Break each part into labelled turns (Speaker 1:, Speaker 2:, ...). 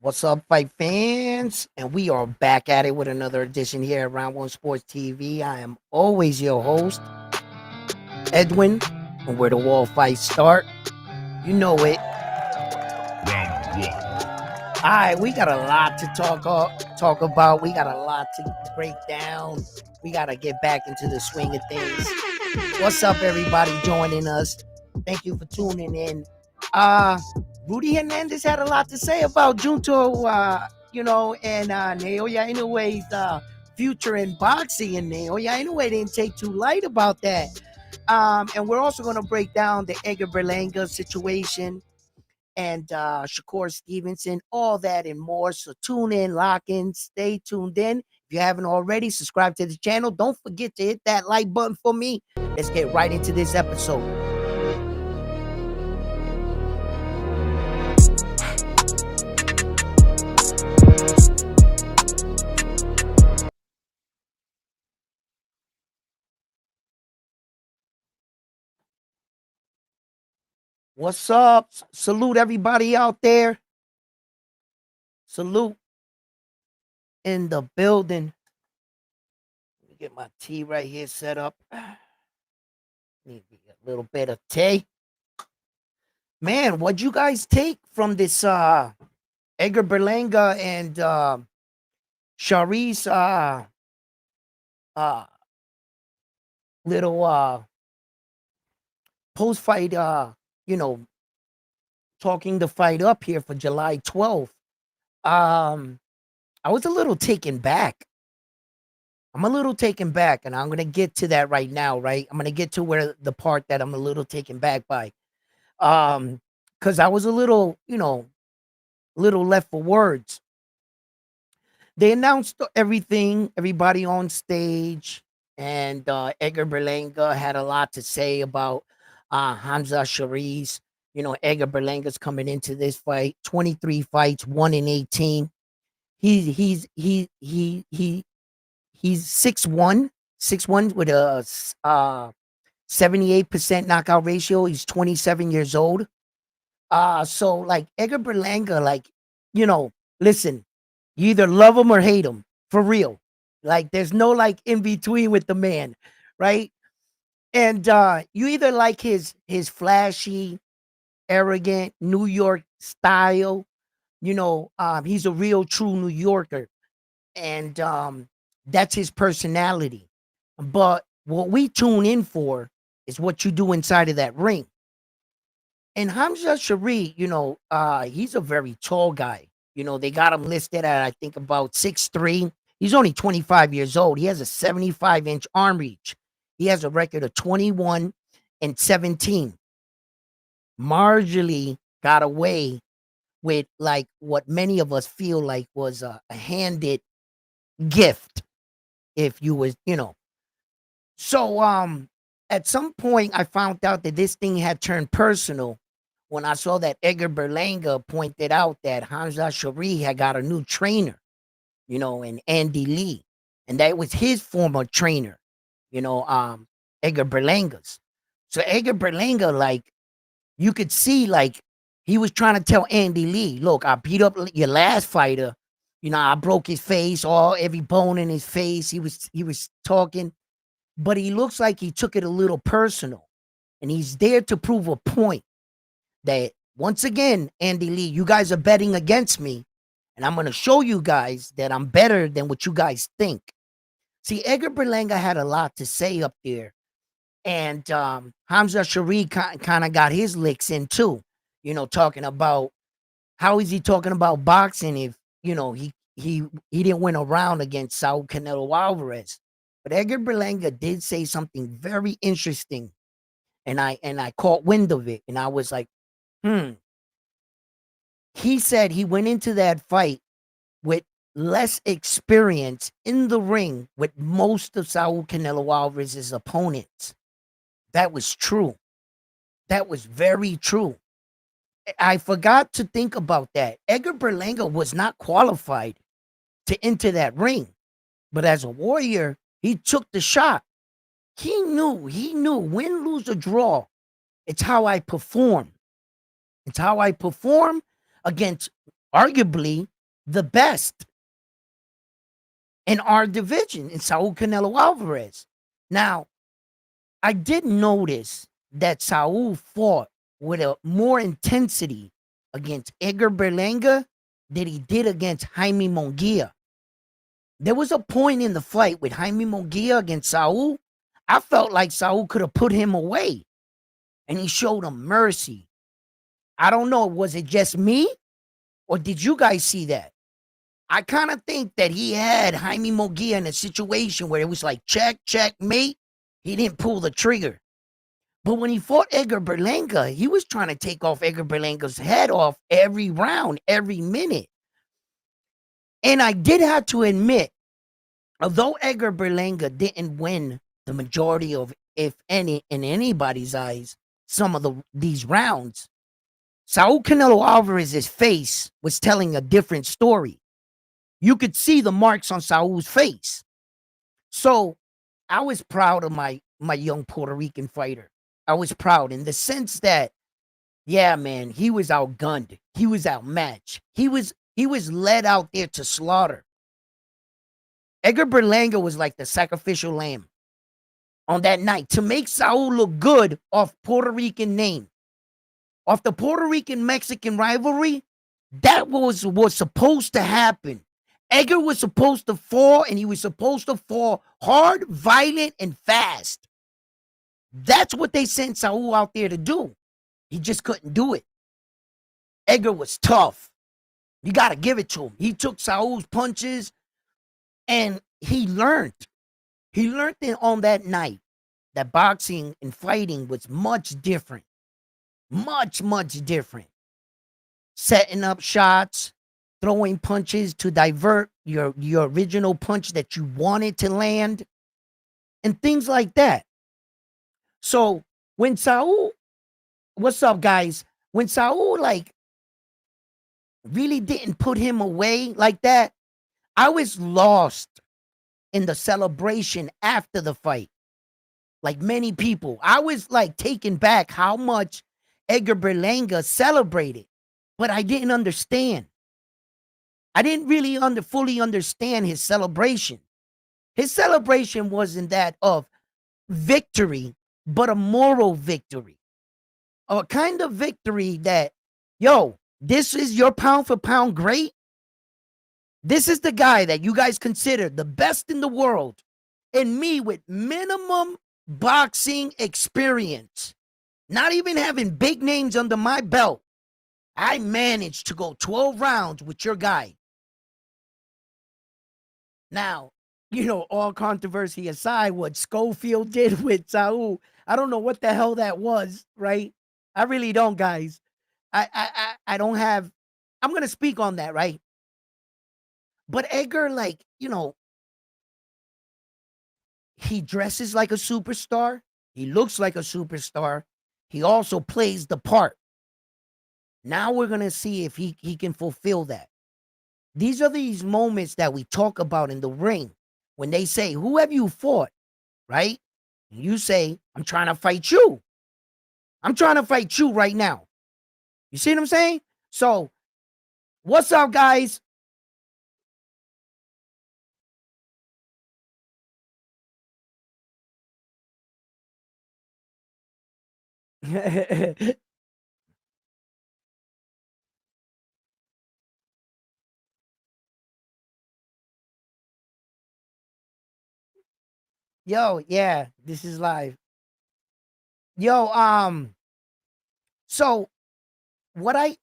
Speaker 1: What's up, fight fans? And we are back at it with another edition here at Round One Sports TV. I am always your host, Edwin, and where the wall fights start. You know it.
Speaker 2: Round one.
Speaker 1: All right, we got a lot to talk about. We got a lot to break down. We got to get back into the swing of things. What's up, everybody joining us? Thank you for tuning in. Rudy Hernandez had a lot to say about Junto, and Naoya Inoue's future in boxing, and Naoya Inoue didn't take too light about that. And we're also going to break down the Edgar Berlanga situation and Shakur Stevenson, all that and more. So tune in, lock in, stay tuned in. If you haven't already, subscribe to the channel. Don't forget to hit that like button for me. Let's get right into this episode. What's up? Salute everybody out there. Salute in the building. Let me get my tea right here set up. Need a little bit of tea. Man, what'd you guys take from this Edgar Berlanga and Sheerz little post-fight talking the fight up here for July 12th. I was a little taken back. I'm a little taken back, and I'm gonna get to that right now, right? I'm gonna get to where the part that I'm a little taken back by. Because I was a little, little left for words. They announced everything, everybody on stage, and Edgar Berlanga had a lot to say about Hamza Sheerz. Edgar Berlanga's coming into this fight, 23 fights, 1-18. He's 6'1", 6'1" with a 78% knockout ratio. He's 27 years old. So like Edgar Berlanga, listen, you either love him or hate him, for real. Like there's no like in between with the man, right? And you either like his flashy, arrogant New York style, he's a real true New Yorker, and that's his personality. But what we tune in for is what you do inside of that ring. And Hamza Sheerz, he's a very tall guy. They got him listed at, I think, about 6'3". He's only 25 years old. He has a 75-inch arm reach. He has a record of 21-17. Marginally got away with like what many of us feel like was a handed gift, if you was, So at some point I found out that this thing had turned personal when I saw that Edgar Berlanga pointed out that Hamza Sheerz had got a new trainer, and Andy Lee. And that was his former trainer, Edgar Berlanga's. So Edgar Berlanga, like, you could see, like, he was trying to tell Andy Lee, look, I beat up your last fighter. I broke his face, every bone in his face. He was talking, but he looks like he took it a little personal. And he's there to prove a point that, once again, Andy Lee, you guys are betting against me. And I'm going to show you guys that I'm better than what you guys think. See, Edgar Berlanga had a lot to say up there. And Hamza Sheerz kind of got his licks in too, talking about how is he talking about boxing if, he didn't win a round against Saul Canelo Alvarez. But Edgar Berlanga did say something very interesting. And I caught wind of it. And I was like, He said he went into that fight with less experience in the ring with most of Saul Canelo Alvarez's opponents. That was true. That was very true. I forgot to think about that. Edgar Berlanga was not qualified to enter that ring. But as a warrior, he took the shot. He knew, win, lose, or draw. It's how I perform. It's how I perform against arguably the best in our division in Saul Canelo Alvarez. Now, I did notice that Saul fought with a more intensity against Edgar Berlanga than he did against Jaime Munguia. There was a point in the fight with Jaime Munguia against Saul. I felt like Saul could have put him away, and he showed him mercy. I don't know, was it just me, or did you guys see that? I kind of think that he had Jaime Munguia in a situation where it was like check, mate. He didn't pull the trigger. But when he fought Edgar Berlanga, he was trying to take off Edgar Berlanga's head off every round, every minute. And I did have to admit, although Edgar Berlanga didn't win the majority of, if any, in anybody's eyes, some of these rounds, Saul Canelo Alvarez's face was telling a different story. You could see the marks on Saul's face. So I was proud of my young Puerto Rican fighter. I was proud in the sense that, yeah, man, he was outgunned. He was outmatched. He was led out there to slaughter. Edgar Berlanga was like the sacrificial lamb on that night to make Saul look good off Puerto Rican name. Off the Puerto Rican-Mexican rivalry, that was supposed to happen. Edgar was supposed to fall, and he was supposed to fall hard, violent, and fast. That's what they sent Saul out there to do. He just couldn't do it. Edgar was tough. You got to give it to him. He took Saul's punches, and he learned. He learned on that night that boxing and fighting was much different. Much, much different. Setting up shots, throwing punches to divert your original punch that you wanted to land, and things like that. So when Saul, what's up, guys? When Saul really didn't put him away like that, I was lost in the celebration after the fight. Like many people, I was taken back how much Edgar Berlanga celebrated, but I didn't understand. I didn't really fully understand his celebration. His celebration wasn't that of victory, but a moral victory. A kind of victory that, yo, this is your pound for pound great. This is the guy that you guys consider the best in the world. And me with minimum boxing experience, not even having big names under my belt, I managed to go 12 rounds with your guy. Now, all controversy aside, what Schofield did with Saul, I don't know what the hell that was, right? I really don't, guys. I don't have, I'm going to speak on that, right? But Edgar, he dresses like a superstar. He looks like a superstar. He also plays the part. Now we're going to see if he can fulfill that. These are these moments that we talk about in the ring when they say, who have you fought? Right? And you say, I'm trying to fight you. I'm trying to fight you right now. You see what I'm saying? So, what's up, guys? Yo, yeah, this is live. Yo, so what I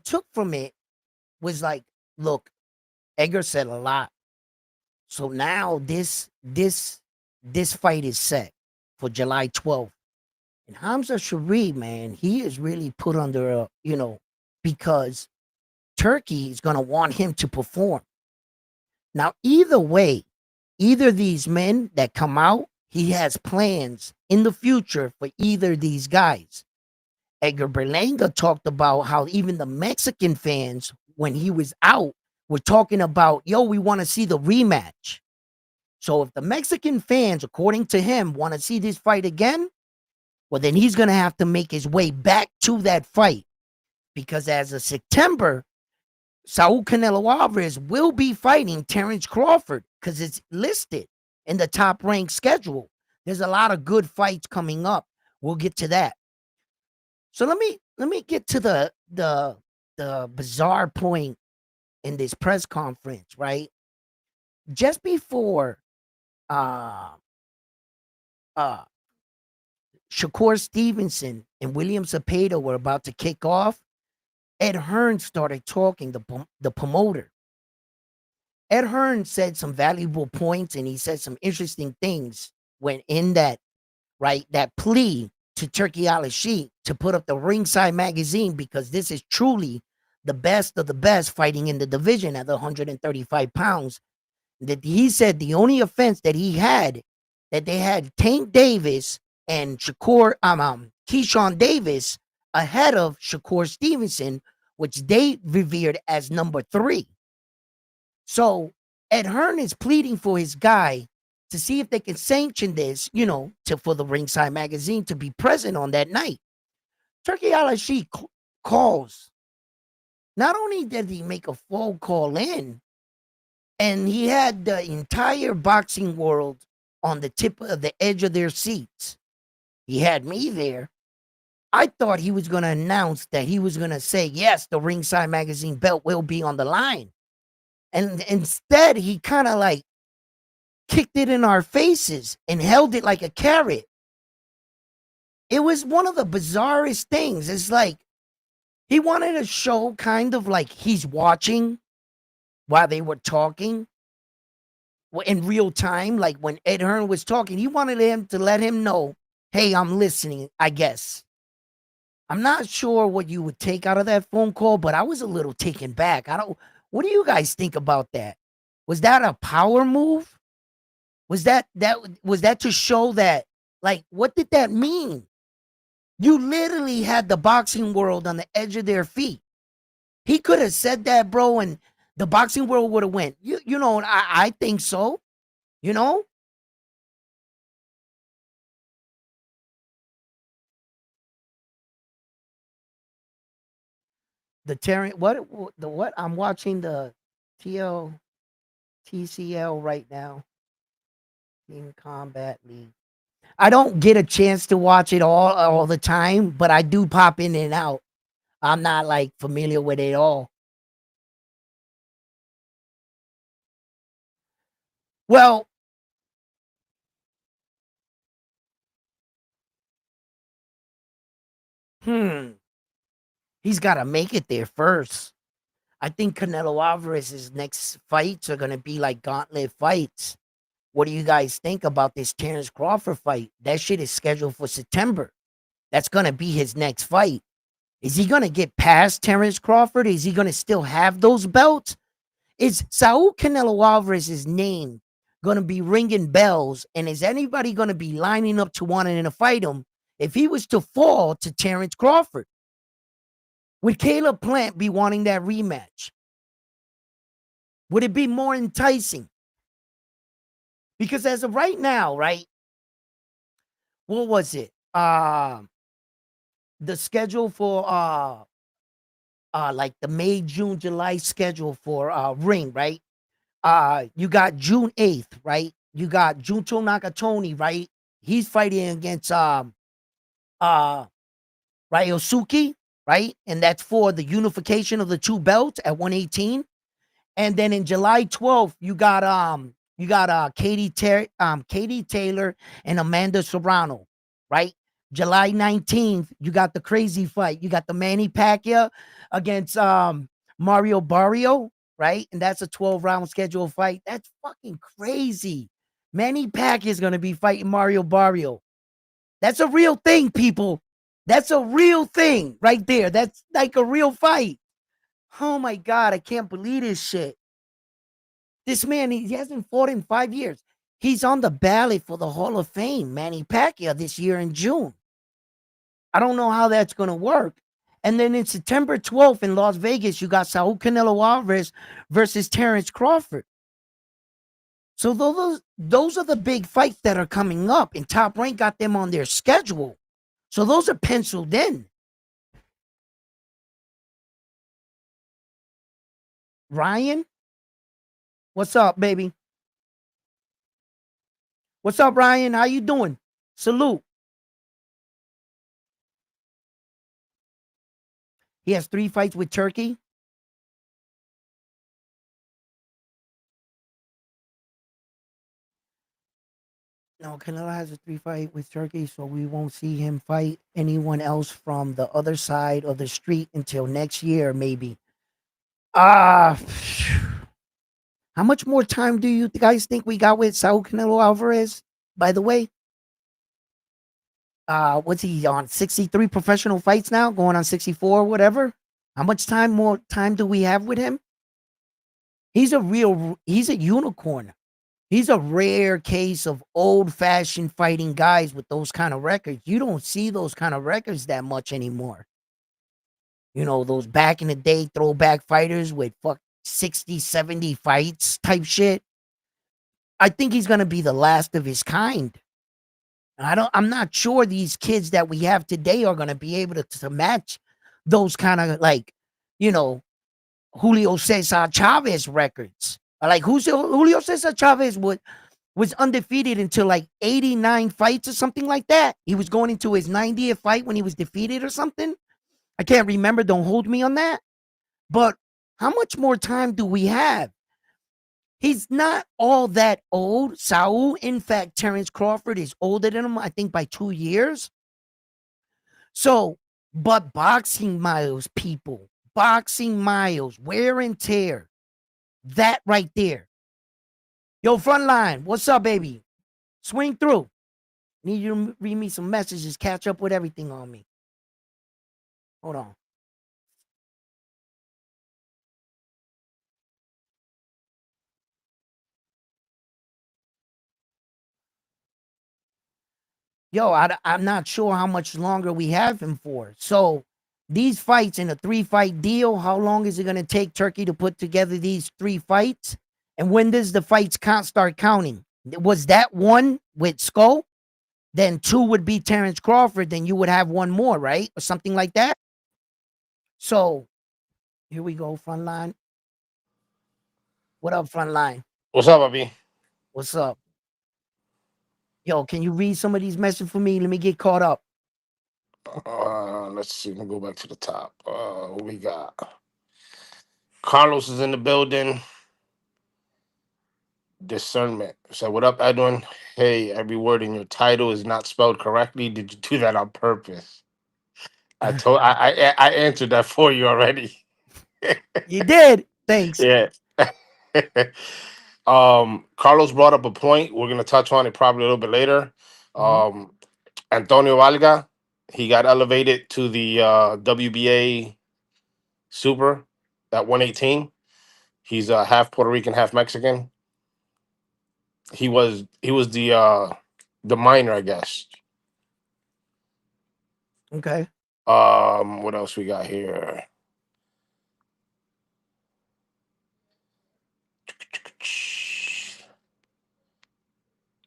Speaker 1: took from it was look, Edgar said a lot. So now this fight is set for July 12th. And Hamza Sharif, man, he is really put under because Turkey is going to want him to perform. Now, either way, either these men that come out, he has plans in the future for either these guys. Edgar Berlanga talked about how even the Mexican fans, when he was out, were talking about, yo, we want to see the rematch. So if the Mexican fans, according to him, want to see this fight again, well, then he's going to have to make his way back to that fight. Because as of September, Saul Canelo Alvarez will be fighting Terrence Crawford because it's listed in the top ranked schedule. There's a lot of good fights coming up. We'll get to that. So let me get to the bizarre point in this press conference, right? Just before uh uh Shakur Stevenson and William Zepeda were about to kick off, Ed Hearn started talking, the promoter. Ed Hearn said some valuable points and he said some interesting things when in that, right, that plea to Turkey Al-Sheikh to put up the Ringside magazine because this is truly the best of the best fighting in the division at the 135 pounds. That he said the only offense that he had, that they had Tank Davis and Keyshawn Davis ahead of Shakur Stevenson, which they revered as number 3. So Ed Hearn is pleading for his guy to see if they can sanction this, for the Ringside magazine to be present on that night. Turkey Al-Sheikh calls. Not only did he make a phone call in, and he had the entire boxing world on the tip of the edge of their seats. He had me there. I thought he was going to announce that he was going to say, yes, the Ringside magazine belt will be on the line. And instead, he kind of like kicked it in our faces and held it like a carrot. It was one of the bizarrest things. It's like he wanted to show kind of like he's watching while they were talking in real time. Like when Ed Hearn was talking, he wanted him to let him know, hey, I'm listening, I guess. I'm not sure what you would take out of that phone call, but I was a little taken back. What do you guys think about that? Was that a power move? Was that to show that, like, what did that mean? You literally had the boxing world on the edge of their feet. He could have said that, bro, and the boxing world would have went. I think so. The Terran what I'm watching the TL TCL right now. Team Combat League. I don't get a chance to watch it all the time, but I do pop in and out. I'm not like familiar with it all. Well, he's got to make it there first. I think Canelo Alvarez's next fights are going to be like gauntlet fights. What do you guys think about this Terrence Crawford fight? That shit is scheduled for September. That's going to be his next fight. Is he going to get past Terrence Crawford? Is he going to still have those belts? Is Saul Canelo Alvarez's name going to be ringing bells? And is anybody going to be lining up to wanting to fight him if he was to fall to Terrence Crawford? Would Caleb Plant be wanting that rematch? Would it be more enticing? Because as of right now, right? What was it? The schedule for like the May, June, July schedule for Ring, right? You got June 8th, right? You got Junto Nakatoni, right? He's fighting against Ryosuke, right? And that's for the unification of the two belts at 118. And then in July 12th, you got Katie Taylor and Amanda Serrano, right? July 19th, you got the crazy fight. You got the Manny Pacquiao against Mario Barrio, right? And that's a 12-round scheduled fight. That's fucking crazy. Manny Pacquiao is going to be fighting Mario Barrio. That's a real thing, people. That's a real thing right there. That's like a real fight. Oh my God, I can't believe this shit. This man, he hasn't fought in 5 years. He's on the ballot for the Hall of Fame, Manny Pacquiao, this year in June. I don't know how that's going to work. And then in September 12th in Las Vegas, you got Saul Canelo Alvarez versus Terrence Crawford. So those are the big fights that are coming up, and Top Rank got them on their schedule. So those are penciled in. Ryan, what's up, baby? What's up, Ryan? How you doing? Salute. He has 3 fights with Turkey. No, Canelo has a 3 fight with Turkey, so we won't see him fight anyone else from the other side of the street until next year, maybe. Ah, how much more time do you guys think we got with Saul Canelo Alvarez? By the way, what's he on? 63 professional fights now, going on 64, whatever. How much more time do we have with him? He's a unicorn. He's a rare case of old fashioned fighting guys with those kind of records. You don't see those kind of records that much anymore. You know, those back in the day throwback fighters with 60, 70 fights type shit. I think he's going to be the last of his kind. I'm not sure these kids that we have today are going to be able to match those kind of like, you know, Julio Cesar Chavez records. Like Julio Cesar Chavez was undefeated until like 89 fights or something like that. He was going into his 90th fight when he was defeated or something. I can't remember. Don't hold me on that. But how much more time do we have? He's not all that old. Saul, in fact, Terrence Crawford is older than him, I think, by 2 years. So, but boxing miles, people, boxing miles, wear and tear, that right there. Yo, Frontline, what's up, baby? Swing through. Need you to read me some messages, catch up with everything on me. Hold on. Yo, I'm not sure how much longer we have him for. So these fights in a 3 fight deal, how long is it going to take Turkey to put together these 3 fights? And when does the fights start counting? Was that one with Skull? Then 2 would be Terrence Crawford. Then you would have one more, right? Or something like that. So here we go, Frontline. What up, Frontline?
Speaker 3: What's up, Bobby?
Speaker 1: What's up? Yo, can you read some of these messages for me? Let me get caught up.
Speaker 3: Let's see. We'll go back to the top. What we got? Carlos is in the building. Discernment. So, what up, Edwin? Hey, every word in your title is not spelled correctly. Did you do that on purpose? I answered that for you already.
Speaker 1: You did. Thanks.
Speaker 3: Yeah. Carlos brought up a point. We're gonna touch on it probably a little bit later.
Speaker 1: Mhm.
Speaker 3: Um, Antonio Valga, he got elevated to the WBA Super at 118. He's half Puerto Rican, half Mexican. He was the minor, I guess.
Speaker 1: Okay.
Speaker 3: What else we got here?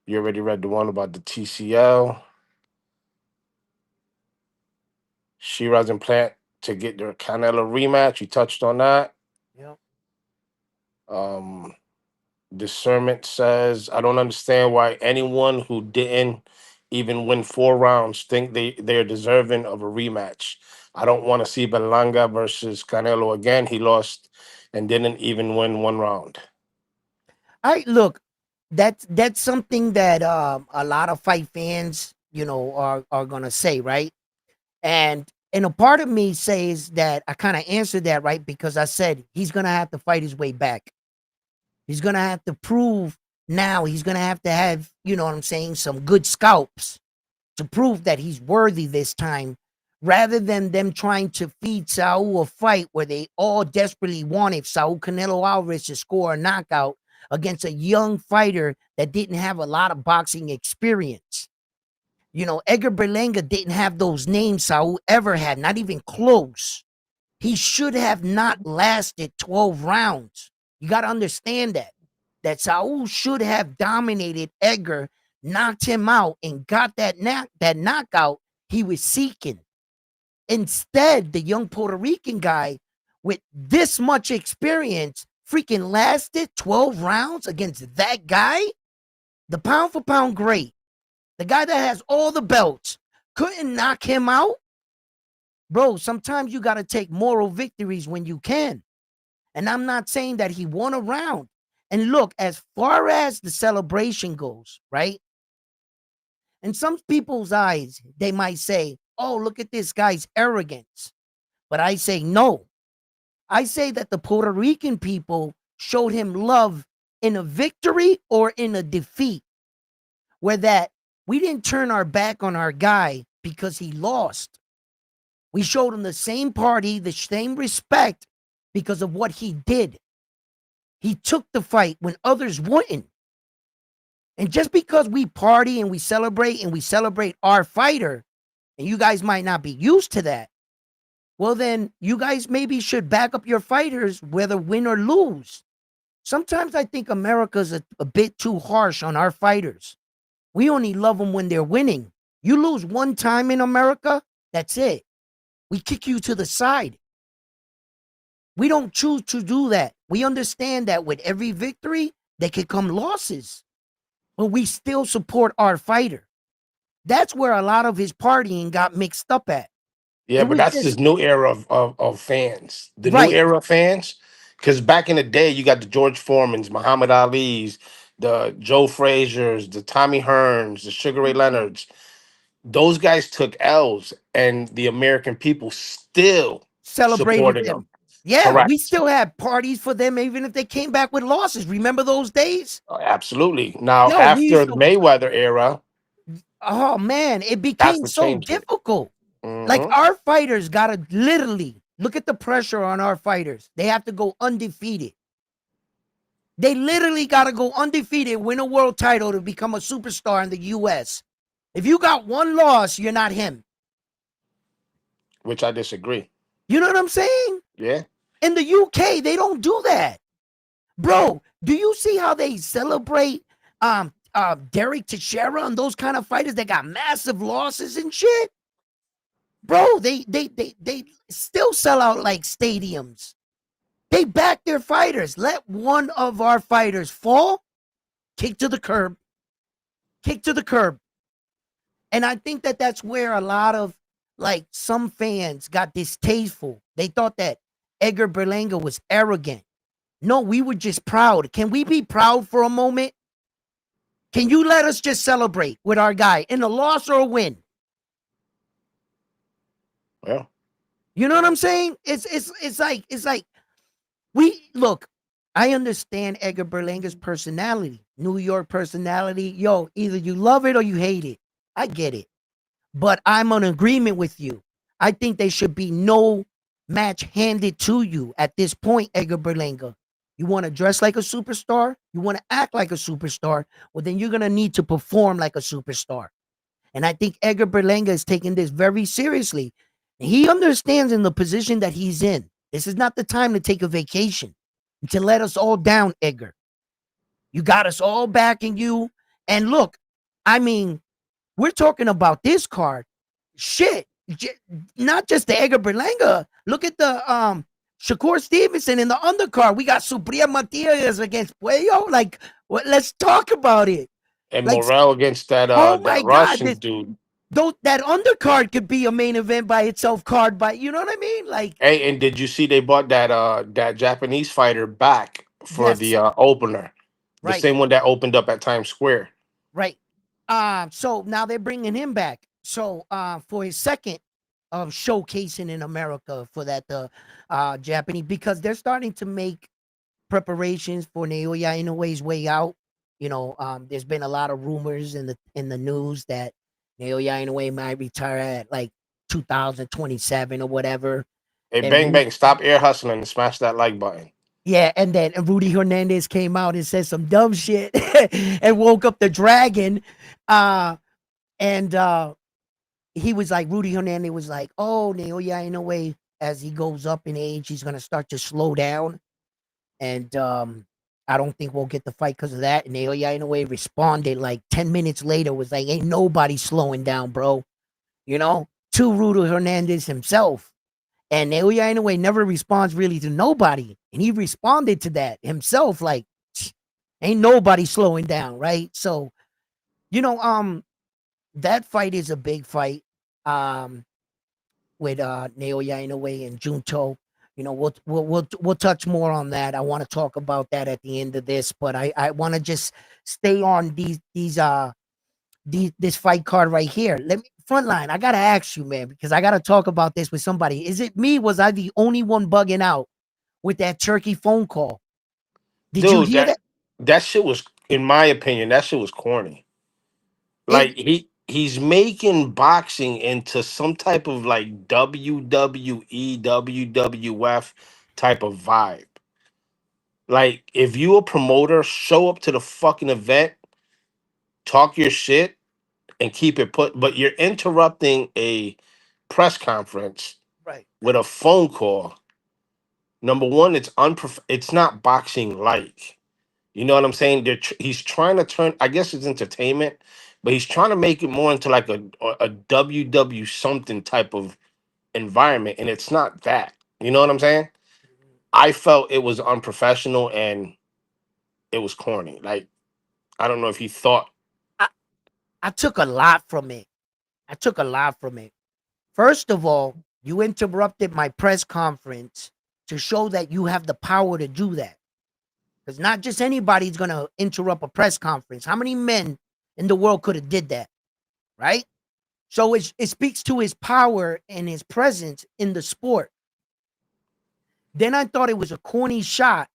Speaker 3: You already read the one about the TCL. Sheerz and Plant to get their Canelo rematch. You touched on that.
Speaker 1: Yep.
Speaker 3: Um, Discernment says, I don't understand why anyone who didn't even win 4 rounds think they're deserving of a rematch. I don't want to see Berlanga versus Canelo again. He lost and didn't even win 1 round.
Speaker 1: I look, that's something that a lot of fight fans, are gonna say, right? And a part of me says that I kind of answered that, right, because I said he's gonna have to fight his way back. He's gonna have to prove now. He's gonna have to have, you know what I'm saying, some good scalps to prove that he's worthy this time, rather than them trying to feed Saul a fight where they all desperately wanted Saul Canelo Alvarez to score a knockout against a young fighter that didn't have a lot of boxing experience. Edgar Berlanga didn't have those names Saul ever had, not even close. He should have not lasted 12 rounds. You got to understand that Saul should have dominated Edgar, knocked him out, and got that knockout he was seeking. Instead, the young Puerto Rican guy with this much experience freaking lasted 12 rounds against that guy, the pound for pound great, the guy that has all the belts, couldn't knock him out, bro, sometimes you got to take moral victories when you can. And I'm not saying that he won a round. And look, as far as the celebration goes, right? In some people's eyes, they might say, oh, look at this guy's arrogance. But I say no. I say that the Puerto Rican people showed him love in a victory or in a defeat, where that we didn't turn our back on our guy because he lost. We showed him the same party, the same respect because of what he did. He took the fight when others wouldn't. And just because we party and we celebrate our fighter, and you guys might not be used to that, well, then you guys maybe should back up your fighters, whether win or lose. Sometimes I think America's a bit too harsh on our fighters. We only love them when they're winning. You lose one time in America, that's it. We kick you to the side. We don't choose to do that. We understand that with every victory, there can come losses, but we still support our fighter. That's where a lot of his partying got mixed up at.
Speaker 3: Yeah,
Speaker 1: It
Speaker 3: but
Speaker 1: was
Speaker 3: that's
Speaker 1: just
Speaker 3: this new era of fans. The new
Speaker 1: right.
Speaker 3: era of fans. Because back in the day, you got the George Foremans, Muhammad Ali's, the Joe Frazier's, the Tommy Hearns, the Sugar Ray Leonards. Those guys took L's, and the American people still
Speaker 1: Celebrated
Speaker 3: supported
Speaker 1: them.
Speaker 3: them.
Speaker 1: Yeah, we
Speaker 3: Correct.
Speaker 1: still had parties for them, even if they came back with losses. Remember those days?
Speaker 3: Absolutely. Now,
Speaker 1: Yo, we
Speaker 3: after
Speaker 1: used
Speaker 3: the
Speaker 1: to,
Speaker 3: Mayweather era,
Speaker 1: oh man, it
Speaker 3: that's
Speaker 1: became
Speaker 3: what
Speaker 1: so
Speaker 3: changed it.
Speaker 1: difficult. Like
Speaker 3: Hmm.
Speaker 1: our fighters gotta literally look at the pressure on our fighters. They have to go undefeated. They literally gotta go undefeated, win a world title to become a superstar in the US. If you got one loss, you're not him.
Speaker 3: Which I disagree.
Speaker 1: You know what I'm saying?
Speaker 3: Yeah.
Speaker 1: In the UK, they don't do that. Bro, do you see how they celebrate Derek Teixeira and those kind of fighters that got massive losses and shit? Bro, they still sell out like stadiums. They back their fighters. Let one of our fighters fall, kick to the curb, kick to the curb. And I think that that's where a lot of like some fans got distasteful. They thought that Edgar Berlanga was arrogant. No, we were just proud. Can we be proud for a moment? Can you let us just celebrate with our guy in a loss or a win?
Speaker 3: Well,
Speaker 1: You know what I'm saying? It's like we look. I understand Edgar Berlanga's personality, New York personality. Yo, either you love it or you hate it. I get it, but I'm in agreement with you. I think there should be no match handed to you at this point, Edgar Berlanga. You want to dress like a superstar? You want to act like a superstar? Well, then you're gonna need to perform like a superstar. And I think Edgar Berlanga is taking this very seriously. He understands in the position that he's in. This is not the time to take a vacation and to let us all down, Edgar. You got us all backing you. And look, I mean, we're talking about this card. Shit. Not just the Edgar Berlanga. Look at the Shakur Stevenson in the undercard. We got Supriya Matias against Puello. Like, let's talk about it.
Speaker 3: and
Speaker 1: Like,
Speaker 3: Morel against
Speaker 1: oh
Speaker 3: that
Speaker 1: my God,
Speaker 3: Russian
Speaker 1: this
Speaker 3: dude.
Speaker 1: though that undercard could be a main event by itself card, but you know what I mean? Like,
Speaker 3: Hey, and did you see they brought that Japanese fighter back for
Speaker 1: yes,
Speaker 3: the opener, the
Speaker 1: right,
Speaker 3: same one that opened up at Times Square?
Speaker 1: right. So now they're bringing him back. So for his second showcasing in America for that Japanese, because they're starting to make preparations for Naoya Inoue's way out. You know, there's been a lot of rumors in the news that Naoya Inoue might retire at like 2027 or whatever.
Speaker 3: Hey,
Speaker 1: And
Speaker 3: bang bang! Stop air hustling and smash that like button.
Speaker 1: yeah, and then Rudy Hernandez came out and said some dumb shit and woke up the dragon. And he was like, Rudy Hernandez was like, oh, Naoya Inoue, as he goes up in age, he's gonna start to slow down. And I don't think we'll get the fight because of that. And Naoya Inoue responded like 10 minutes later, was like, ain't nobody slowing down, bro. You know, to Rudy Hernandez himself. And Naoya Inoue never responds really to nobody. And he responded to that himself, like, ain't nobody slowing down, right? So, you know, that fight is a big fight. Um, with Naoya Inoue and Junto. You know, we'll touch more on that. I want to talk about that at the end of this, but I want to just stay on these this fight card right here. Let me frontline. I gotta ask you, man, because I gotta talk about this with somebody. Is it me? Was I the only one bugging out with that turkey phone call? Did you
Speaker 3: Dude,
Speaker 1: hear that?
Speaker 3: that shit was, in my opinion, that shit was corny.
Speaker 1: It
Speaker 3: Like he's making boxing into some type of like WWE, WWF type of vibe. Like if you a promoter, show up to the fucking event, talk your shit, and keep it put. But you're interrupting a press conference
Speaker 1: right.
Speaker 3: with a phone call. Number one, it's not boxing like. You know what I'm saying? He's trying to turn. I guess it's entertainment, but he's trying to make it more into like a WW something type of environment, and it's not that. You know what I'm saying? I felt it was unprofessional and it was corny. Like I don't know if he thought
Speaker 1: I, I took a lot from it. I took a lot from it. First of all, you interrupted my press conference to show that you have the power to do that. Because not just anybody's gonna interrupt a press conference. How many men in the world could have did that, right? So it speaks to his power and his presence in the sport. Then I thought it was a corny shot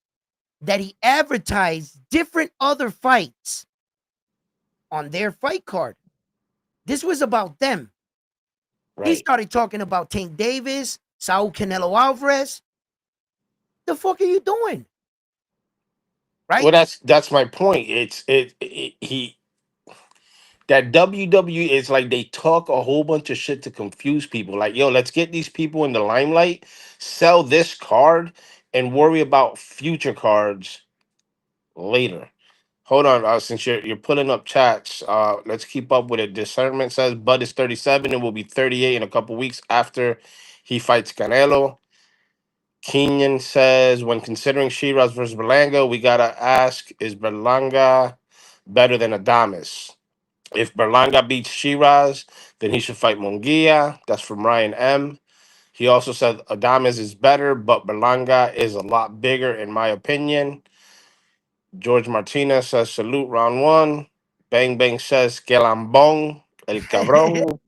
Speaker 1: that he advertised different other fights on their fight card. This was about them. He
Speaker 3: right.
Speaker 1: started talking about Tank Davis, Saul Canelo Alvarez. The fuck are you doing?
Speaker 3: Well,
Speaker 1: Right?
Speaker 3: that's my point. He that WWE is like they talk a whole bunch of shit to confuse people. Like, yo, let's get these people in the limelight, sell this card, and worry about future cards later. Hold on, since you're pulling up chats, let's keep up with it. Discernment says Bud is 37 and will be 38 in a couple weeks after he fights Canelo. Kenyon says when considering Sheerz versus Berlanga, we gotta ask: is Berlanga better than Adames? If Berlanga beats Shiraz, then he should fight Munguia. That's from Ryan M. He also said Adames is better, but Berlanga is a lot bigger, in my opinion. George Martinez says salute round one. Bang Bang says que lambong, el cabrón.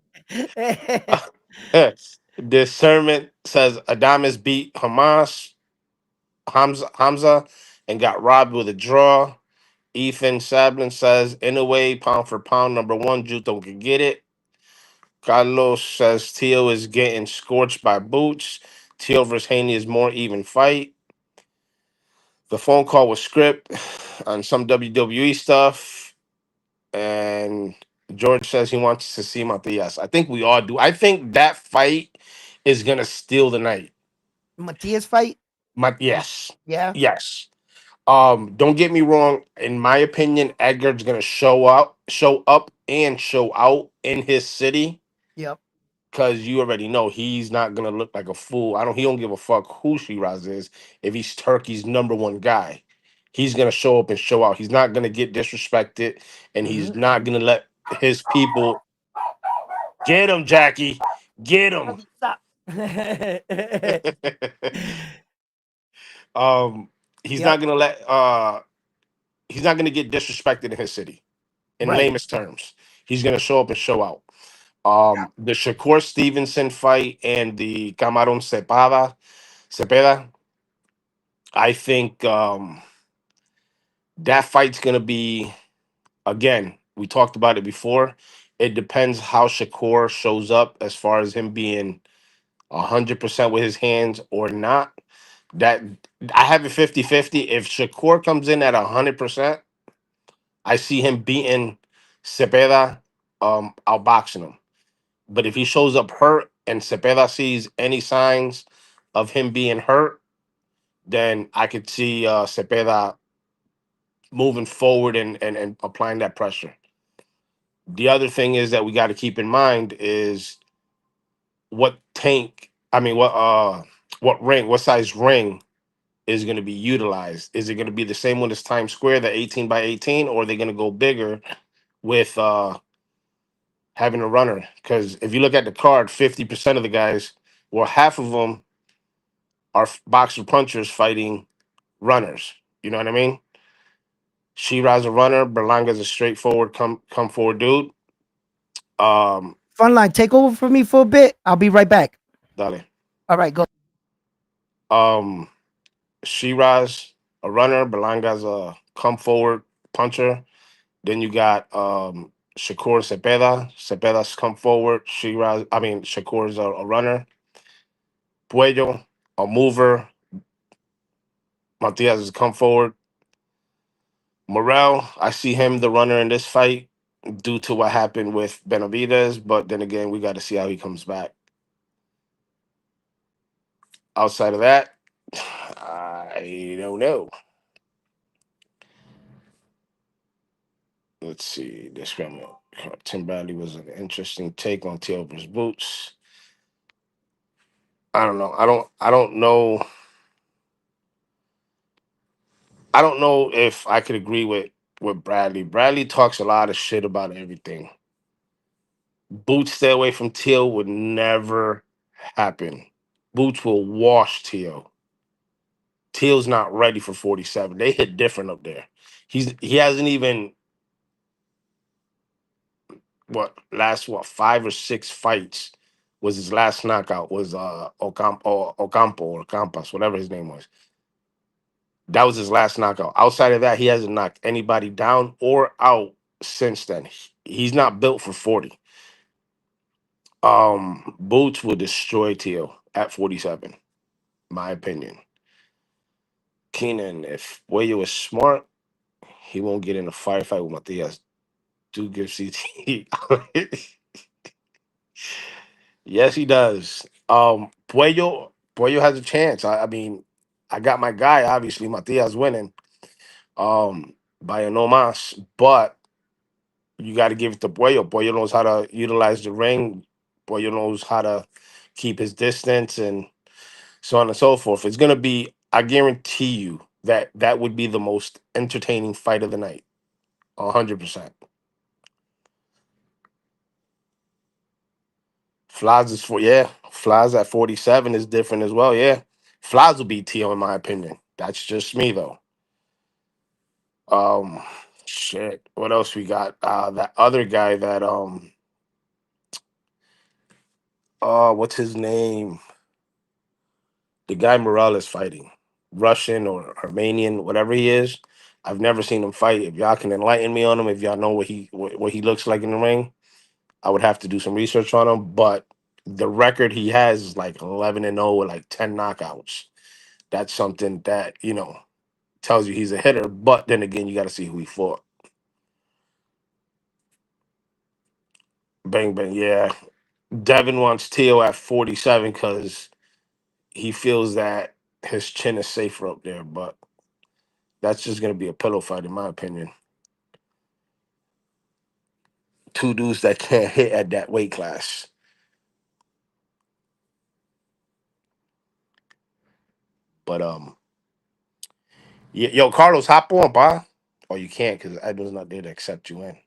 Speaker 3: Discernment says Adames beat Hamza and got robbed with a draw. Ethan Sablin says, in a way, pound for pound, number one, Juto can get it. Carlos says Teal is getting scorched by boots. Teal versus Haney is more even fight. The phone call was script on some WWE stuff. And George says he wants to see Matias. I think we all do. I think that fight is gonna steal the night.
Speaker 1: Matias fight?
Speaker 3: Yes.
Speaker 1: Yeah.
Speaker 3: Yes. Don't get me wrong. In my opinion, Edgar's gonna show up, and show out in his city
Speaker 1: Yep.
Speaker 3: because you already know he's not gonna look like a fool. I don't. He don't give a fuck who Shiraz is. If he's Turkey's number one guy, he's gonna show up and show out. He's not gonna get disrespected, and he's
Speaker 1: Mm-hmm.
Speaker 3: not gonna let his people get him. Jackie, get him.
Speaker 1: Stop.
Speaker 3: um, he's
Speaker 1: Yep.
Speaker 3: not gonna let. He's not gonna get disrespected in his city. In
Speaker 1: Right.
Speaker 3: lamest terms, he's gonna show up and show out. The Shakur Stevenson fight and the Cameron Cepeda, I think that fight's gonna be, again. We talked about it before. It depends how Shakur shows up as far as him being 100% with his hands or not. That I have it 50-50. If Shakur comes in at 100%, I see him beating Cepeda, outboxing him. But if he shows up hurt and Cepeda sees any signs of him being hurt, then I could see Cepeda moving forward and applying that pressure. The other thing is that we got to keep in mind is what Tank I mean, what ring? What size ring is going to be utilized? Is it going to be the same one as Times Square, the 18 by 18, or are they going to go bigger with having a runner? Because if you look at the card, 50% of the guys, well, half of them are boxer punchers fighting runners. You know what I mean? Sheerz a runner, Berlanga's a straightforward come forward dude. Um,
Speaker 1: Frontline, take over for me for a bit. I'll be right back.
Speaker 3: Dale.
Speaker 1: All right, go.
Speaker 3: Um, Sheerz a runner, Berlanga's a come forward puncher. Then you got Shakur Cepeda. Cepeda's come forward. Shakur's a runner. Puello, a mover. Matias has come forward. Morel, I see him the runner in this fight due to what happened with Benavidez, but then again, we got to see how he comes back. Outside of that, I don't know. Let's see. This from Tim Bradley was an interesting take on Teal versus Boots. I don't know. I don't know. I don't know if I could agree with Bradley. Bradley talks a lot of shit about everything. Boots stay away from Teal would never happen. Boots will wash Teal. Teal's not ready for 47. They hit different up there. He hasn't even what 5 or 6 fights was his last knockout was Ocampo or Campas, whatever his name was. That was his last knockout. Outside of that, he hasn't knocked anybody down or out since then. He's not built for 40. Boots will destroy Teal at 47, my opinion. Keenan, if Wayo is smart, he won't get in a firefight with Matias. Do give CT. Yes, he does. Puello has a chance. I mean, I got my guy, obviously, Matias winning. By a no mas, but you got to give it to Puello. Puello knows how to utilize the ring. Puello knows how to keep his distance and so on and so forth. It's gonna be. I guarantee you that that would be the most entertaining fight of the night. 100%. Flies is for yeah. Flies at 47 is different as well. Yeah, Flies will beat Tio in my opinion. That's just me though. Um, shit. What else we got? That other guy that what's his name? The guy Morales is fighting, Russian or Armenian, whatever he is. I've never seen him fight. If y'all can enlighten me on him, if y'all know what he looks like in the ring, I would have to do some research on him. But the record he has is like 11-0 with like 10 knockouts. That's something that tells you he's a hitter. But then again, you got to see who he fought. Bang bang, yeah. Devin wants Teo at 47 because he feels that his chin is safer up there. But that's just gonna be a pillow fight, in my opinion. Two dudes that can't hit at that weight class. But yo, Carlos, hop on, pa. Oh, you can't because Edwin's not there to accept you in.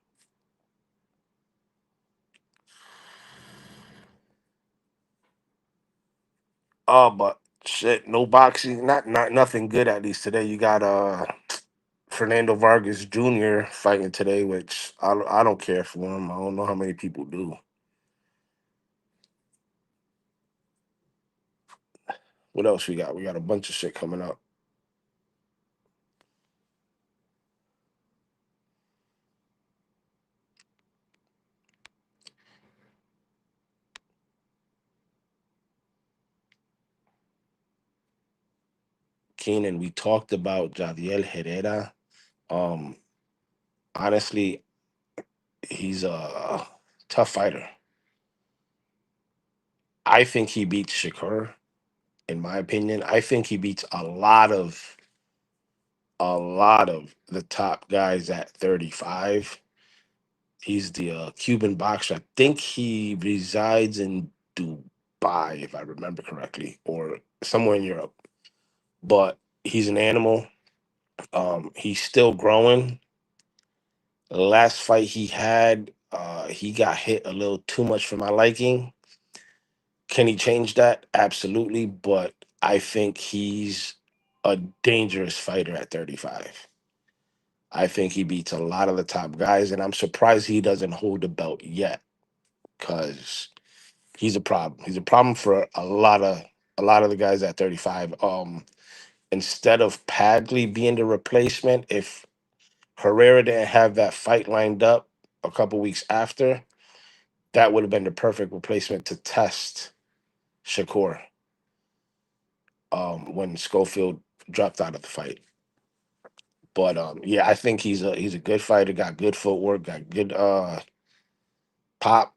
Speaker 3: Oh, but shit, no boxing, not nothing good at least today. You got Fernando Vargas Jr. fighting today, which I don't care for him. I don't know how many people do. What else we got? We got a bunch of shit coming up. Keenan, we talked about Jadiel Herrera. Um, Honestly, he's a tough fighter. I think he beats Shakur. In my opinion, I think he beats a lot of the top guys at 35. He's the Cuban boxer. I think he resides in Dubai, 35, if I remember correctly, or somewhere in Europe. But he's an animal. He's still growing. Last fight he had, he got hit a little too much for my liking. Can he change that? Absolutely. But I think he's a dangerous fighter at 35. I think he beats a lot of the top guys, and I'm surprised he doesn't hold the belt yet because he's a problem. He's a problem for a lot of the guys at 35. Instead of Padley being the replacement, if Herrera didn't have that fight lined up a couple weeks after, that would have been the perfect replacement to test Shakur when Schofield dropped out of the fight. But yeah, I think he's a good fighter, got good footwork, got good pop,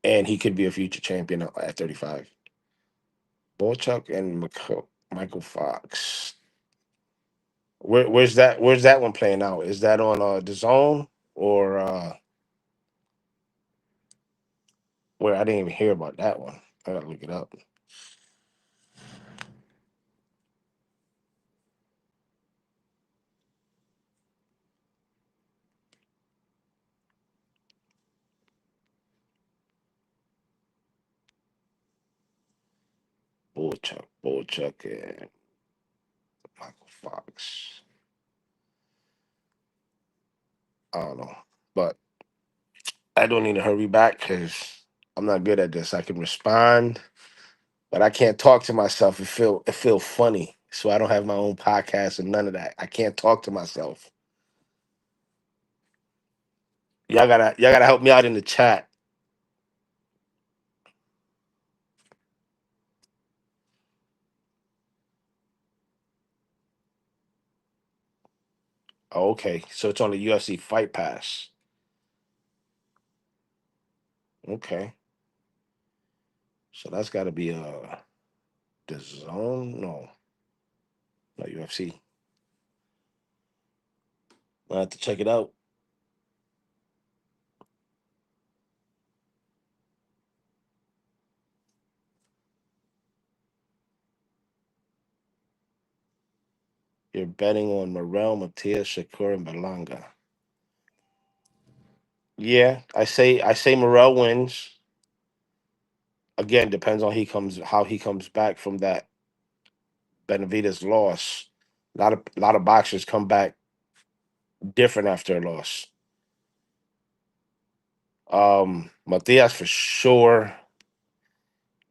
Speaker 3: and he could be a future champion at 35. Bolchuk and Michael Fox. Where's that one playing out? Is that on the zone or where I didn't even hear about that one? I gotta look it up. Bolchuk and Michael Fox. I don't know. But I don't need to hurry back because I'm not good at this. I can respond, but I can't talk to myself. It feel funny. So I don't have my own podcast and none of that. I can't talk to myself. Y'all gotta help me out in the chat. Oh, okay. So it's on the UFC Fight Pass. Okay. So that's gotta be the zone? No, not UFC. I have to check it out. You're betting on Morel, Matias, Shakur, and Berlanga. Yeah, I say Morel wins. Again, depends on how he comes back from that Benavides loss. A lot of boxers come back different after a loss. Matias for sure.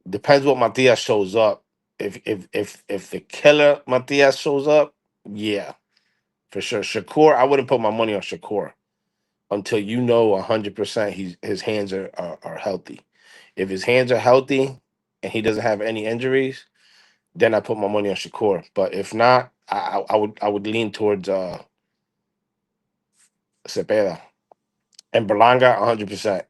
Speaker 3: Depends what Matias shows up. If the killer Matias shows up, yeah, for sure. Shakur, I wouldn't put my money on Shakur until you know 100% his hands are healthy. If his hands are healthy and he doesn't have any injuries, then I put my money on Shakur. But if not, I would lean towards Cepeda and Berlanga 100%.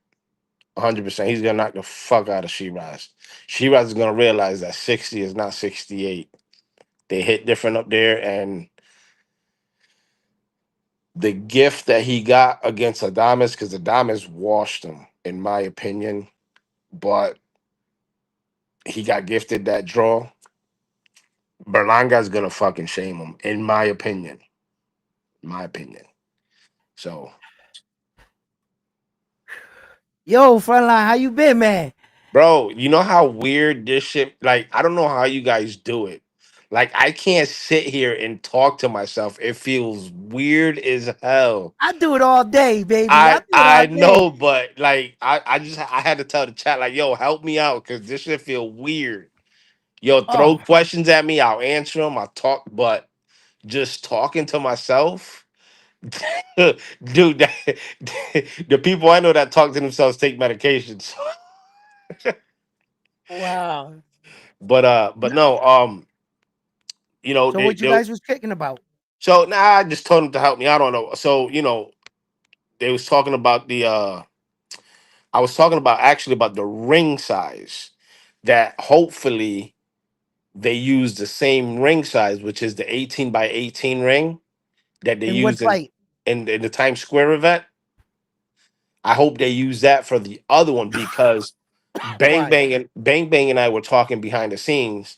Speaker 3: 100%. He's gonna knock the fuck out of Sheerz. Sheerz is gonna realize that 60 is not 68. They hit different up there, and the gift that he got against Adames, because Adames washed him, in my opinion, but he got gifted that draw. Berlanga's gonna fucking shame him, in my opinion. My opinion. So,
Speaker 1: Yo, frontline, how you been, man?
Speaker 3: bro, you know how weird this shit. Like, I don't know how you guys do it. Like, I can't sit here and talk to myself. It feels weird as hell.
Speaker 1: I do it all day, baby. I
Speaker 3: I
Speaker 1: do it all
Speaker 3: I
Speaker 1: day.
Speaker 3: know, but like, I had to tell the chat like, yo, help me out because this shit feel weird. Yo, throw
Speaker 1: Oh,
Speaker 3: questions at me. I'll answer them. I'll talk, but just talking to myself. Dude, the people I know that talk to themselves take medications.
Speaker 1: wow.
Speaker 3: But no,
Speaker 1: So what you guys was kicking about?
Speaker 3: so nah, I just told them to help me. I don't know. So they was talking about the I was talking about actually about the ring size that hopefully they use the same ring size, which is the 18 by 18 ring that they
Speaker 1: In what
Speaker 3: used in
Speaker 1: fight?
Speaker 3: in the Times Square event. I hope they use that for the other one because
Speaker 1: Why?
Speaker 3: Bang Bang and I were talking behind the scenes,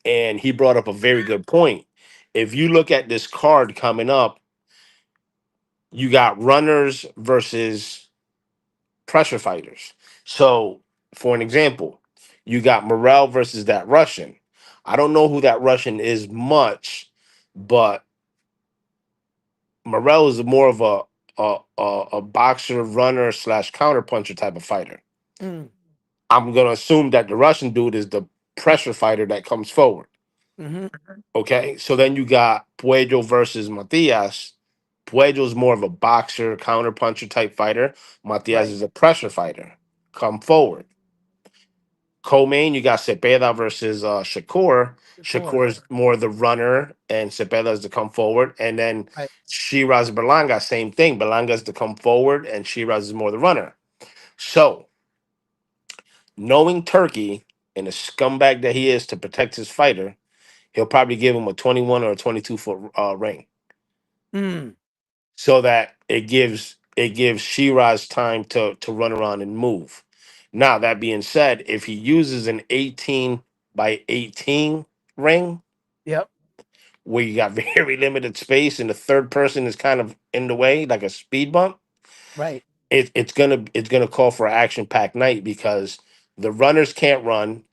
Speaker 3: and he brought up a very good point. If you look at this card coming up, you got runners versus pressure fighters. So, for an example, you got Morel versus that Russian. I don't know who that Russian is much, but Morel is more of a boxer, runner slash counter puncher type of fighter.
Speaker 1: Mm,
Speaker 3: I'm gonna assume that the Russian dude is the pressure fighter that comes forward.
Speaker 1: mm-hmm.
Speaker 3: Okay, so then you got Puello versus Matias. Puello is more of a boxer, counter puncher type fighter. Matias
Speaker 1: Right.
Speaker 3: is a pressure fighter. Come forward. Co-main, you got Cepeda versus Shakur.
Speaker 1: Shakur.
Speaker 3: Shakur is more the runner, and Cepeda is to come forward. And then
Speaker 1: Right.
Speaker 3: Shiraz Berlanga, same thing. Berlanga is to come forward, and Shiraz is more the runner. So, knowing Turkey and the scumbag that he is to protect his fighter, he'll probably give him a 21 or a 22-foot ring,
Speaker 1: Mm,
Speaker 3: so that it gives Shiraz time to run around and move. Now that being said, if he uses an 18 by 18 ring
Speaker 1: yep.
Speaker 3: where you got very limited space and the third person is kind of in the way, like a speed bump,
Speaker 1: Right.
Speaker 3: it's gonna call for an action packed night because the runners can't run.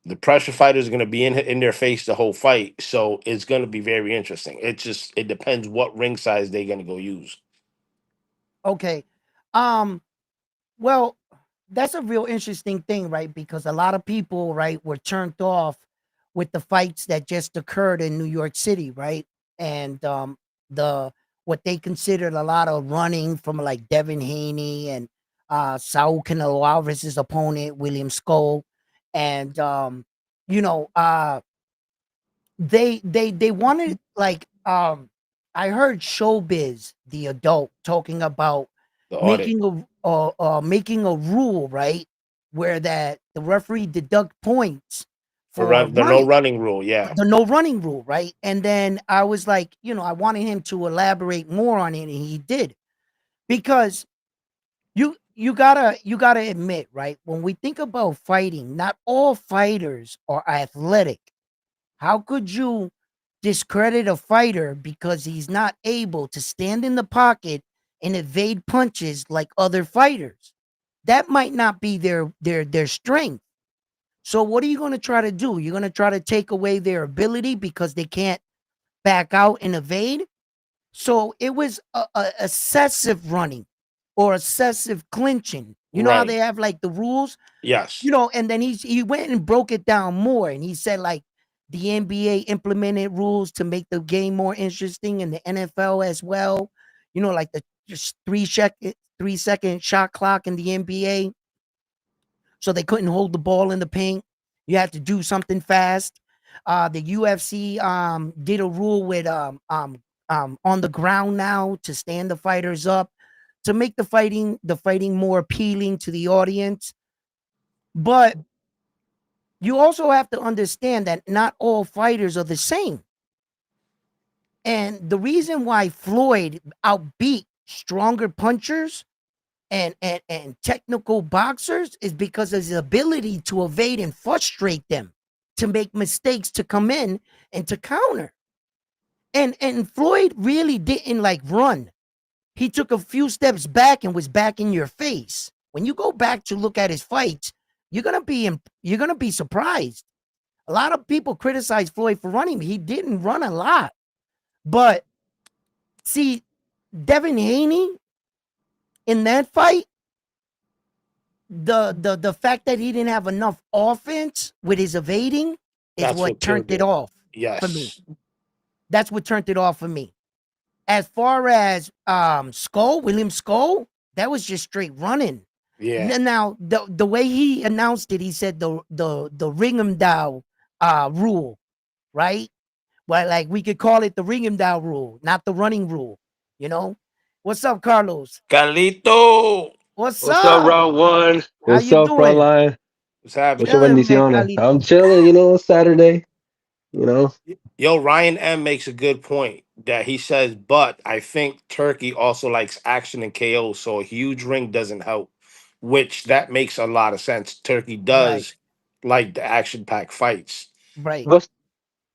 Speaker 3: The pressure fighters are going to be in their face the whole fight, so it's going to be very interesting. It depends what ring size they're going to go use.
Speaker 1: Okay. Um. Well, that's a real interesting thing, right? Because a lot of people, right, were turned off with the fights that just occurred in New York City, right? And the what they considered a lot of running from like Devin Haney and Saul Canelo Alvarez's opponent, William Skull. And you know, they wanted like I heard Showbiz, the adult, talking about
Speaker 3: The audit,
Speaker 1: making a rule, right, where that the referee deduct points for
Speaker 3: the no
Speaker 1: running,
Speaker 3: running rule, yeah,
Speaker 1: the no running rule, right? And then I was like, I wanted him to elaborate more on it, and he did. Because you gotta admit, right, when we think about fighting, not all fighters are athletic. How could you discredit a fighter because he's not able to stand in the pocket and evade punches like other fighters? That might not be their strength. So what are you going to try to do? You're going to try to take away their ability because they can't back out and evade? So it was excessive running or excessive clinching. You know how they
Speaker 3: right,
Speaker 1: have like the rules,
Speaker 3: yes,
Speaker 1: and then he went and broke it down more, and he said like the NBA implemented rules to make the game more interesting, and the NFL as well. Like the just 3-second shot clock in the NBA, so they couldn't hold the ball in the paint. You had to do something fast. The UFC did a rule with on the ground now to stand the fighters up to make the fighting more appealing to the audience. But you also have to understand that not all fighters are the same. And the reason why Floyd outbeat stronger punchers and technical boxers is because of his ability to evade and frustrate them, to make mistakes, to come in and to counter. And Floyd really didn't like run. He took a few steps back and was back in your face. When you go back to look at his fights, you're gonna be surprised. A lot of people criticize Floyd for running. He didn't run a lot. But see, Devin Haney in that fight, the fact that he didn't have enough offense with his evading is
Speaker 3: that's
Speaker 1: what
Speaker 3: what
Speaker 1: turned
Speaker 3: killed
Speaker 1: it
Speaker 3: it.
Speaker 1: off for me.
Speaker 3: Yes,
Speaker 1: That's what turned it off for me. As far as William Skull, that was just straight running.
Speaker 3: yeah,
Speaker 1: Now the way he announced it, he said the Ring'em rule, right? Well, like we could call it the Ring'em rule, not the running rule. You know, what's up, Carlos?
Speaker 3: Carlito,
Speaker 1: What's
Speaker 4: What's up,
Speaker 1: up?
Speaker 4: round one?
Speaker 1: How
Speaker 4: What's
Speaker 1: you
Speaker 4: up,
Speaker 1: doing?
Speaker 4: frontline?
Speaker 3: what's happening?
Speaker 4: Mucho
Speaker 1: Chilling, man,
Speaker 4: bendiciones. I'm
Speaker 1: Carlito.
Speaker 4: chilling, Saturday, you know.
Speaker 3: Yo, Ryan M makes a good point that he says, but I think Turkey also likes action and KO, so a huge ring doesn't help. Which that makes a lot of sense. Turkey
Speaker 1: Right,
Speaker 3: does like the action pack fights.
Speaker 1: right.
Speaker 4: What's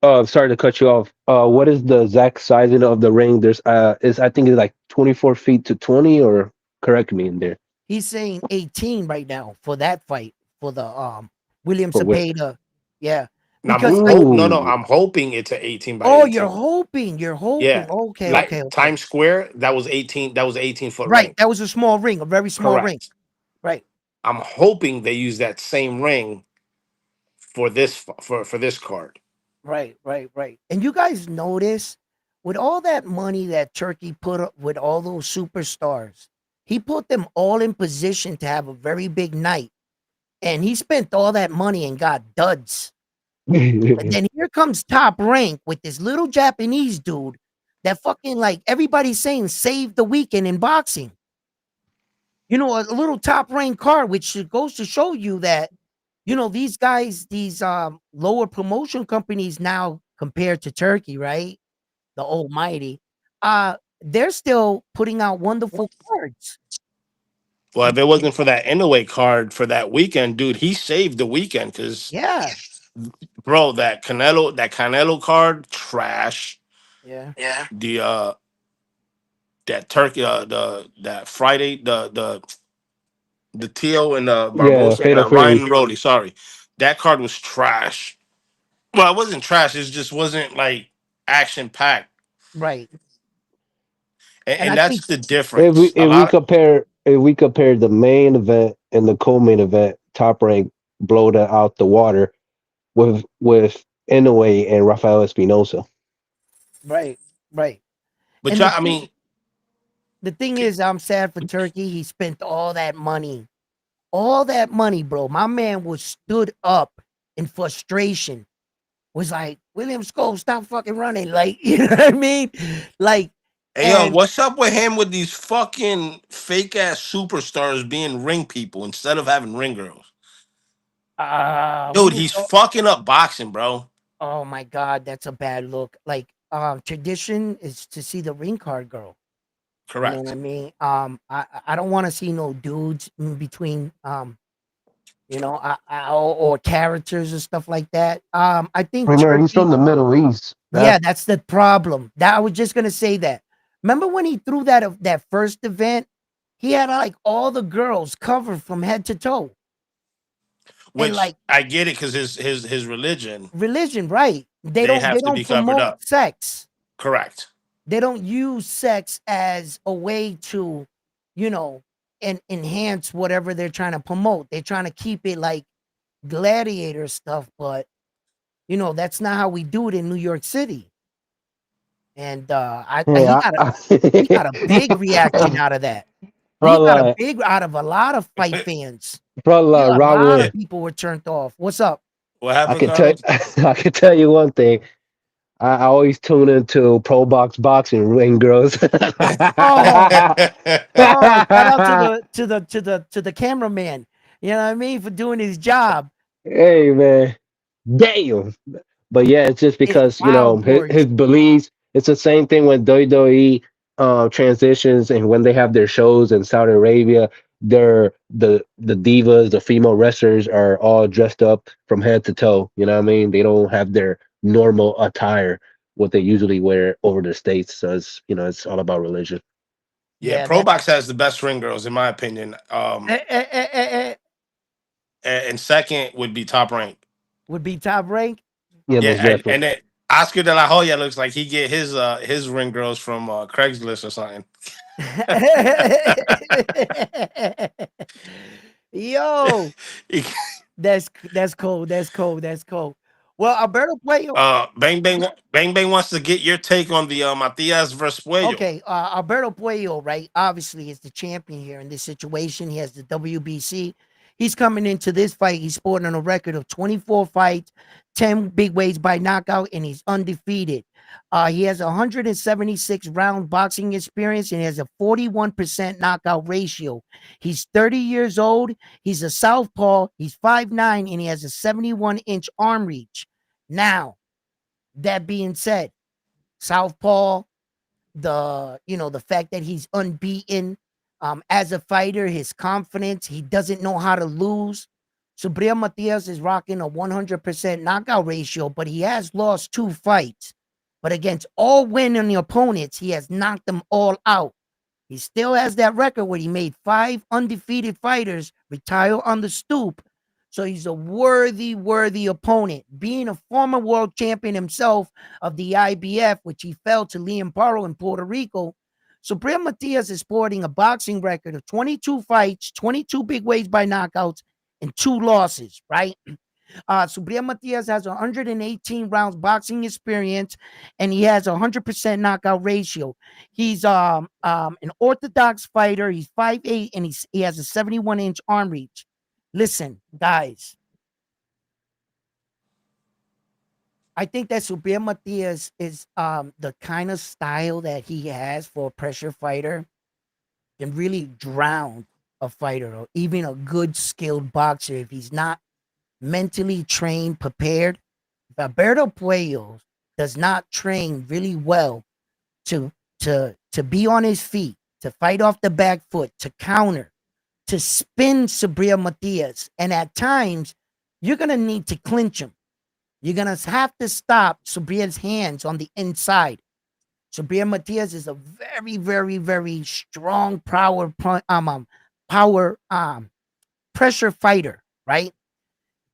Speaker 4: sorry to cut you off. What is the exact sizing of the ring? There's is I think it's like 24 feet to 20, or correct me in there.
Speaker 1: He's saying 18 right now for that fight for the William
Speaker 4: For what?
Speaker 1: Sabeda. Yeah.
Speaker 3: And
Speaker 1: Because I
Speaker 4: Ooh,
Speaker 3: I'm hoping it's an 18 by
Speaker 1: oh, you're
Speaker 3: 18.
Speaker 1: hoping. You're hoping.
Speaker 3: Yeah.
Speaker 1: Okay, okay,
Speaker 3: Like
Speaker 1: okay.
Speaker 3: Times Square, that was 18. That was 18-foot
Speaker 1: Right.
Speaker 3: ring.
Speaker 1: That was a small ring, a very small ring.
Speaker 3: Correct.
Speaker 1: Right.
Speaker 3: I'm hoping they use that same ring for for this card.
Speaker 1: Right, right, right. And you guys notice with all that money that Turkey put up with all those superstars, he put them all in position to have a very big night. And he spent all that money and got duds. And then here comes Top Rank with this little Japanese dude that fucking like everybody's saying saved the weekend in boxing. A little Top Rank card, which goes to show you that these guys, these lower promotion companies now compared to Turkey, right? The almighty, they're still putting out wonderful cards.
Speaker 3: Well, if it wasn't for that Inoue card for that weekend, dude, he saved the weekend because
Speaker 1: Yeah,
Speaker 3: bro, that Canelo card, trash.
Speaker 1: yeah,
Speaker 3: The that Turkey the that Friday, the Tio and
Speaker 4: yeah,
Speaker 3: Barbosa and
Speaker 4: Fatal
Speaker 3: Ryan
Speaker 4: Fury.
Speaker 3: Rody, sorry. That card was trash. Well, it wasn't trash, it just wasn't like action packed.
Speaker 1: right.
Speaker 3: And,
Speaker 1: And
Speaker 3: and
Speaker 1: I think
Speaker 3: that's the difference. A
Speaker 4: If we
Speaker 3: lot of
Speaker 4: compare the main event and the co-main event, Top Rank blow that out the water with Inoue and Rafael Espinosa.
Speaker 1: right, right.
Speaker 3: but
Speaker 1: And
Speaker 3: y'all,
Speaker 1: the
Speaker 3: I
Speaker 1: thing,
Speaker 3: mean,
Speaker 1: the thing is, I'm sad for Turkey. He spent all that money, bro. My man was stood up in frustration. Was like, William Scove, stop fucking running. Like, you know what I mean? Like,
Speaker 3: hey yo,
Speaker 1: and
Speaker 3: what's up with him with these fucking fake ass superstars being ring people instead of having ring girls? Dude,
Speaker 1: William
Speaker 3: he's
Speaker 1: Scove.
Speaker 3: fucking up boxing, bro.
Speaker 1: Oh my God, that's a bad look. Like, tradition is to see the ring card girl. You know what I
Speaker 3: Correct.
Speaker 1: mean? I don't want to see no dudes in between. Or characters or stuff like that. I think
Speaker 4: Remember, he's from
Speaker 1: Turkey.
Speaker 4: the Middle East.
Speaker 1: Yeah, that's the problem. That I was just gonna say that. Remember when he threw that first event? He had like all the girls covered from head to toe, and
Speaker 3: Which
Speaker 1: like
Speaker 3: I get it because his religion,
Speaker 1: religion, right? They
Speaker 3: they
Speaker 1: don't they
Speaker 3: have to
Speaker 1: don't
Speaker 3: be covered
Speaker 1: promote
Speaker 3: up.
Speaker 1: sex.
Speaker 3: Correct.
Speaker 1: They don't use sex as a way to, you know, enhance whatever they're trying to promote. They're trying to keep it like gladiator stuff, but that's not how we do it in New York City. And he
Speaker 4: Yeah,
Speaker 1: got a big reaction out of that. He got a
Speaker 4: Frontline,
Speaker 1: big out of a lot of fight fans.
Speaker 4: Frontline,
Speaker 1: A lot
Speaker 3: Yeah.
Speaker 1: of people were turned off. What's up?
Speaker 3: What
Speaker 4: I
Speaker 3: happened,
Speaker 4: can tell
Speaker 3: Carlos?
Speaker 4: I can tell you one thing. I always tune into Pro Box Boxing Ring Girls.
Speaker 1: Oh, oh, shout out to the cameraman. You know what I mean? For doing his job.
Speaker 4: Hey man, damn. But yeah, it's just
Speaker 1: It's
Speaker 4: because
Speaker 1: wild
Speaker 4: his
Speaker 1: words.
Speaker 4: beliefs. It's the same thing when WWE transitions and when they have their shows in Saudi Arabia. They're the divas, the female wrestlers are all dressed up from head to toe. You know what I mean? They don't have their normal attire, what they usually wear over the states. So it's it's all about religion.
Speaker 3: Yeah,
Speaker 1: Yeah,
Speaker 3: Pro
Speaker 1: that
Speaker 3: Box has the best ring girls in my opinion.
Speaker 1: eh, eh, eh, eh, eh,
Speaker 3: And second would be Top Rank.
Speaker 1: would be top rank.
Speaker 4: Yeah,
Speaker 3: Yeah,
Speaker 4: most
Speaker 3: and
Speaker 4: definitely.
Speaker 3: then Oscar De La Hoya looks like he get his ring girls from Craigslist or something.
Speaker 1: Yo, that's cold. That's cold. That's cold. Well, Alberto Puello.
Speaker 3: Bang Bang wants to get your take on the Matias versus Puello.
Speaker 1: Okay, Alberto Puello, right? Obviously, is the champion here in this situation. He has the WBC. He's coming into this fight. He's sporting on a record of 24 fights, 10 big weights by knockout, and he's undefeated. He has 176 round boxing experience and he has a 41% knockout ratio. He's 30 years old. He's a southpaw. He's 5'9", and he has a 71-inch arm reach. Now, That being said, Southpaw, the fact that he's unbeaten as a fighter, his confidence, he doesn't know how to lose. Subriel Matias is rocking a 100% knockout ratio, but he has lost 2 fights. But against all winning opponents, he has knocked them all out. He still has that record where he made 5 undefeated fighters retire on the stoop. So he's a worthy opponent. Being a former world champion himself of the IBF, which he fell to Liam Paro in Puerto Rico, Subriel Matias is sporting a boxing record of 22 fights, 22 big ways by knockouts, and 2 losses, right? Subriel Matias has 118 rounds boxing experience, and he has a 100% knockout ratio. He's an orthodox fighter. He's 5'8", and he has a 71-inch arm reach. Listen, guys, I think that Subriel Matias is the kind of style that he has for a pressure fighter can really drown a fighter or even a good skilled boxer if he's not mentally trained, prepared. If Alberto Puello does not train really well to to be on his feet, to fight off the back foot, to counter, to spin Subriel Matias, and at times you're gonna need to clinch him. You're gonna have to stop Subriel's hands on the inside. Subriel Matias is a very strong power pressure fighter, right?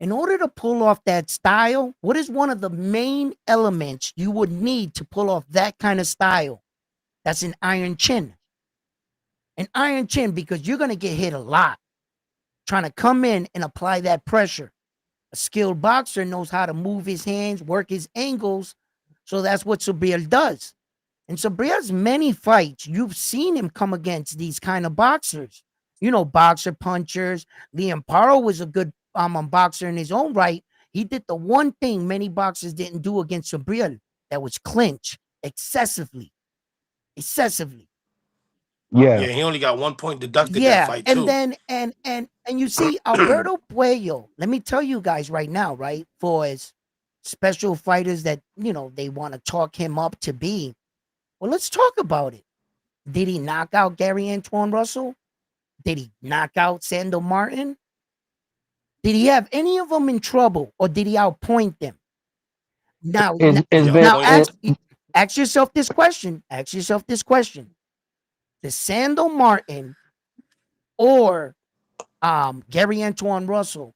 Speaker 1: In order to pull off that style, what is one of the main elements you would need to pull off that kind of style? That's an iron chin. An iron chin, because you're going to get hit a lot trying to come in and apply that pressure. A skilled boxer knows how to move his hands, work his angles. So that's what Subriel does. In Subriel's many fights, you've seen him come against these kind of boxers. Boxer punchers. Liam Paro was a good boxer in his own right. He did the one thing many boxers didn't do against Subriel, that was clinch excessively. Excessively.
Speaker 4: Yeah.
Speaker 3: Yeah, he only got 1 point deducted that
Speaker 1: Yeah.
Speaker 3: fight
Speaker 1: And
Speaker 3: too.
Speaker 1: then and you see Alberto Puello, let me tell you guys right now, right? For his special fighters that, they want to talk him up to be. Well, let's talk about it. Did he knock out Gary Antoine Russell? Did he knock out Sandor Martin? Did he have any of them in trouble, or did he outpoint them? Now,
Speaker 4: It's
Speaker 3: He
Speaker 4: been
Speaker 1: now
Speaker 3: outpointed
Speaker 4: it,
Speaker 1: ask yourself this question. Ask yourself this question: Does Sandor Martin or Gary Antoine Russell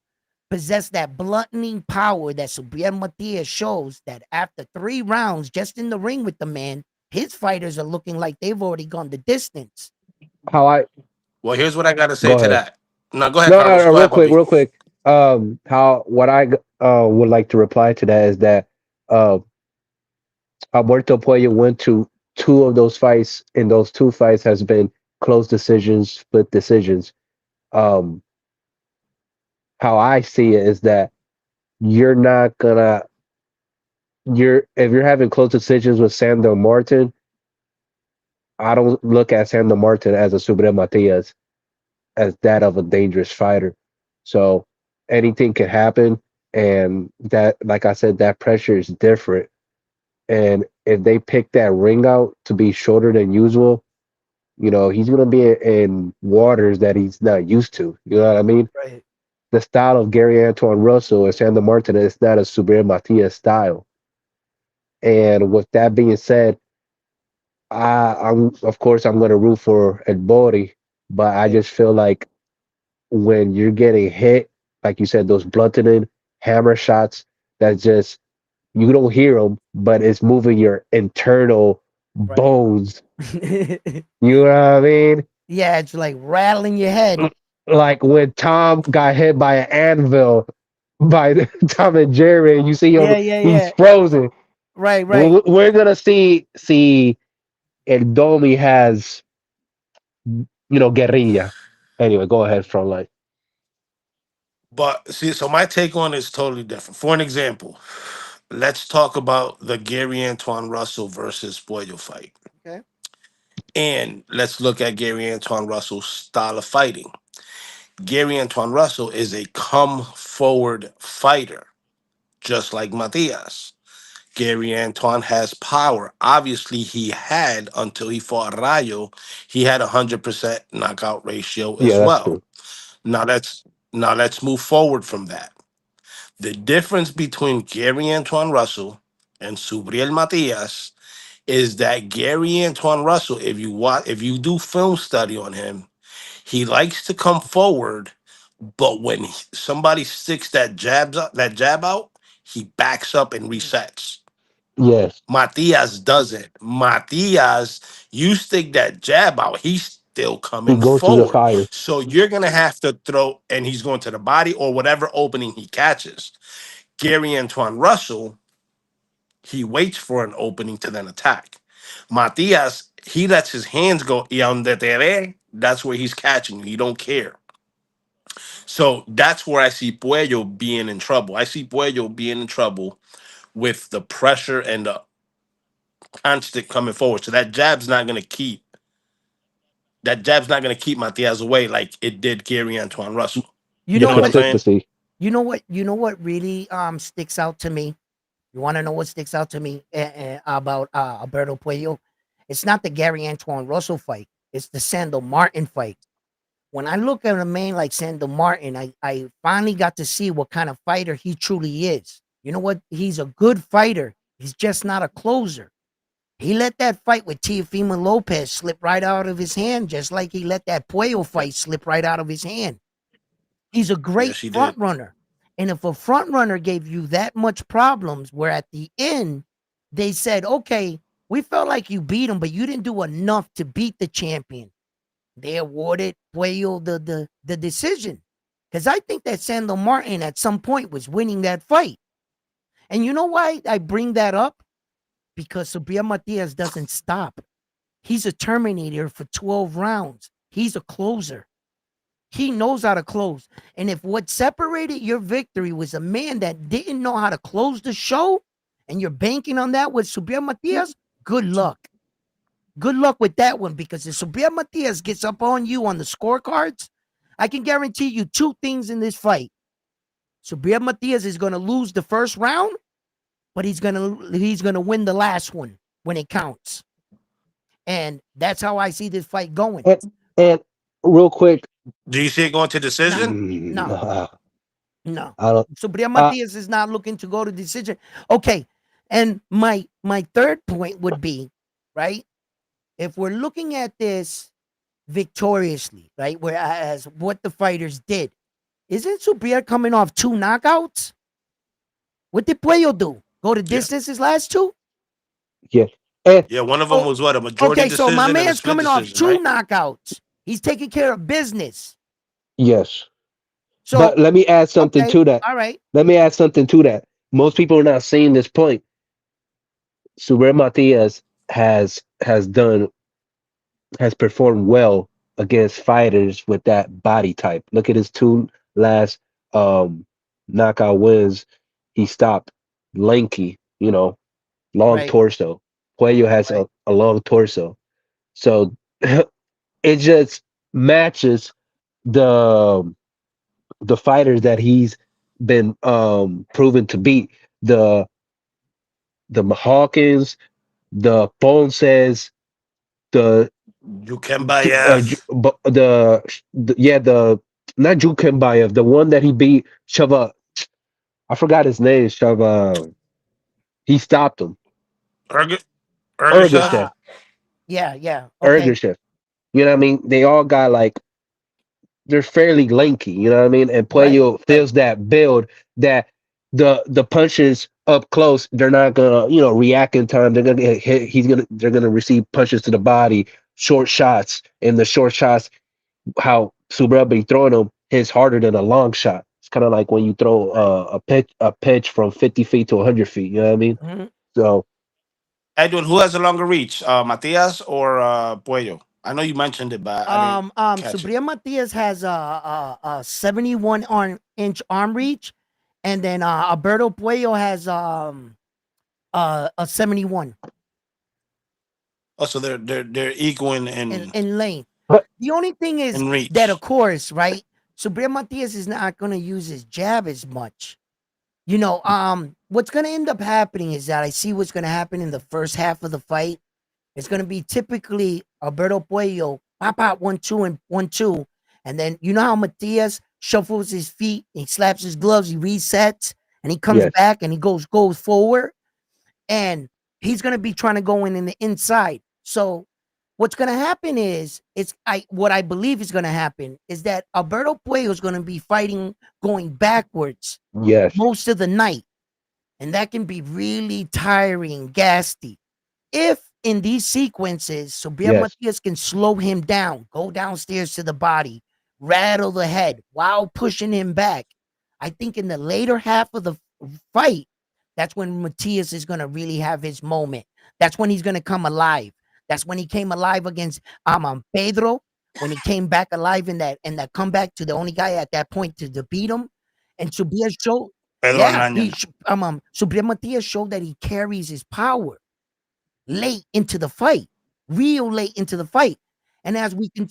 Speaker 1: possess that blunting power that Subriel Matias shows? That after 3 rounds, just in the ring with the man, his fighters are looking like they've already gone the distance.
Speaker 4: how I
Speaker 3: Well, here's what I got to say
Speaker 4: go
Speaker 3: to
Speaker 4: ahead.
Speaker 3: that. No, go ahead,
Speaker 4: No, no,
Speaker 3: Carlos.
Speaker 4: no,
Speaker 3: Go
Speaker 4: real
Speaker 3: ahead,
Speaker 4: quick,
Speaker 3: puppy.
Speaker 4: real quick. How what I would like to reply to that is that uh, Alberto Puello went to 2 of those fights, and those 2 fights has been close decisions, split decisions. Um, how I see it is that you're not gonna you're if you're having close decisions with Sandor Martin, I don't look at Sandor Martin as a Subriel Matias as that of a dangerous fighter. So anything can happen, and that, like I said, that pressure is different. And if they pick that ring out to be shorter than usual, he's gonna be in waters that he's not used to. You know what I mean?
Speaker 1: Right.
Speaker 4: The style of Gary Antoine Russell and Sandor Martin is not a Subriel Matias style. And with that being said, I'm of course I'm gonna root for El Bori, but I
Speaker 1: Right.
Speaker 4: just feel like when you're getting hit, like you said, those blunted hammer shots that just you don't hear them, but it's moving your internal
Speaker 1: Right.
Speaker 4: bones. You know what I mean?
Speaker 1: Yeah, it's like rattling your head.
Speaker 4: Like when Tom got hit by an anvil by Tom and Jerry, and you see him,
Speaker 1: Yeah, yeah,
Speaker 4: he's
Speaker 1: yeah.
Speaker 4: frozen.
Speaker 1: Right, right.
Speaker 4: We're gonna see El Domi has guerrilla. Anyway, go ahead, Frontline.
Speaker 3: But see, so my take on it is totally different. For an example, let's talk about the Gary Antoine Russell versus Boyle fight.
Speaker 1: Okay.
Speaker 3: And let's look at Gary Antoine Russell's style of fighting. Gary Antoine Russell is a come forward fighter, just like Matias. Gary Antoine has power. Obviously, he had until he fought Rayo. He had 100% knockout ratio
Speaker 4: Yeah,
Speaker 3: as
Speaker 4: that's
Speaker 3: well.
Speaker 4: true.
Speaker 3: Now let's now let's move forward from that. The difference between Gary Antoine Russell and Subriel Matias is that Gary Antoine Russell, if you do film study on him, he likes to come forward, but when somebody sticks that jab out, he backs up and
Speaker 1: Mm.
Speaker 3: resets.
Speaker 4: Yes,
Speaker 3: Matias doesn't. Matias, you stick that jab out, he's still
Speaker 4: he
Speaker 3: coming
Speaker 4: goes to the
Speaker 3: forward.
Speaker 4: fire.
Speaker 3: So you're gonna have to throw, and he's going to the body or whatever opening he catches. Gary Antoine Russell, he waits for an opening to then attack. Matias, he lets his hands go. Y donde te ve, that's where he's catching you. He don't care. So that's where I see Puello being in trouble. I see Puello being in trouble with the pressure and the constant coming forward. So that jab's not gonna keep Matias away like it did Gary Antoine Russell.
Speaker 1: You
Speaker 3: You
Speaker 4: The
Speaker 1: know
Speaker 3: know what I'm
Speaker 1: what?
Speaker 3: saying?
Speaker 4: consistency.
Speaker 1: You know what really sticks out to me. You want to know what sticks out to me about Alberto Puello? It's not the Gary Antoine Russell fight. It's the Sandor Martin fight. When I look at a man like Sandor Martin, I finally got to see what kind of fighter he truly is. You know what? He's a good fighter. He's just not a closer. He let that fight with Teofimo Lopez slip right out of his hand, just like he let that Puello fight slip right out of his hand. He's a great
Speaker 3: Yes, he
Speaker 1: front
Speaker 3: did.
Speaker 1: runner. And if a front runner gave you that much problems, where at the end they said, okay, we felt like you beat him, but you didn't do enough to beat the champion. They awarded Puello the decision. Because I think that Sandor Martin at some point was winning that fight. And you know why I bring that up? Because Subriel Matias doesn't stop. He's a terminator for 12 rounds. He's a closer. He knows how to close. And if what separated your victory was a man that didn't know how to close the show, and you're banking on that with Subriel Matias, good luck. Good luck with that one, because if Subriel Matias gets up on you on the scorecards, I can guarantee you two things in this fight. Subriel Matias is going to lose the first round, but he's gonna win the last one when it counts. And that's how I see this fight going.
Speaker 4: And real quick,
Speaker 3: Do you see it going to
Speaker 1: No,
Speaker 3: decision?
Speaker 1: no,
Speaker 4: mm,
Speaker 1: no.
Speaker 4: I don't.
Speaker 1: Subriel
Speaker 4: Uh,
Speaker 1: Matias is not looking to go to decision. Okay. And my third point would be, right? If we're looking at this victoriously, right? Whereas what the fighters did, isn't Subriel coming off two knockouts? What did Puello do? Go to
Speaker 3: Yeah.
Speaker 1: distance his last two?
Speaker 4: yeah, and
Speaker 3: Yeah, one of them
Speaker 1: Oh,
Speaker 3: was what, a majority
Speaker 1: okay. So my
Speaker 3: decision and a
Speaker 1: man's
Speaker 3: split
Speaker 1: coming off
Speaker 3: decision,
Speaker 1: two
Speaker 3: right?
Speaker 1: knockouts. He's taking care of business.
Speaker 4: yes.
Speaker 1: So,
Speaker 4: But let me add something
Speaker 1: okay.
Speaker 4: to that.
Speaker 1: All right.
Speaker 4: Let me add something to that. Most people are not seeing this point. Suber Matias has performed well against fighters with that body type. Look at his two last um knockout wins. He stopped lanky, long
Speaker 1: Right.
Speaker 4: torso. Puello has
Speaker 1: Right.
Speaker 4: a long torso. So it just matches the the fighters that he's been proven to beat. The the Hawkins, the Ponces, the
Speaker 3: Yukembayev.
Speaker 4: yeah, the not Jukembayev, the one that he beat Shava. I forgot his name. Shava. He stopped him.
Speaker 3: Erg- Ergashev.
Speaker 1: Uh
Speaker 4: Ergashev.
Speaker 1: yeah, yeah. Okay.
Speaker 4: Ergashev. You know what I mean? They all got like they're fairly lanky. You know what I mean? And
Speaker 1: Right.
Speaker 4: Puello
Speaker 1: Right.
Speaker 4: feels that build that the punches up close. They're not gonna react in time. They're gonna get hit. They're gonna receive punches to the body, short shots, and the short shots how Subra be throwing them hits harder than a long shot. It's kind of like when you throw
Speaker 1: Right.
Speaker 4: a pitch from 50 feet to 100 feet. You know what I mean?
Speaker 1: Mhm.
Speaker 4: So
Speaker 3: Edwin, who has a longer reach, Matias or Puello? I know you mentioned it, but I didn't catch it.
Speaker 1: Subriel Matias has a 71 inch arm reach, and then Alberto Puello has a 71
Speaker 3: Oh, so they're equal
Speaker 1: in length.
Speaker 4: but
Speaker 1: The only thing is
Speaker 3: in
Speaker 1: that, of
Speaker 3: reach.
Speaker 1: course, right? Subriel Matias is not going to use his jab as much. What's gonna end up happening is that I see what's gonna happen in the first half of the fight. It's gonna be typically Alberto Puello, pop out 1-2 and 1-2, and then you know how Matias shuffles his feet, he slaps his gloves, he resets, and he comes
Speaker 4: Yes.
Speaker 1: back and he goes forward, and he's gonna be trying to go in the inside. So what's gonna happen is it's I what I believe is gonna happen is that Alberto Puello is gonna be fighting going backwards
Speaker 4: Yes.
Speaker 1: most of the night, and that can be really tiring, ghastly. If in these sequences, Sobria
Speaker 4: Yes.
Speaker 1: Matias can slow him down, go downstairs to the body, rattle the head while pushing him back, I think in the later half of the fight, that's when Matias is going to really have his moment. That's when he's going to come alive. That's when he came alive against Pedro, when he came back alive in that comeback to the only guy at that point to beat him. And Sobria showed,
Speaker 3: Pedro
Speaker 1: yeah,
Speaker 3: Hernandez.
Speaker 1: Sobria Matias showed that he carries his power late into the fight, real late into the fight. And as we can,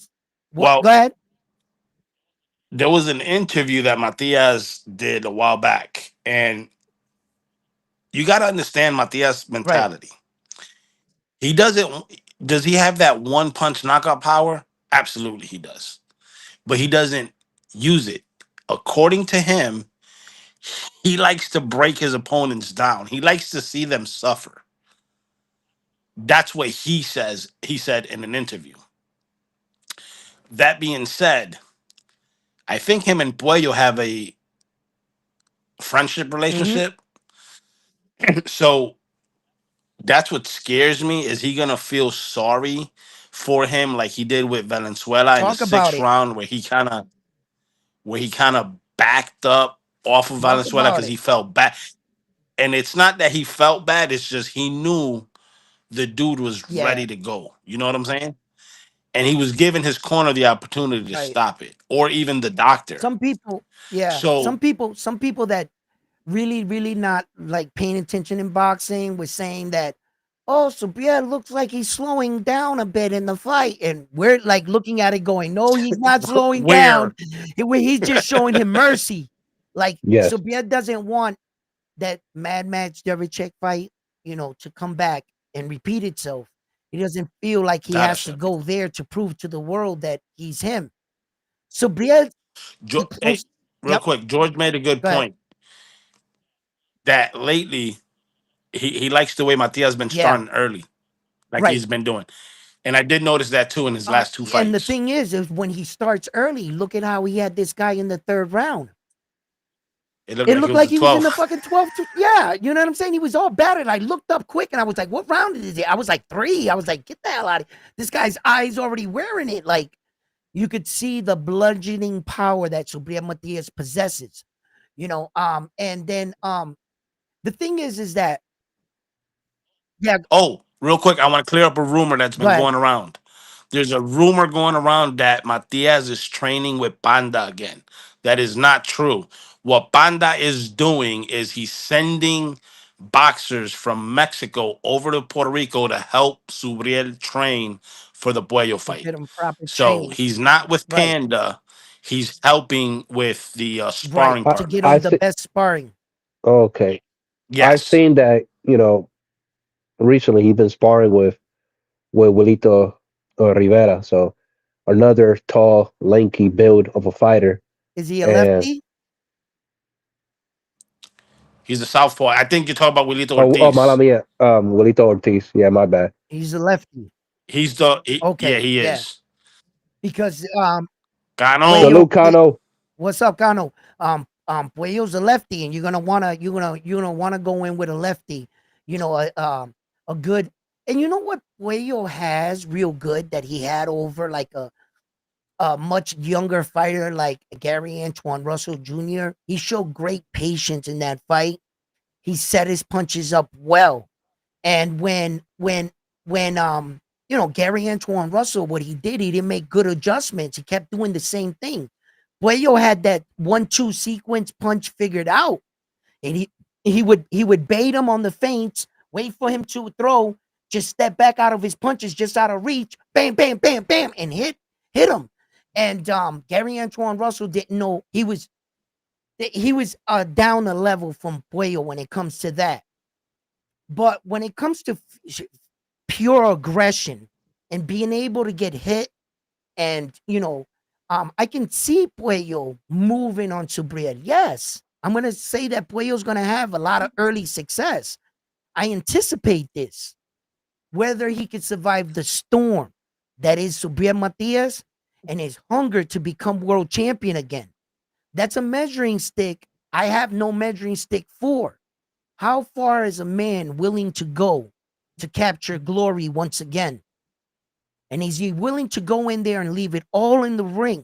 Speaker 1: what? Go
Speaker 3: Well,
Speaker 1: ahead.
Speaker 3: there was an interview that Matias did a while back, and you got to understand Matias'
Speaker 1: Right.
Speaker 3: mentality. He doesn't. Does he have that one punch knockout power? Absolutely, he does. But he doesn't use it. According to him, he likes to break his opponents down. He likes to see them suffer. That's what he says. He said in an interview. That being said, I think him and Puello have a friendship
Speaker 1: Mm-hmm.
Speaker 3: relationship. So that's what scares me. Is he gonna feel sorry for him like he did with Valenzuela in the
Speaker 1: Talk about
Speaker 3: sixth
Speaker 1: it.
Speaker 3: round, where he kind of backed up off of
Speaker 1: Talk
Speaker 3: Valenzuela
Speaker 1: about
Speaker 3: because
Speaker 1: it.
Speaker 3: he felt bad. And it's not that he felt bad; it's just he knew the dude was
Speaker 1: Yeah.
Speaker 3: ready to go. You know what I'm saying? And he was giving his corner the opportunity to
Speaker 1: Right.
Speaker 3: stop it, or even the doctor.
Speaker 1: Some people, yeah.
Speaker 3: So
Speaker 1: Some people that really, really not like paying attention in boxing was saying that, oh, Sobria looks like he's slowing down a bit in the fight. And we're like looking at it going, no, he's not slowing down.
Speaker 3: where
Speaker 1: He's just showing him mercy. Like
Speaker 4: Yes.
Speaker 1: Sobria doesn't want that Mad Max Jerichek fight, to come back and repeat itself. He doesn't feel like he has to
Speaker 3: Tadasha,
Speaker 1: go there to prove to the world that he's him. So Brielle, the
Speaker 3: Hey,
Speaker 1: close.
Speaker 3: real
Speaker 1: Yep.
Speaker 3: quick, George made a good
Speaker 1: Go ahead.
Speaker 3: point that lately he likes the way Matias been
Speaker 1: Yeah.
Speaker 3: starting early, like
Speaker 1: Right.
Speaker 3: he's been doing. And I did notice that too in his last two
Speaker 1: And the
Speaker 3: fights.
Speaker 1: thing is when he starts early, look at how he had this guy in the third round.
Speaker 3: It looked
Speaker 1: It
Speaker 3: like he
Speaker 1: looked
Speaker 3: was
Speaker 1: like
Speaker 3: the
Speaker 1: he was in the
Speaker 3: 12th.
Speaker 1: fucking 12th. Yeah, you know what I'm saying? He was all battered. I looked up quick and I was like, what round is it? I was like, 3. I was like, get the hell out of here. This guy's eyes already wearing it. Like, you could see the bludgeoning power that Subriel Matias possesses. And then the thing is that, yeah,
Speaker 3: Oh, real quick, I want to clear up a rumor that's
Speaker 1: go
Speaker 3: been
Speaker 1: ahead.
Speaker 3: going around. There's a rumor going around that Matias is training with Panda again. That is not true. What Panda is doing is he's sending boxers from Mexico over to Puerto Rico to help Subriel train for the Puello
Speaker 1: To
Speaker 3: fight.
Speaker 1: get him proper
Speaker 3: So
Speaker 1: training.
Speaker 3: he's not with
Speaker 1: Right,
Speaker 3: Panda. He's helping with the
Speaker 1: right.
Speaker 3: sparring
Speaker 4: I
Speaker 1: To get
Speaker 3: partner.
Speaker 4: I
Speaker 1: him the
Speaker 4: see.
Speaker 1: best sparring.
Speaker 4: Okay. I've
Speaker 3: Yes.
Speaker 4: seen that. Recently he's been sparring with Wilito Rivera. So another tall, lanky build of a fighter.
Speaker 1: Is he a
Speaker 4: And
Speaker 1: lefty?
Speaker 3: He's a southpaw. I think you're talking about Wilito
Speaker 4: oh, mala
Speaker 3: Ortiz.
Speaker 4: mia. Wilito Ortiz. Yeah, my bad.
Speaker 1: He's a lefty.
Speaker 3: Yeah,
Speaker 1: Okay,
Speaker 3: he
Speaker 1: yeah.
Speaker 3: is.
Speaker 1: Because
Speaker 3: Gano.
Speaker 1: Puello,
Speaker 4: Salute, Cano.
Speaker 1: what's up, Cano? Puello's a lefty, and you're gonna wanna go in with a lefty. A good. And you know what Puello has real good that he had over like a much younger fighter like Gary Antoine Russell Jr. He showed great patience in that fight. He set his punches up well. And when Gary Antoine Russell, what he did, he didn't make good adjustments. He kept doing the same thing. Puello had that 1-2 sequence punch figured out, and he would bait him on the feints, wait for him to throw, just step back out of his punches, just out of reach, bam, bam, bam, bam, and hit him. And Gary Antoine Russell didn't know he was. He was down a level from Puello when it comes to that. But when it comes to pure aggression and being able to get hit, and I can see Puello moving on Subriel. Yes, I'm gonna say that Puello's gonna have a lot of early success. I anticipate this. Whether he could survive the storm that is Subriel Matias and his hunger to become world champion again. That's a measuring stick I have no measuring stick for. How far is a man willing to go to capture glory once again? And is he willing to go in there and leave it all in the ring?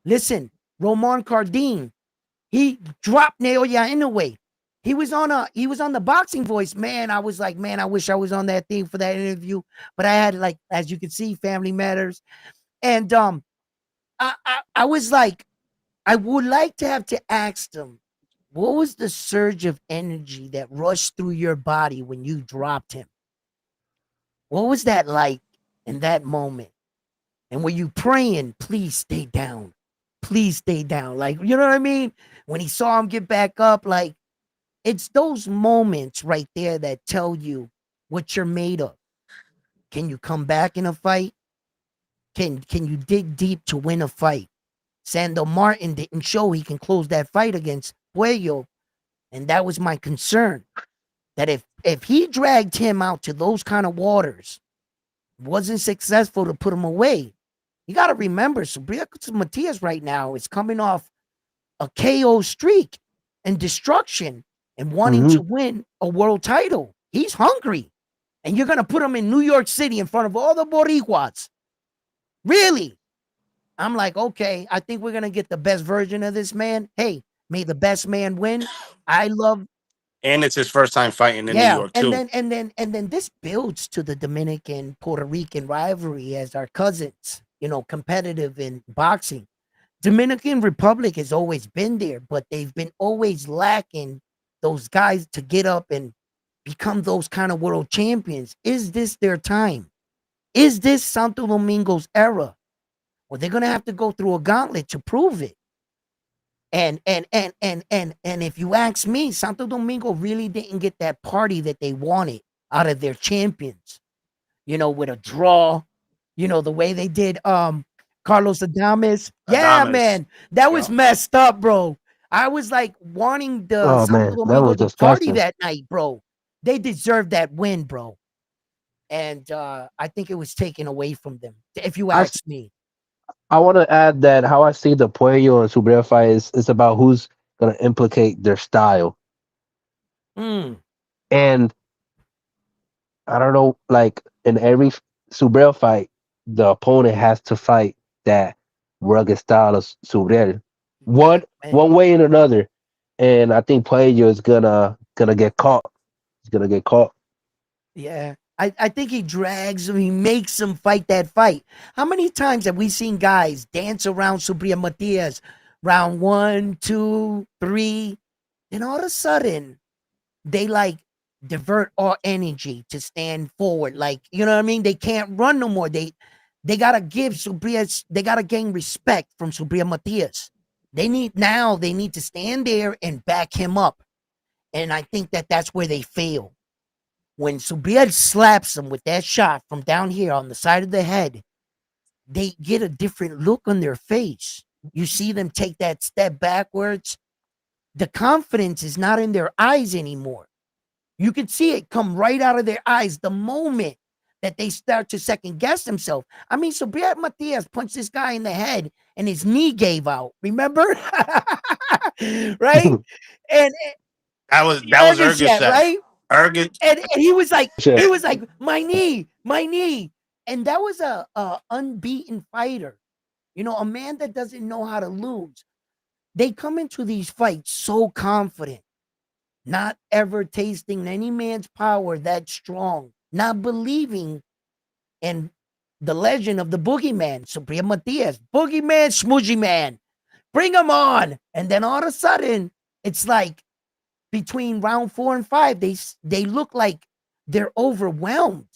Speaker 1: Listen, Roman Cardine, he dropped Naoya Inoue. He was on the Boxing Voice. Man, I was like, man, I wish I was on that thing for that interview. But I had, like, as you can see, family matters. And I was like, I would like to have to ask them, what was the surge of energy that rushed through your body when you dropped him? What was that like in that moment? And were you praying, please stay down? Please stay down. Like, you know what I mean? When he saw him get back up, like, it's those moments right there that tell you what you're made of. Can you come back in a fight? Can you dig deep to win a fight? Sando Martin didn't show he can close that fight against Puello, and that was my concern. That if he dragged him out to those kind of waters, wasn't successful to put him away. You got to remember, Subriel Matias right now is coming off a KO streak and destruction and wanting
Speaker 4: Hmm.
Speaker 1: to win a world title. He's hungry. And you're going to put him in New York City in front of all the Boricuas. Really? I'm like, okay, I think we're going to get the best version of this man. Hey, may the best man win. I love,
Speaker 3: And it's his first time fighting in New
Speaker 1: yeah.
Speaker 3: York
Speaker 1: And
Speaker 3: too.
Speaker 1: then this builds to the Dominican Puerto Rican rivalry as our cousins, competitive in boxing. Dominican Republic has always been there, but they've been always lacking those guys to get up and become those kind of world champions. Is this their time? Is this Santo Domingo's era? Well, they're gonna have to go through a gauntlet to prove it. And if you ask me, Santo Domingo really didn't get that party that they wanted out of their champions. With a draw, the way they did Carlos Adames. Yeah,
Speaker 3: Adames.
Speaker 1: man, that was
Speaker 3: Yeah.
Speaker 1: messed up, bro. I was like wanting the
Speaker 4: Oh
Speaker 1: Santo
Speaker 4: man, that
Speaker 1: Domingo
Speaker 4: was
Speaker 1: to party
Speaker 4: disgusting.
Speaker 1: that night, bro. They deserved that win, bro. And I think it was taken away from them, if you
Speaker 4: I
Speaker 1: ask me.
Speaker 4: I want to add that how I see the Puello and Subriel fight is about who's going to implicate their style.
Speaker 1: Mm,
Speaker 4: And I don't know, like in every Subriel fight, the opponent has to fight that rugged style of Subriel,
Speaker 1: he
Speaker 4: one
Speaker 1: gotta win.
Speaker 4: one way and another. And I think Puello is gonna get caught. He's gonna get caught.
Speaker 1: Yeah. I think he drags him, he makes him fight that fight. How many times have we seen guys dance around Subriel Matias round 1, 2, 3? Then all of a sudden, they like divert all energy to stand forward. Like, you know what I mean? They can't run no more. They gotta give Subriel, they gotta gain respect from Subriel Matias. They need to stand there and back him up. And I think that that's where they fail. When Subriel slaps them with that shot from down here on the side of the head, they get a different look on their face. You see them take that step backwards. The confidence is not in their eyes anymore. You can see it come right out of their eyes the moment that they start to second guess themselves. I mean, Subriel Matias punched this guy in the head and his knee gave out. Remember? Right? And
Speaker 3: That was
Speaker 1: Ergenchev,
Speaker 3: Ergachev.
Speaker 1: right?
Speaker 3: Erga
Speaker 1: And he was like,
Speaker 4: Chef.
Speaker 1: my knee, my knee. And that was a unbeaten fighter, a man that doesn't know how to lose. They come into these fights so confident, not ever tasting any man's power that strong, not believing in the legend of the boogeyman, Supreme Matias, boogeyman, smoogie man, bring him on. And then all of a sudden, it's like between round 4 and 5, they look like they're overwhelmed.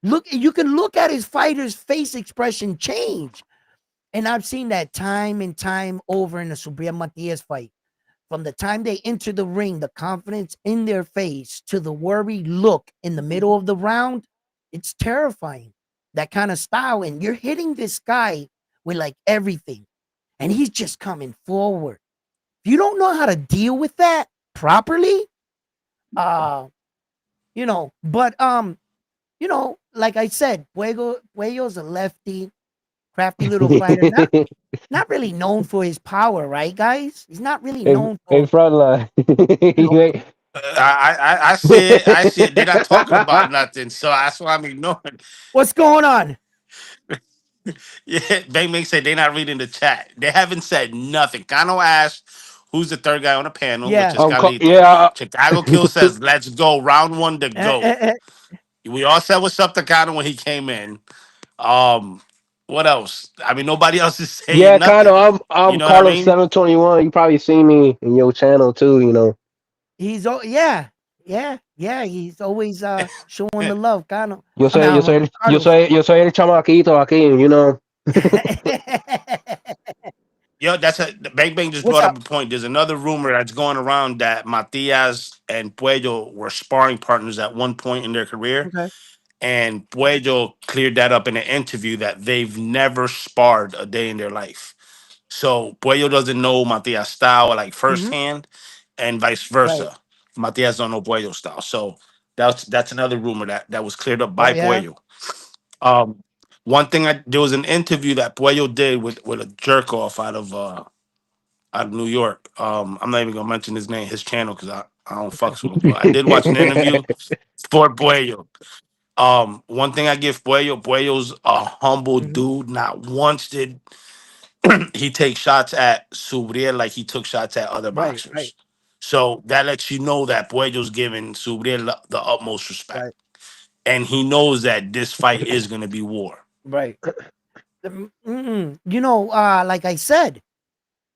Speaker 1: Look, you can look at his fighter's face expression change. And I've seen that time and time over in the Subriel Matias fight. From the time they enter the ring, the confidence in their face to the worried look in the middle of the round, it's terrifying. That kind of style. And you're hitting this guy with like everything, and he's just coming forward. If you don't know how to deal with that properly, uh, like I said, Puello's a lefty, crafty little fighter. Not really known for his power, right, guys? He's not really known
Speaker 4: In
Speaker 1: for,
Speaker 4: front line.
Speaker 1: you know,
Speaker 3: I see it. I see it. They're not talking about nothing, so that's why I'm ignoring.
Speaker 1: what's going on?
Speaker 3: Yeah, Bang Bang said they're not reading the chat. They haven't said nothing. Kano asked who's the third guy on the panel, which
Speaker 1: Yeah.
Speaker 3: is Carlito.
Speaker 4: Yeah.
Speaker 3: Chicago Kill says, let's go. Round one to
Speaker 1: Eh,
Speaker 3: go.
Speaker 1: eh, eh.
Speaker 3: We all said what's up to Kano when he came in. Um, what else? I mean, nobody else is saying
Speaker 4: Yeah, kind of.
Speaker 3: nothing. You
Speaker 4: I'm
Speaker 3: know what I
Speaker 4: Carlos
Speaker 3: mean?
Speaker 4: 721. You probably see me in your channel too.
Speaker 1: Yeah, yeah. He's always showing the love, kind of.
Speaker 4: Yo
Speaker 1: I mean,
Speaker 4: soy, yo soy, yo
Speaker 1: Carlos.
Speaker 4: soy, yo soy el chamaquito aquí.
Speaker 3: Yo, that's a Bang Bang just
Speaker 1: What's
Speaker 3: brought up
Speaker 1: up?
Speaker 3: a point. There's another rumor that's going around that Matias and Puello were sparring partners at one point in their career.
Speaker 1: Okay.
Speaker 3: And Puello cleared that up in an interview that they've never sparred a day in their life. So Puello doesn't know Matias' style like
Speaker 1: Mm-hmm.
Speaker 3: firsthand, and vice
Speaker 1: Right.
Speaker 3: versa. Matias don't know Puello's style. So that's another rumor that was cleared up
Speaker 1: Oh
Speaker 3: by
Speaker 1: yeah.
Speaker 3: Puello. Um, one thing there was an interview that Puello did with a jerk off out of New York. I'm not even gonna mention his name, his channel, because I don't fucks with him. But I did watch an interview for Puello. One thing I give Puello's a humble
Speaker 1: Mm-hmm.
Speaker 3: dude. Not once did he take shots at Subriel like he took shots at other
Speaker 1: Right. Right.
Speaker 3: boxers. So that lets you know that Puello's giving Subriel the utmost respect.
Speaker 1: Right.
Speaker 3: And he knows that this fight is going to be war.
Speaker 1: Right. Like I said,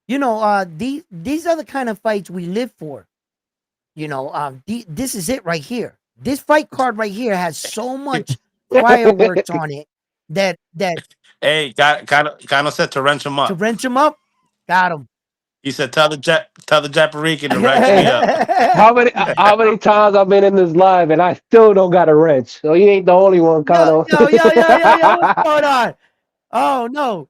Speaker 1: these are the kind of fights we live for. This is it right here. This fight card right here has so much fireworks on it that
Speaker 3: Hey, kind of said to wrench him
Speaker 1: to
Speaker 3: up.
Speaker 1: wrench him up, got him.
Speaker 3: He said, tell the Japarican to wrench
Speaker 4: Hey,
Speaker 3: me up.
Speaker 4: how many times I've been in this live and I still don't got a wrench. So you ain't the only one,
Speaker 1: Yo,
Speaker 4: Kano.
Speaker 1: yo, yo, yo, yo, yo, what's going on? Oh no.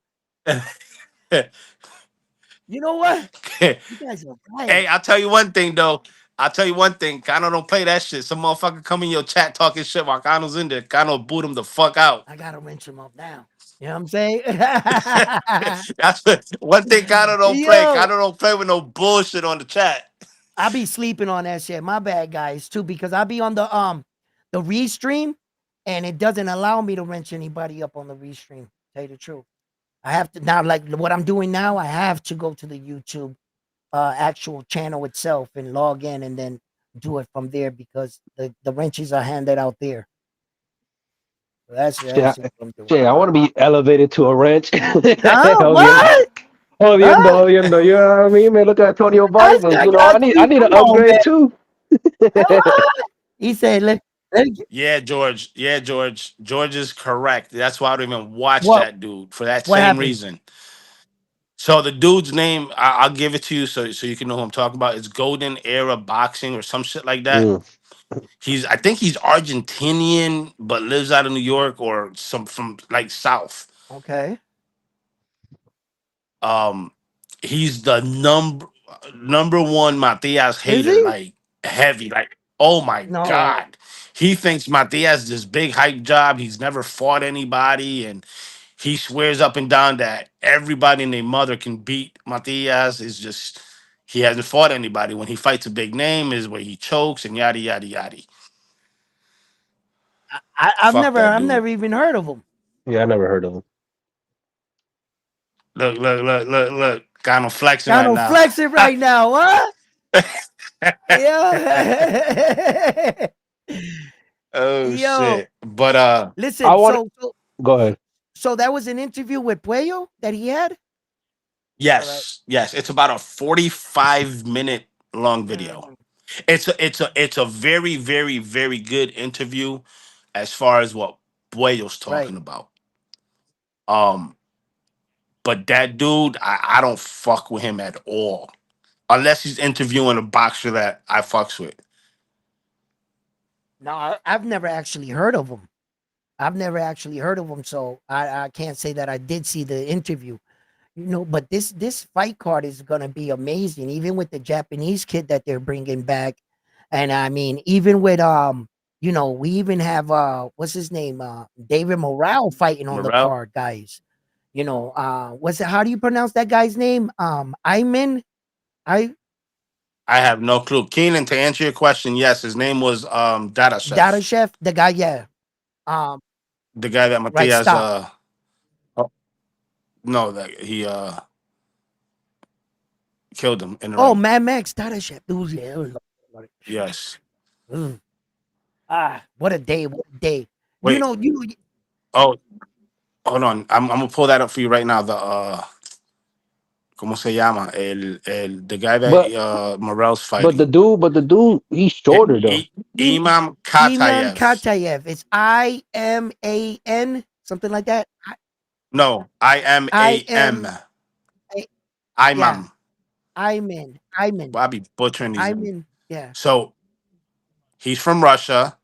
Speaker 1: You know what?
Speaker 3: Hey,
Speaker 1: You guys are right.
Speaker 3: I'll tell you one thing though. I'll tell you one thing. Kano don't play that shit. Some motherfucker come in your chat talking shit while Kano's in there. Kano boot him the fuck out.
Speaker 1: I gotta wrench him up now. You know what I'm saying?
Speaker 3: That's one thing Kano don't play.
Speaker 1: Yo,
Speaker 3: Kano don't play with no bullshit on the chat.
Speaker 1: I be sleeping on that shit. My bad, guys, too, because I be on the restream, and it doesn't allow me to wrench anybody up on the restream. Tell you the truth, I have to now. Like what I'm doing now, I have to go to the YouTube actual channel itself and log in, and then do it from there because the wrenches are handed out there. So
Speaker 4: Shit,
Speaker 1: that's what I'm doing.
Speaker 4: I want to be elevated to a wrench.
Speaker 1: Huh?
Speaker 4: Jodiendo,
Speaker 1: What? Huh?
Speaker 4: jodiendo. You know what I mean? Man, look at Antonio
Speaker 1: That's
Speaker 4: Vargas.
Speaker 1: I
Speaker 4: I
Speaker 1: got
Speaker 4: need, I
Speaker 1: you.
Speaker 4: need an
Speaker 1: Come on, man.
Speaker 4: upgrade too.
Speaker 1: What? He said, let
Speaker 3: Yeah, George. Yeah, George. George is correct. That's why I don't even watch
Speaker 1: what
Speaker 3: that dude for that
Speaker 1: what
Speaker 3: same
Speaker 1: happened?
Speaker 3: reason. So the dude's name, I'll give it to you so you can know who I'm talking about. It's Golden Era Boxing or some shit like that.
Speaker 4: Mm.
Speaker 3: I think he's Argentinian but lives out of New York or some from like South.
Speaker 1: Okay.
Speaker 3: Um, he's the number one Matias
Speaker 1: Is
Speaker 3: hater,
Speaker 1: he?
Speaker 3: like heavy, like oh my
Speaker 1: No way.
Speaker 3: god. He thinks Matias this big hype job. He's never fought anybody, and he swears up and down that everybody and their mother can beat Matias. Is just he hasn't fought anybody. When he fights a big name, is where he chokes and yada yada yada. Fuck that
Speaker 1: I've
Speaker 3: dude.
Speaker 1: never even heard of him.
Speaker 4: Yeah, I never heard of him.
Speaker 3: Look. Kind of flexing
Speaker 1: Kind
Speaker 3: right
Speaker 1: of
Speaker 3: now.
Speaker 1: flexing right now, what? Yeah.
Speaker 3: Oh
Speaker 1: Yo,
Speaker 3: shit. But
Speaker 4: I
Speaker 1: listen.
Speaker 4: want
Speaker 1: So
Speaker 4: go ahead.
Speaker 1: that was an interview with Puello that he had. All right.
Speaker 3: yes. It's about a 45-minute long video.
Speaker 1: Mm,
Speaker 3: It's a very, very, very good interview as far as what Buello's
Speaker 1: right.
Speaker 3: talking about. Um, But that dude, I don't fuck with him at all. Unless he's interviewing a boxer that I fucks with.
Speaker 1: No, I've never actually heard of him. I've never actually heard of him, so I can't say that I did see the interview. But this fight card is gonna be amazing, even with the Japanese kid that they're bringing back, and I mean, even with we even have what's his name, David Morale fighting on the
Speaker 3: Morel,
Speaker 1: card, guys. What's it? How do you pronounce that guy's name? Iman, I
Speaker 3: I have no clue. Keenan, to answer your question, yes, his name was Data
Speaker 1: Data
Speaker 3: Chef.
Speaker 1: Chef, the guy, yeah. Um,
Speaker 3: The guy that
Speaker 1: right,
Speaker 3: Matias
Speaker 1: stop.
Speaker 3: oh, no, that he killed him in the
Speaker 1: Oh,
Speaker 3: ring.
Speaker 1: Mad Max, Data Chef, dude, yeah.
Speaker 3: Yes.
Speaker 1: Ugh. What a day! What a day! You
Speaker 3: Wait.
Speaker 1: know, you know.
Speaker 3: Oh, hold on. I'm gonna pull that up for you right now. The ¿cómo se llama? The guy that
Speaker 4: But
Speaker 3: Morel's
Speaker 4: but
Speaker 3: fighting.
Speaker 4: the dude, he's
Speaker 3: I-
Speaker 4: shorter though.
Speaker 3: Imam
Speaker 1: Iman
Speaker 3: Katayev.
Speaker 1: Katayev. It's IMAN, something like that.
Speaker 3: No, I am
Speaker 1: I
Speaker 3: a M.
Speaker 1: am, yeah,
Speaker 3: Imam.
Speaker 1: Iman, Iman,
Speaker 3: Well, I be butchering these names.
Speaker 1: Iman. Yeah.
Speaker 3: So he's from Russia.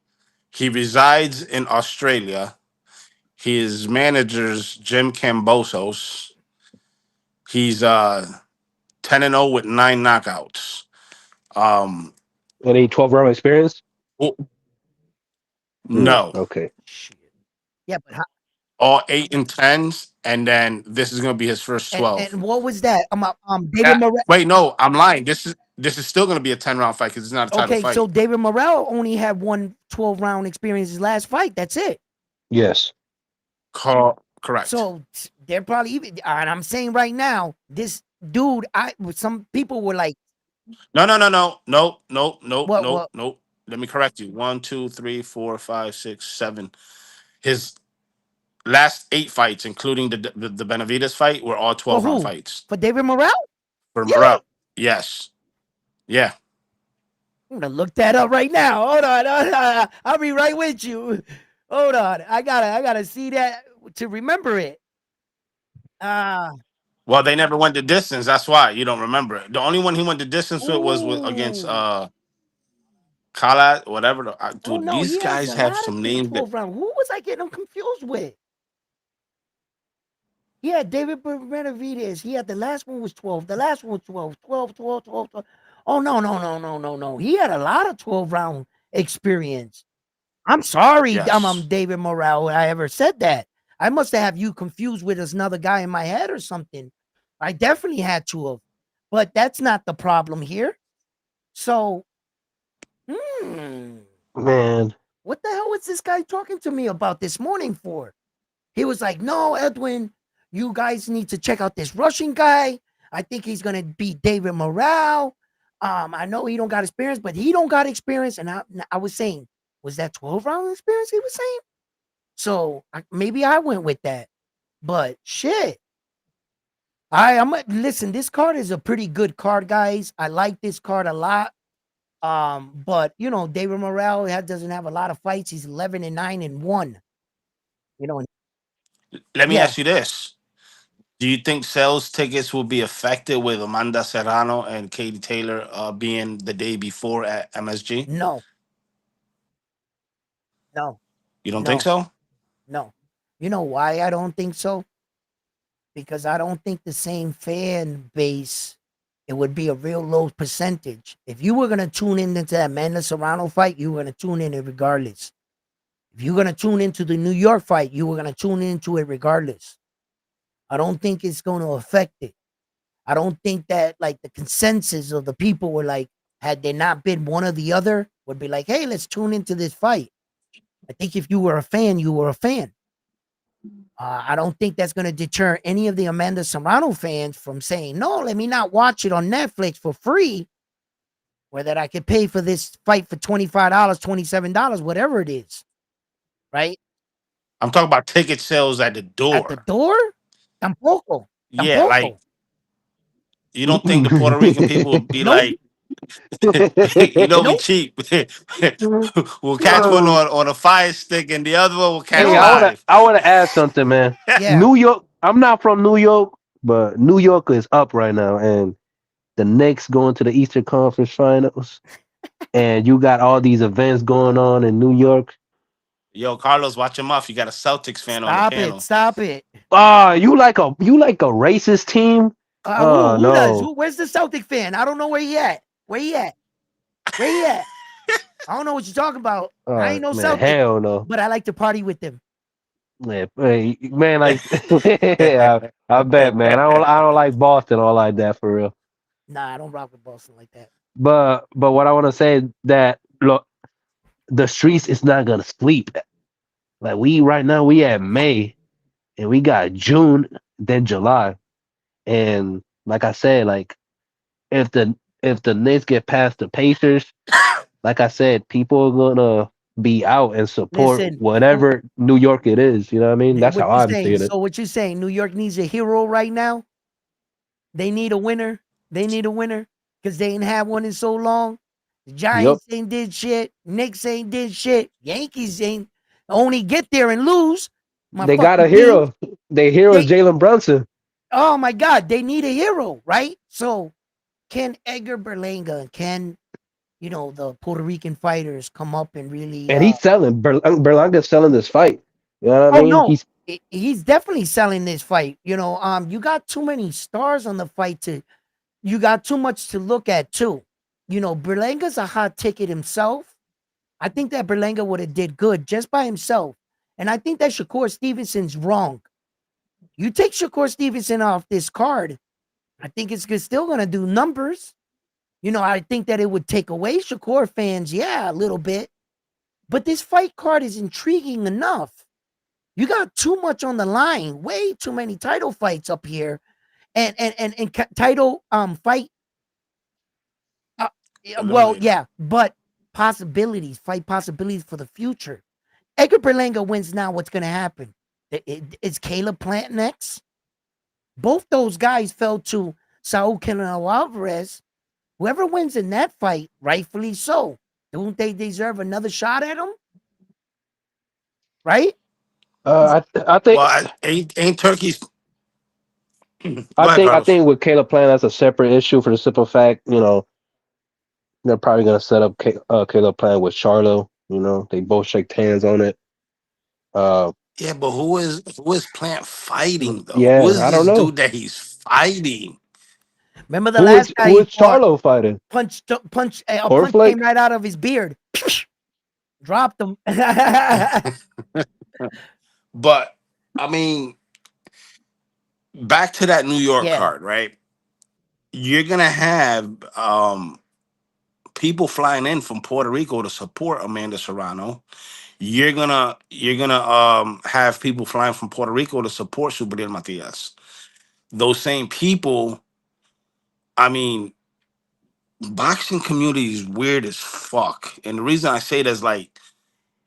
Speaker 3: He resides in Australia. His manager's Jim Cambosos. He's 10-0 with 9 knockouts. Um,
Speaker 4: Any 12 round experience?
Speaker 3: oh,
Speaker 4: Mm,
Speaker 3: no,
Speaker 4: okay.
Speaker 1: Shit. Yeah, but how,
Speaker 3: all 8 and 10s, and then this is gonna be his first
Speaker 1: and
Speaker 3: 12.
Speaker 1: what was that? David Morel.
Speaker 3: Wait, no, I'm lying. This is still gonna be a 10 round fight because it's not a title
Speaker 1: Okay, so
Speaker 3: fight.
Speaker 1: David Morel only had one 12-round experience his last fight. That's it.
Speaker 4: Yes.
Speaker 3: Correct.
Speaker 1: So they're probably even, and I'm saying right now, this dude, some people were like,
Speaker 3: No, no, no, no, no, no, no, no,
Speaker 1: what?
Speaker 3: no. Let me correct you. One, two, three, four, five, six, seven. His last 8 fights, including the Benavides fight, were all
Speaker 1: For
Speaker 3: 12 round
Speaker 1: who?
Speaker 3: fights.
Speaker 1: For David Morel?
Speaker 3: For
Speaker 1: Really?
Speaker 3: Morel, yes, yeah.
Speaker 1: I'm gonna look that up right now. Hold on. I'll be right with you. Hold on. I gotta see that to remember it. Uh
Speaker 3: Well, they never went the distance. That's why you don't remember it. The only one he went the distance with was against
Speaker 1: ooh.
Speaker 3: Kala, whatever.
Speaker 1: Oh
Speaker 3: Dude,
Speaker 1: no,
Speaker 3: these
Speaker 1: he has
Speaker 3: guys
Speaker 1: a
Speaker 3: have
Speaker 1: lot of
Speaker 3: some names that.
Speaker 1: 12 round. Who was I getting him confused with? Yeah, David Benavides. He had the last one was 12. The last one was 12. 12, 12, 12, 12. Oh no. He had a lot of 12-round experience. I'm sorry, I'm
Speaker 3: Yes.
Speaker 1: David Morale. I ever said that. I must have you confused with another guy in my head or something. I definitely had to have, but that's not the problem here. So, hmm,
Speaker 4: Man.
Speaker 1: what the hell was this guy talking to me about this morning for? He was like, "No, Edwin, you guys need to check out this Russian guy. I think he's gonna beat David Morale. I know he don't got experience, but he don't got experience." And I was saying, was that 12-round experience he was saying? So maybe I went with that. But shit. I'm listen, this card is a pretty good card, guys. I like this card a lot. But David Morale doesn't have a lot of fights. He's 11-9-1. You know, and
Speaker 3: Let me
Speaker 1: yeah,
Speaker 3: ask you this: do you think sales tickets will be affected with Amanda Serrano and Katie Taylor being the day before at MSG?
Speaker 1: no, no,
Speaker 3: You don't think
Speaker 1: no,
Speaker 3: so?
Speaker 1: no. You know why I don't think so? Because I don't think the same fan base, it would be a real low percentage. If you were gonna tune in into that Amanda Serrano fight, you were gonna tune in it regardless. If you're gonna tune into the New York fight, you were gonna tune into it regardless. I don't think it's gonna affect it. I don't think that like the consensus of the people were like, had they not been one or the other, would be like, hey, let's tune into this fight. I think if you were a fan, you were a fan. I don't think that's going to deter any of the Amanda Serrano fans from saying, no, let me not watch it on Netflix for free, or that I could pay for this fight for $25, $27, whatever it is, right?
Speaker 3: I'm talking about ticket sales at the
Speaker 1: At the
Speaker 3: door.
Speaker 1: door? Tampoco.
Speaker 3: Yeah, like
Speaker 1: Tampoco.
Speaker 3: you don't think the Puerto Rican people would be
Speaker 1: Nope.
Speaker 3: like, we
Speaker 1: Nope.
Speaker 3: cheap. We'll catch one on a fire stick, and the other one will catch
Speaker 4: Hey,
Speaker 1: No.
Speaker 3: live.
Speaker 4: I wanna add something, man.
Speaker 1: Yeah.
Speaker 4: New York. I'm not from New York, but New York is up right now, and the Knicks going to the Eastern Conference Finals, and you got all these events going on in New York.
Speaker 3: Yo, Carlos, watch your mouth. You got a Celtics fan on the
Speaker 1: Stop it.
Speaker 3: panel.
Speaker 1: Stop it.
Speaker 4: Ah, you like a racist team? Oh
Speaker 1: Who does?
Speaker 4: no.
Speaker 1: Who? Where's the Celtic fan? I don't know where he at. Where he at? Where he at? I don't know what you're talking about. I ain't no
Speaker 4: Man,
Speaker 1: Celtic,
Speaker 4: hell no.
Speaker 1: but I like to party with them.
Speaker 4: Man, like I bet, man. I don't like Boston all like that for real.
Speaker 1: Nah, I don't rock with Boston like that.
Speaker 4: But what I want to say that look, the streets is not gonna sleep. Like we right now we at May and we got June, then July, and like I said, like if the Knicks get past the Pacers, like I said, people are gonna be out and support
Speaker 1: Listen, so
Speaker 4: whatever New York it is. You know what I mean? That's
Speaker 1: what
Speaker 4: how
Speaker 1: you
Speaker 4: I'm
Speaker 1: saying?
Speaker 4: seeing it.
Speaker 1: So what you saying? New York needs a hero right now. They need a winner. They need a winner because they ain't had one in so long. The
Speaker 4: Yep.
Speaker 1: Giants ain't did shit. Knicks ain't did shit. Yankees ain't only get there and lose. My
Speaker 4: They got a
Speaker 1: fucking team.
Speaker 4: hero. Their hero is
Speaker 1: They
Speaker 4: Jalen Brunson.
Speaker 1: oh my god, they need a hero, right? So can Edgar Berlanga, can the Puerto Rican fighters come up and really
Speaker 4: And he's selling. Berlanga's selling this fight. You know what I
Speaker 1: oh
Speaker 4: mean?
Speaker 1: no,
Speaker 4: He's
Speaker 1: he's definitely selling this fight. You got too many stars on the fight to you got too much to look at too. Berlanga's a hot ticket himself. I think that Berlanga would have did good just by himself. And I think that Shakur Stevenson's wrong. You take Shakur Stevenson off this card, I think it's still gonna do numbers. I think that it would take away Shakur fans, yeah, a little bit. But this fight card is intriguing enough. You got too much on the line, way too many title fights up here, and title fight. Yeah, well,
Speaker 3: Eliminator.
Speaker 1: yeah, but fight possibilities for the future. Edgar Berlanga wins now. What's going to happen? Is Caleb Plant next? Both those guys fell to Saul Canelo Alvarez. Whoever wins in that fight, rightfully so. Don't they deserve another shot at him? Right?
Speaker 4: I
Speaker 3: Well,
Speaker 4: think
Speaker 3: ain't Turkey's. Go
Speaker 4: I
Speaker 3: ahead,
Speaker 4: think I
Speaker 3: Carlos.
Speaker 4: think with Caleb Plant that's a separate issue for the simple fact, they're probably gonna set up Caleb Plant with Charlo. They both shake hands on it. Uh,
Speaker 3: Yeah, but who is Plant fighting though? Who
Speaker 4: yeah,
Speaker 3: is
Speaker 4: I don't
Speaker 3: this
Speaker 4: know
Speaker 3: dude that he's fighting?
Speaker 1: Remember the
Speaker 4: who
Speaker 1: last
Speaker 4: is
Speaker 1: guy
Speaker 4: who
Speaker 1: he
Speaker 4: is
Speaker 1: fought?
Speaker 4: Charlo fighting.
Speaker 1: A punch came
Speaker 4: Cornflake.
Speaker 1: right out of his beard. Dropped him.
Speaker 3: But I mean, back to that New York
Speaker 1: Yeah.
Speaker 3: card, right? You're gonna have people flying in from Puerto Rico to support Amanda Serrano. You're gonna have people flying from Puerto Rico to support Superdiel Matias. Those same people, I mean, boxing community is weird as fuck. And the reason I say that is like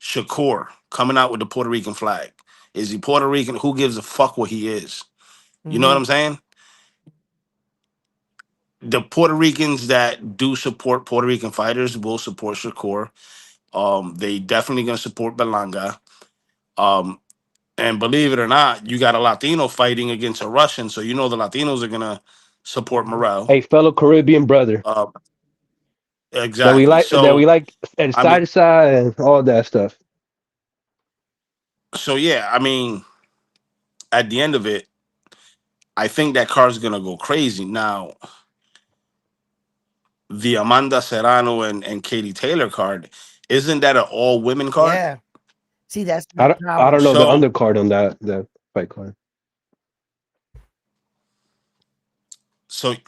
Speaker 3: Shakur coming out with the Puerto Rican flag. Is he Puerto Rican? Who gives a fuck what he is? You know what
Speaker 1: Mhm.
Speaker 3: I'm saying? The Puerto Ricans that do support Puerto Rican fighters will support Shakur. They definitely gonna support Belanga. Um, and believe it or not, you got a Latino fighting against a Russian, so the Latinos are gonna support
Speaker 1: Mhm.
Speaker 3: Morel.
Speaker 4: A fellow Caribbean brother
Speaker 3: Uh,
Speaker 4: that we
Speaker 3: exactly.
Speaker 4: like that we
Speaker 3: So
Speaker 4: like and
Speaker 3: I
Speaker 4: side
Speaker 3: mean,
Speaker 4: to side and all that stuff.
Speaker 3: yeah, I mean, at the end of it, I think that card's gonna go crazy. Now, the Amanda Serrano and Katie Taylor card, isn't that an all women card?
Speaker 1: Yeah. See, that's my
Speaker 4: I don't
Speaker 1: problem.
Speaker 4: know the
Speaker 3: So
Speaker 4: undercard on that fight card.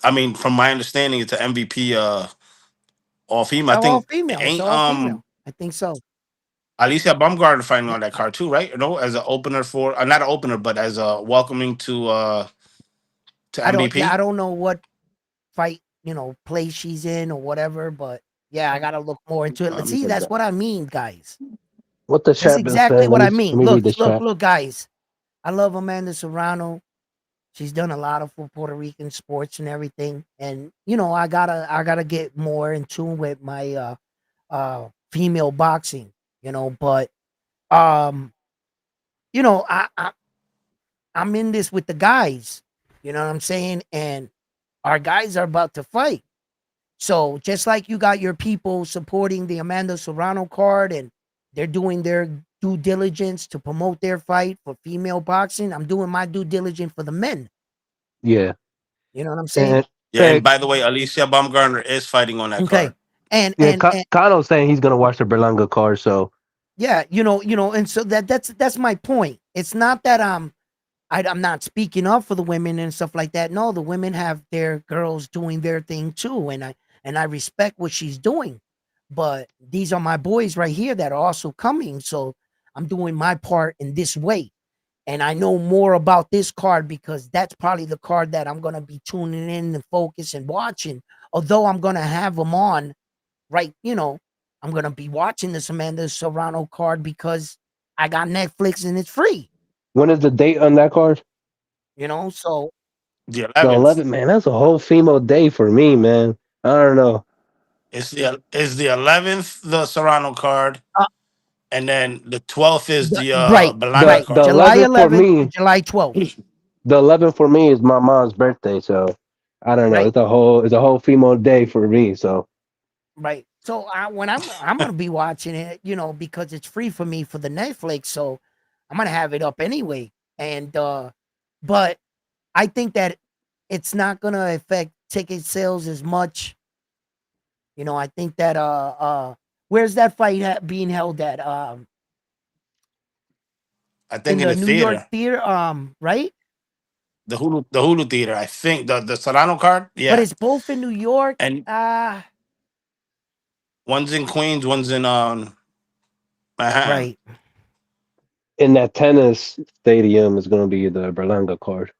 Speaker 3: I mean, from my understanding, it's an MVP all female. I
Speaker 1: All
Speaker 3: think
Speaker 1: female. It's
Speaker 3: ain't
Speaker 1: all female. I think so.
Speaker 3: Alicia Baumgartner fighting on that
Speaker 1: Yeah.
Speaker 3: card too, right? No, as an opener for not an opener, but as a welcoming to
Speaker 1: I
Speaker 3: MVP.
Speaker 1: don't know what fight, place she's in or whatever, but yeah, I gotta look more into it.
Speaker 4: Let
Speaker 1: Let's
Speaker 4: me
Speaker 1: see,
Speaker 4: look
Speaker 1: that's
Speaker 4: that.
Speaker 1: what I mean, guys.
Speaker 4: What the
Speaker 1: That's
Speaker 4: chat been
Speaker 1: exactly
Speaker 4: saying?
Speaker 1: what
Speaker 4: Let
Speaker 1: I
Speaker 4: me let
Speaker 1: mean.
Speaker 4: me read
Speaker 1: Look,
Speaker 4: this
Speaker 1: look,
Speaker 4: chat.
Speaker 1: look, guys. I love Amanda Serrano. She's done a lot of for Puerto Rican sports and everything. And I gotta get more in tune with my female boxing, but um, I'm in this with the guys. You know what I'm saying? And our guys are about to fight. So just like you got your people supporting the Amanda Serrano card and they're doing their due diligence to promote their fight for female boxing, I'm doing my due diligence for the men.
Speaker 4: Yeah,
Speaker 1: You know what I'm saying?
Speaker 4: and,
Speaker 3: Yeah, and
Speaker 4: and
Speaker 3: by the way, Alicia Baumgartner is fighting on that
Speaker 1: Okay.
Speaker 3: card.
Speaker 1: And
Speaker 4: yeah,
Speaker 1: and
Speaker 4: Kano's saying he's gonna watch the Berlanga card. So
Speaker 1: yeah, and so that's my point. It's not that I'm not speaking up for the women and stuff like that. No, the women have their girls doing their thing too, and I respect what she's doing. But these are my boys right here that are also coming, so I'm doing my part in this way. And I know more about this card because that's probably the card that I'm gonna be tuning in and focus and watching. Although I'm gonna have them on, right? I'm gonna be watching this Amanda Serrano card because I got Netflix and it's free.
Speaker 4: when is the date on that card?
Speaker 1: So
Speaker 3: The
Speaker 4: The
Speaker 3: 11th.
Speaker 4: 11th, man. That's a whole female day for me, man. I don't know.
Speaker 3: It's the 11th, the Serrano card,
Speaker 1: uh,
Speaker 3: and then the 12th is the
Speaker 1: right,
Speaker 3: Berlanga
Speaker 4: The
Speaker 1: right.
Speaker 4: the
Speaker 3: card.
Speaker 1: July
Speaker 4: 11th for
Speaker 1: 11th to
Speaker 4: me,
Speaker 1: July 12th.
Speaker 4: the 11th for me is my mom's birthday. So I don't know.
Speaker 1: Right,
Speaker 4: It's a whole female day for me. So
Speaker 1: right. So when I'm gonna be watching it, because it's free for me for the Netflix. So I'm gonna have it up anyway. And but I think that it's not gonna affect ticket sales as much. I think that where's that fight being held at?
Speaker 3: I
Speaker 1: In
Speaker 3: think in
Speaker 1: the
Speaker 3: the
Speaker 1: New York
Speaker 3: theater,
Speaker 1: theater, right?
Speaker 3: the Hulu theater. I think the Serrano card.
Speaker 1: But
Speaker 3: Yeah,
Speaker 1: it's both in New York.
Speaker 3: and one's in Queens, one's in Manhattan.
Speaker 1: Right.
Speaker 4: in that tennis stadium is going to be the Berlanga card.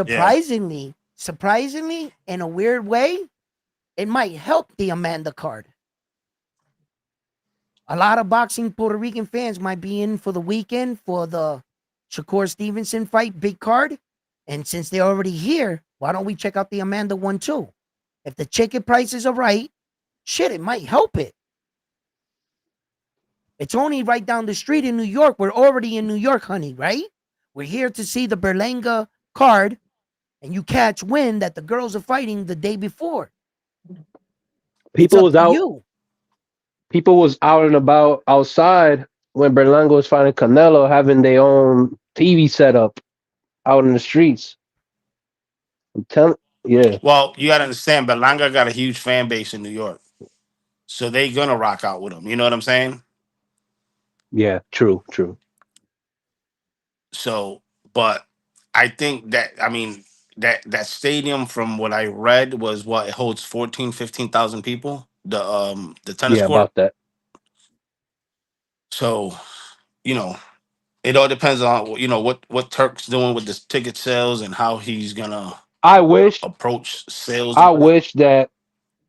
Speaker 3: Yeah.
Speaker 1: Surprisingly, in a weird way, it might help the Amanda card. A lot of boxing Puerto Rican fans might be in for the weekend for the Shakur Stevenson fight, big card. And since they're already here, why don't we check out the Amanda one too? If the ticket prices are right, shit, it might help it. It's only right down the street in New York. We're already in New York, honey, right? We're here to see the Berlanga card, and you catch wind that the girls are fighting the day before. It's
Speaker 4: People
Speaker 1: up
Speaker 4: was
Speaker 1: to
Speaker 4: out.
Speaker 1: you.
Speaker 4: People was out and about outside when Berlanga was fighting Canelo, having their own TV setup out in the streets. I'm telling, yeah,
Speaker 3: Well, you got to understand, Berlanga got a huge fan base in New York, so they gonna rock out with him. You know what I'm saying?
Speaker 4: yeah, true, true.
Speaker 3: So, but I think that that stadium, from what I read, was what it holds 14, 15,000 people. The tennis
Speaker 4: Yeah,
Speaker 3: court.
Speaker 4: about that.
Speaker 3: So you know, it all depends on what Turk's doing with the ticket sales and how he's gonna
Speaker 4: I wish,
Speaker 3: approach sales.
Speaker 4: I wish that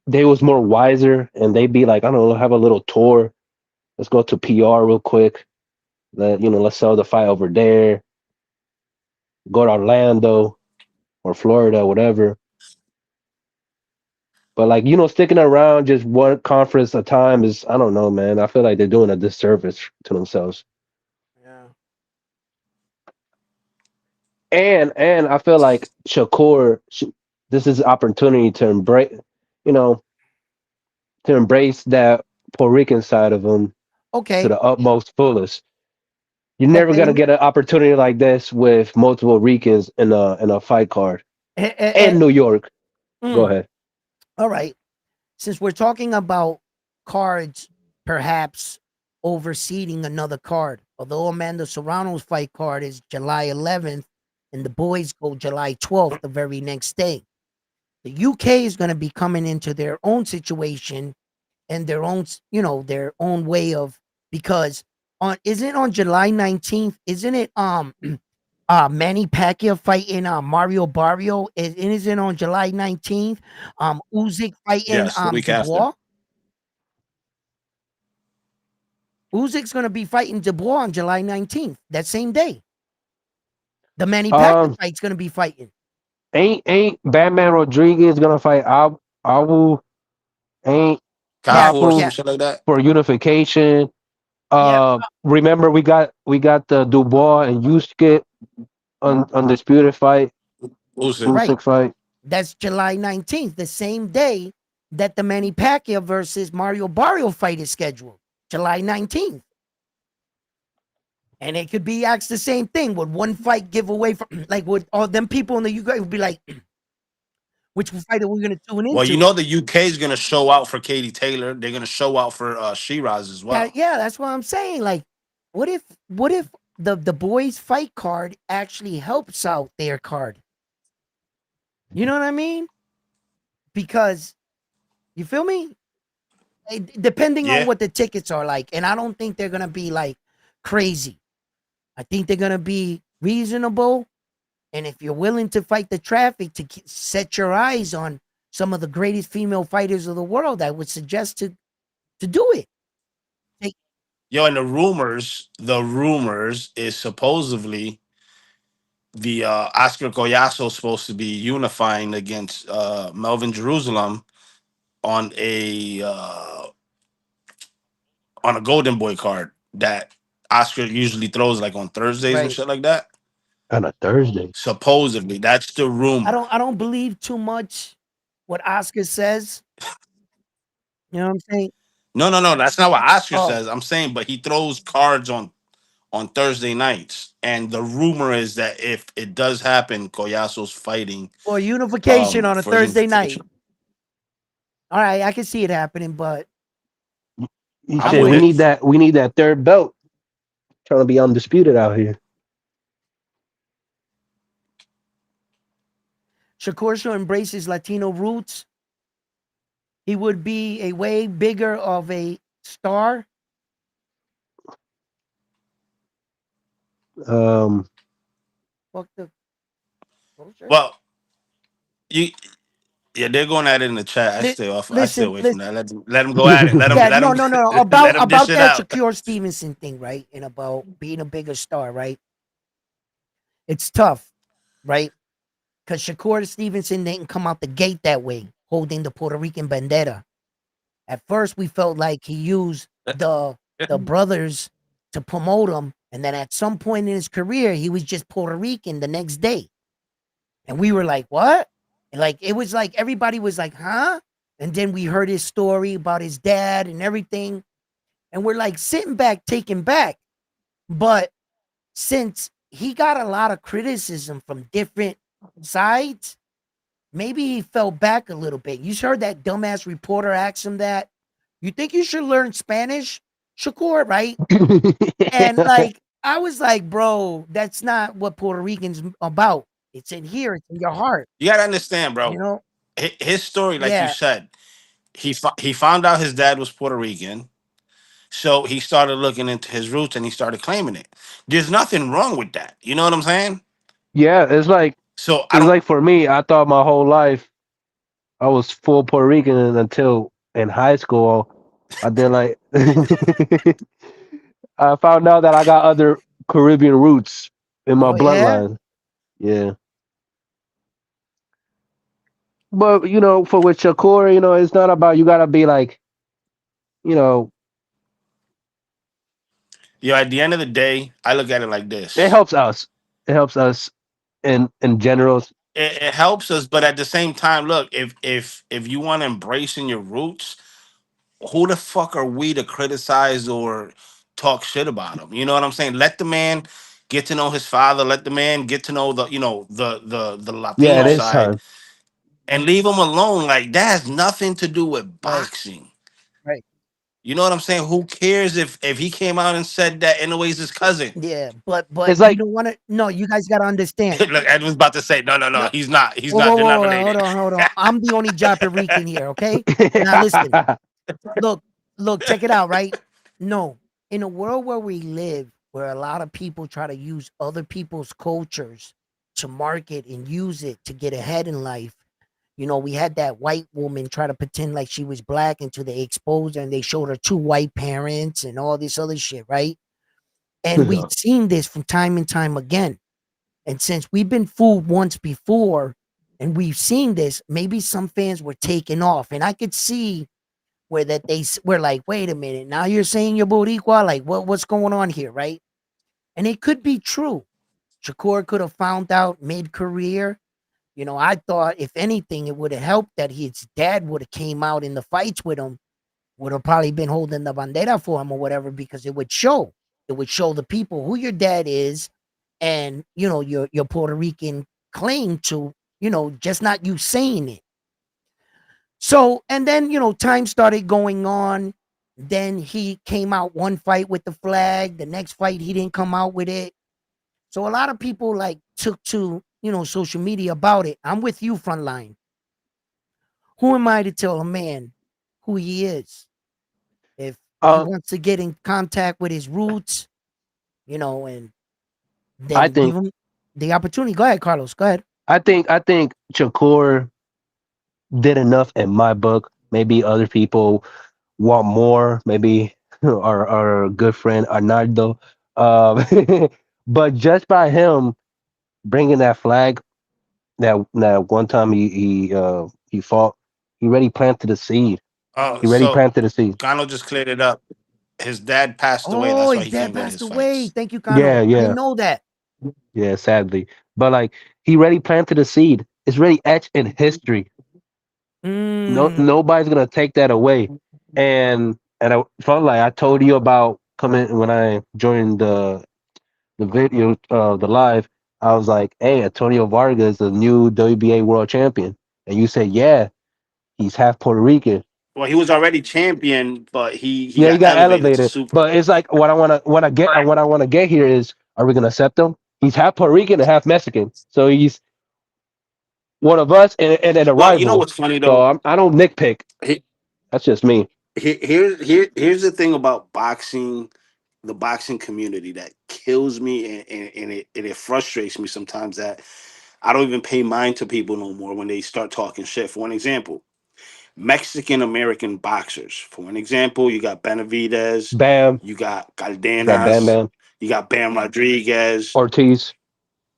Speaker 4: they was more wiser and they be like, I don't know, have a little tour. Let's go to PR real quick. Let's sell the fight over there. Go to Orlando or Florida, whatever. But like, sticking around just one conference at a time is, I don't know, man. I feel like they're doing a disservice to themselves.
Speaker 1: Yeah.
Speaker 4: And I feel like this is opportunity to you know, embrace that Puerto Rican side of him to
Speaker 1: Okay.
Speaker 4: the utmost fullest. You're
Speaker 1: But
Speaker 4: never gonna
Speaker 1: then,
Speaker 4: get an opportunity like this with multiple Ricans in a fight card.
Speaker 1: eh, eh,
Speaker 4: And
Speaker 1: eh,
Speaker 4: New York. Go
Speaker 1: mm,
Speaker 4: ahead.
Speaker 1: all right. Since we're talking about cards, perhaps overseeding another card, although Amanda Serrano's fight card is July 11th and the boys go July 12th the very next day. The UK is going to be coming into their own situation and their own, their own way of because on isn't it on July 19th? Isn't it Manny Pacquiao fighting Mario Barrio? Isn't it on July 19th? Usyk fighting
Speaker 3: Yes, the week after.
Speaker 1: Dubois. Usyk's going to be fighting Dubois on July 19th, that same day. The Manny Pacquiao
Speaker 4: Um,
Speaker 1: fight's going to be fighting.
Speaker 4: ain't Batman Rodriguez gonna fight Abu? Ain't
Speaker 1: Yeah,
Speaker 3: Cafu or some
Speaker 1: yeah,
Speaker 4: Capo
Speaker 3: shit like that.
Speaker 4: for unification?
Speaker 1: yeah.
Speaker 4: Remember we got the Dubois and Yusuke undisputed fight.
Speaker 3: Usyk.
Speaker 1: Right.
Speaker 4: Usyk fight.
Speaker 1: That's July 19th, the same day that the Manny Pacquiao versus Mario Barrio fight is scheduled. July 19th. And it could be asked the same thing. Would one fight give away from, like, would all them people in the UK would be like, which fight are we going to tune
Speaker 3: Well, you
Speaker 1: into?
Speaker 3: know the UK is gonna show out for Katie Taylor. They're gonna show out for Sheerz as
Speaker 1: That,
Speaker 3: well.
Speaker 1: yeah, that's what I'm saying. Like, what if the boys fight card actually helps out their card? You know what I mean? Because you feel me? Depending on
Speaker 3: Yeah.
Speaker 1: what the tickets are like, and I don't think they're gonna be like crazy. I think they're gonna be reasonable. And if you're willing to fight the traffic to set your eyes on some of the greatest female fighters of the world, I would suggest to do it. Like,
Speaker 3: Yo, and the rumors is supposedly the Oscar Collazo supposed to be unifying against Melvin Jerusalem on a Golden Boy card that Oscar usually throws like on Thursdays and
Speaker 1: right.
Speaker 3: shit like that.
Speaker 4: On a Thursday.
Speaker 3: Supposedly, that's the
Speaker 1: I
Speaker 3: rumor.
Speaker 1: don't believe too much what Oscar says. You know what I'm saying?
Speaker 3: No, no, no, that's not what Oscar
Speaker 1: Oh,
Speaker 3: says. I'm saying, but he throws cards on Thursday nights, and the rumor is that if it does happen, Collazo's fighting
Speaker 1: or unification on a
Speaker 3: for
Speaker 1: Thursday night.
Speaker 3: unification.
Speaker 1: All right, I can see it happening, but
Speaker 4: You
Speaker 3: I'm
Speaker 1: I'm
Speaker 4: said
Speaker 3: with
Speaker 1: with
Speaker 4: we
Speaker 1: it.
Speaker 3: it.
Speaker 4: need that. We need that third belt. Trying to be undisputed out here.
Speaker 1: Shakur embraces Latino roots. He would be a way bigger of a star.
Speaker 4: Um,
Speaker 1: Fuck the bullshit.
Speaker 3: Well, you yeah, they're going at it in the chat. I stay
Speaker 1: Listen,
Speaker 3: away from
Speaker 1: listen.
Speaker 3: that. Let them go at it.
Speaker 1: Yeah,
Speaker 3: Let
Speaker 1: no,
Speaker 3: them
Speaker 1: no, no, no.
Speaker 3: let them dish
Speaker 1: About
Speaker 3: it
Speaker 1: that
Speaker 3: out.
Speaker 1: Shakur Stevenson thing, right? And about being a bigger star, right? It's tough, right? Because Shakur Stevenson didn't come out the gate that way, holding the Puerto Rican bandera. At first, we felt like he used the brothers to promote him, and then at some point in his career, he was just Puerto Rican the next day, and we were like, "What?" And like it was like everybody was like, "Huh?" And then we heard his story about his dad and everything, and we're like sitting back, taken back. But since he got a lot of criticism from different sides, maybe he fell back a little bit. You heard that dumbass reporter ask him that. You think you should learn Spanish, Shakur, right? And like I was like, bro, that's not what Puerto Ricans about. It's in here, it's in your heart,
Speaker 3: You gotta understand,
Speaker 1: you
Speaker 3: bro.
Speaker 1: know?
Speaker 3: His story, like you
Speaker 1: Yeah,
Speaker 3: said, he found out his dad was Puerto Rican, so he started looking into his roots and he started claiming it. There's nothing wrong with that. You know what I'm saying?
Speaker 4: yeah,
Speaker 3: So I
Speaker 4: it's
Speaker 3: don't.
Speaker 4: like for me. I thought my whole life I was full Puerto Rican until in high school. I did like I found out that I got other Caribbean roots in my
Speaker 1: oh yeah,
Speaker 4: bloodline. Yeah, but for with Shakur, it's not about you gotta be like, you know,
Speaker 3: At the end of the day, I look at it like
Speaker 4: it
Speaker 3: this.
Speaker 4: helps us. It helps us in general.
Speaker 3: It helps us, but at the same time, look, if you want to embrace in your roots, who the fuck are we to criticize or talk shit about him? You know what I'm saying? Let the man get to know his father. Let the man get to know the
Speaker 4: Yeah, it
Speaker 3: Latino
Speaker 1: right,
Speaker 4: is
Speaker 3: side,
Speaker 4: time.
Speaker 3: and leave him alone. Like that has nothing to do with
Speaker 1: right,
Speaker 3: boxing.
Speaker 1: right.
Speaker 3: You know what I'm saying? Who cares if he came out and said that Inoue's his cousin?
Speaker 1: Yeah, but
Speaker 4: It's
Speaker 1: you
Speaker 4: like
Speaker 1: don't want to. No, you guys got to understand.
Speaker 3: Look, Edwin's about to say, no, no, no,
Speaker 1: No,
Speaker 3: he's not. He's
Speaker 1: whoa,
Speaker 3: not.
Speaker 1: whoa,
Speaker 3: They're not
Speaker 1: whoa, whoa,
Speaker 3: related.
Speaker 1: hold on. I'm the only Puerto Rican here, okay? Now listen, look, look, check it out, right? No, in a world where we live, where a lot of people try to use other people's cultures to market and use it to get ahead in life. We had that white woman try to pretend like she was black until they exposed her and they showed her two white parents and all this other shit, right? And we've seen this from time and time again. And since we've been fooled once before and we've seen this, maybe some fans were taken off. And I could see where that were like, wait a minute, now you're saying you're Boricua? Like, what's going on here, right? And it could be true. Shakur could have found out mid career I thought if anything, it would have helped that his dad would have came out in the fights with him, would have probably been holding the bandera for him or whatever, because it would show the people who your dad is, and your Puerto Rican claim to, just not you saying it. So, and then, time started going on. Then he came out one fight with the flag. The next fight, he didn't come out with it. So a lot of people like took to, social media about it. I'm with you, Frontline. Who am I to tell a man who he is? If he
Speaker 4: Uh,
Speaker 1: wants to get in contact with his roots, and
Speaker 4: I
Speaker 1: then give
Speaker 4: think
Speaker 1: him the opportunity. Go ahead, Carlos. Go ahead.
Speaker 4: I think Shakur did enough in my book. Maybe other people want more. Maybe our good friend Arnaldo. Um, but just by him bringing that flag, that one time he fought, he already planted the seed. He already
Speaker 3: So
Speaker 4: planted the seed.
Speaker 3: Gano just cleared it up. His dad passed away.
Speaker 1: Oh,
Speaker 3: That's why
Speaker 1: his
Speaker 3: he
Speaker 1: dad
Speaker 3: can't go to
Speaker 1: passed
Speaker 3: his
Speaker 1: away.
Speaker 3: fights.
Speaker 1: Thank you,
Speaker 4: Yeah,
Speaker 1: Cano. I didn't
Speaker 4: yeah,
Speaker 1: know that.
Speaker 4: yeah. Sadly, but like he already planted the seed. It's already etched in history. No,
Speaker 1: Mm,
Speaker 4: nobody's gonna take that away. And I felt like I told you about coming when I joined the video, the live. I was like, "Hey, Antonio Vargas is the new WBA world champion," and you said, "Yeah, he's half Puerto Rican."
Speaker 3: Well, he was already champion, but he
Speaker 4: Yeah, he
Speaker 3: got
Speaker 4: got
Speaker 3: elevated to
Speaker 4: elevated,
Speaker 3: super.
Speaker 4: but it's like what I want to get here is, are we gonna accept him? He's half Puerto Rican and half Mexican, so he's one of us and a
Speaker 3: Well, you know
Speaker 4: rival.
Speaker 3: what's funny
Speaker 4: So
Speaker 3: though?
Speaker 4: I don't nitpick.
Speaker 3: He,
Speaker 4: That's just me.
Speaker 3: here's the thing about boxing, the boxing community that kills me, and it frustrates me sometimes that I don't even pay mind to people no more when they start talking shit. For an example, Mexican American boxers. For an example, you got Benavidez,
Speaker 4: Bam,
Speaker 3: you got
Speaker 4: got Bam
Speaker 3: Caldenas,
Speaker 4: Bam,
Speaker 3: you got Bam Rodriguez.
Speaker 4: Ortiz.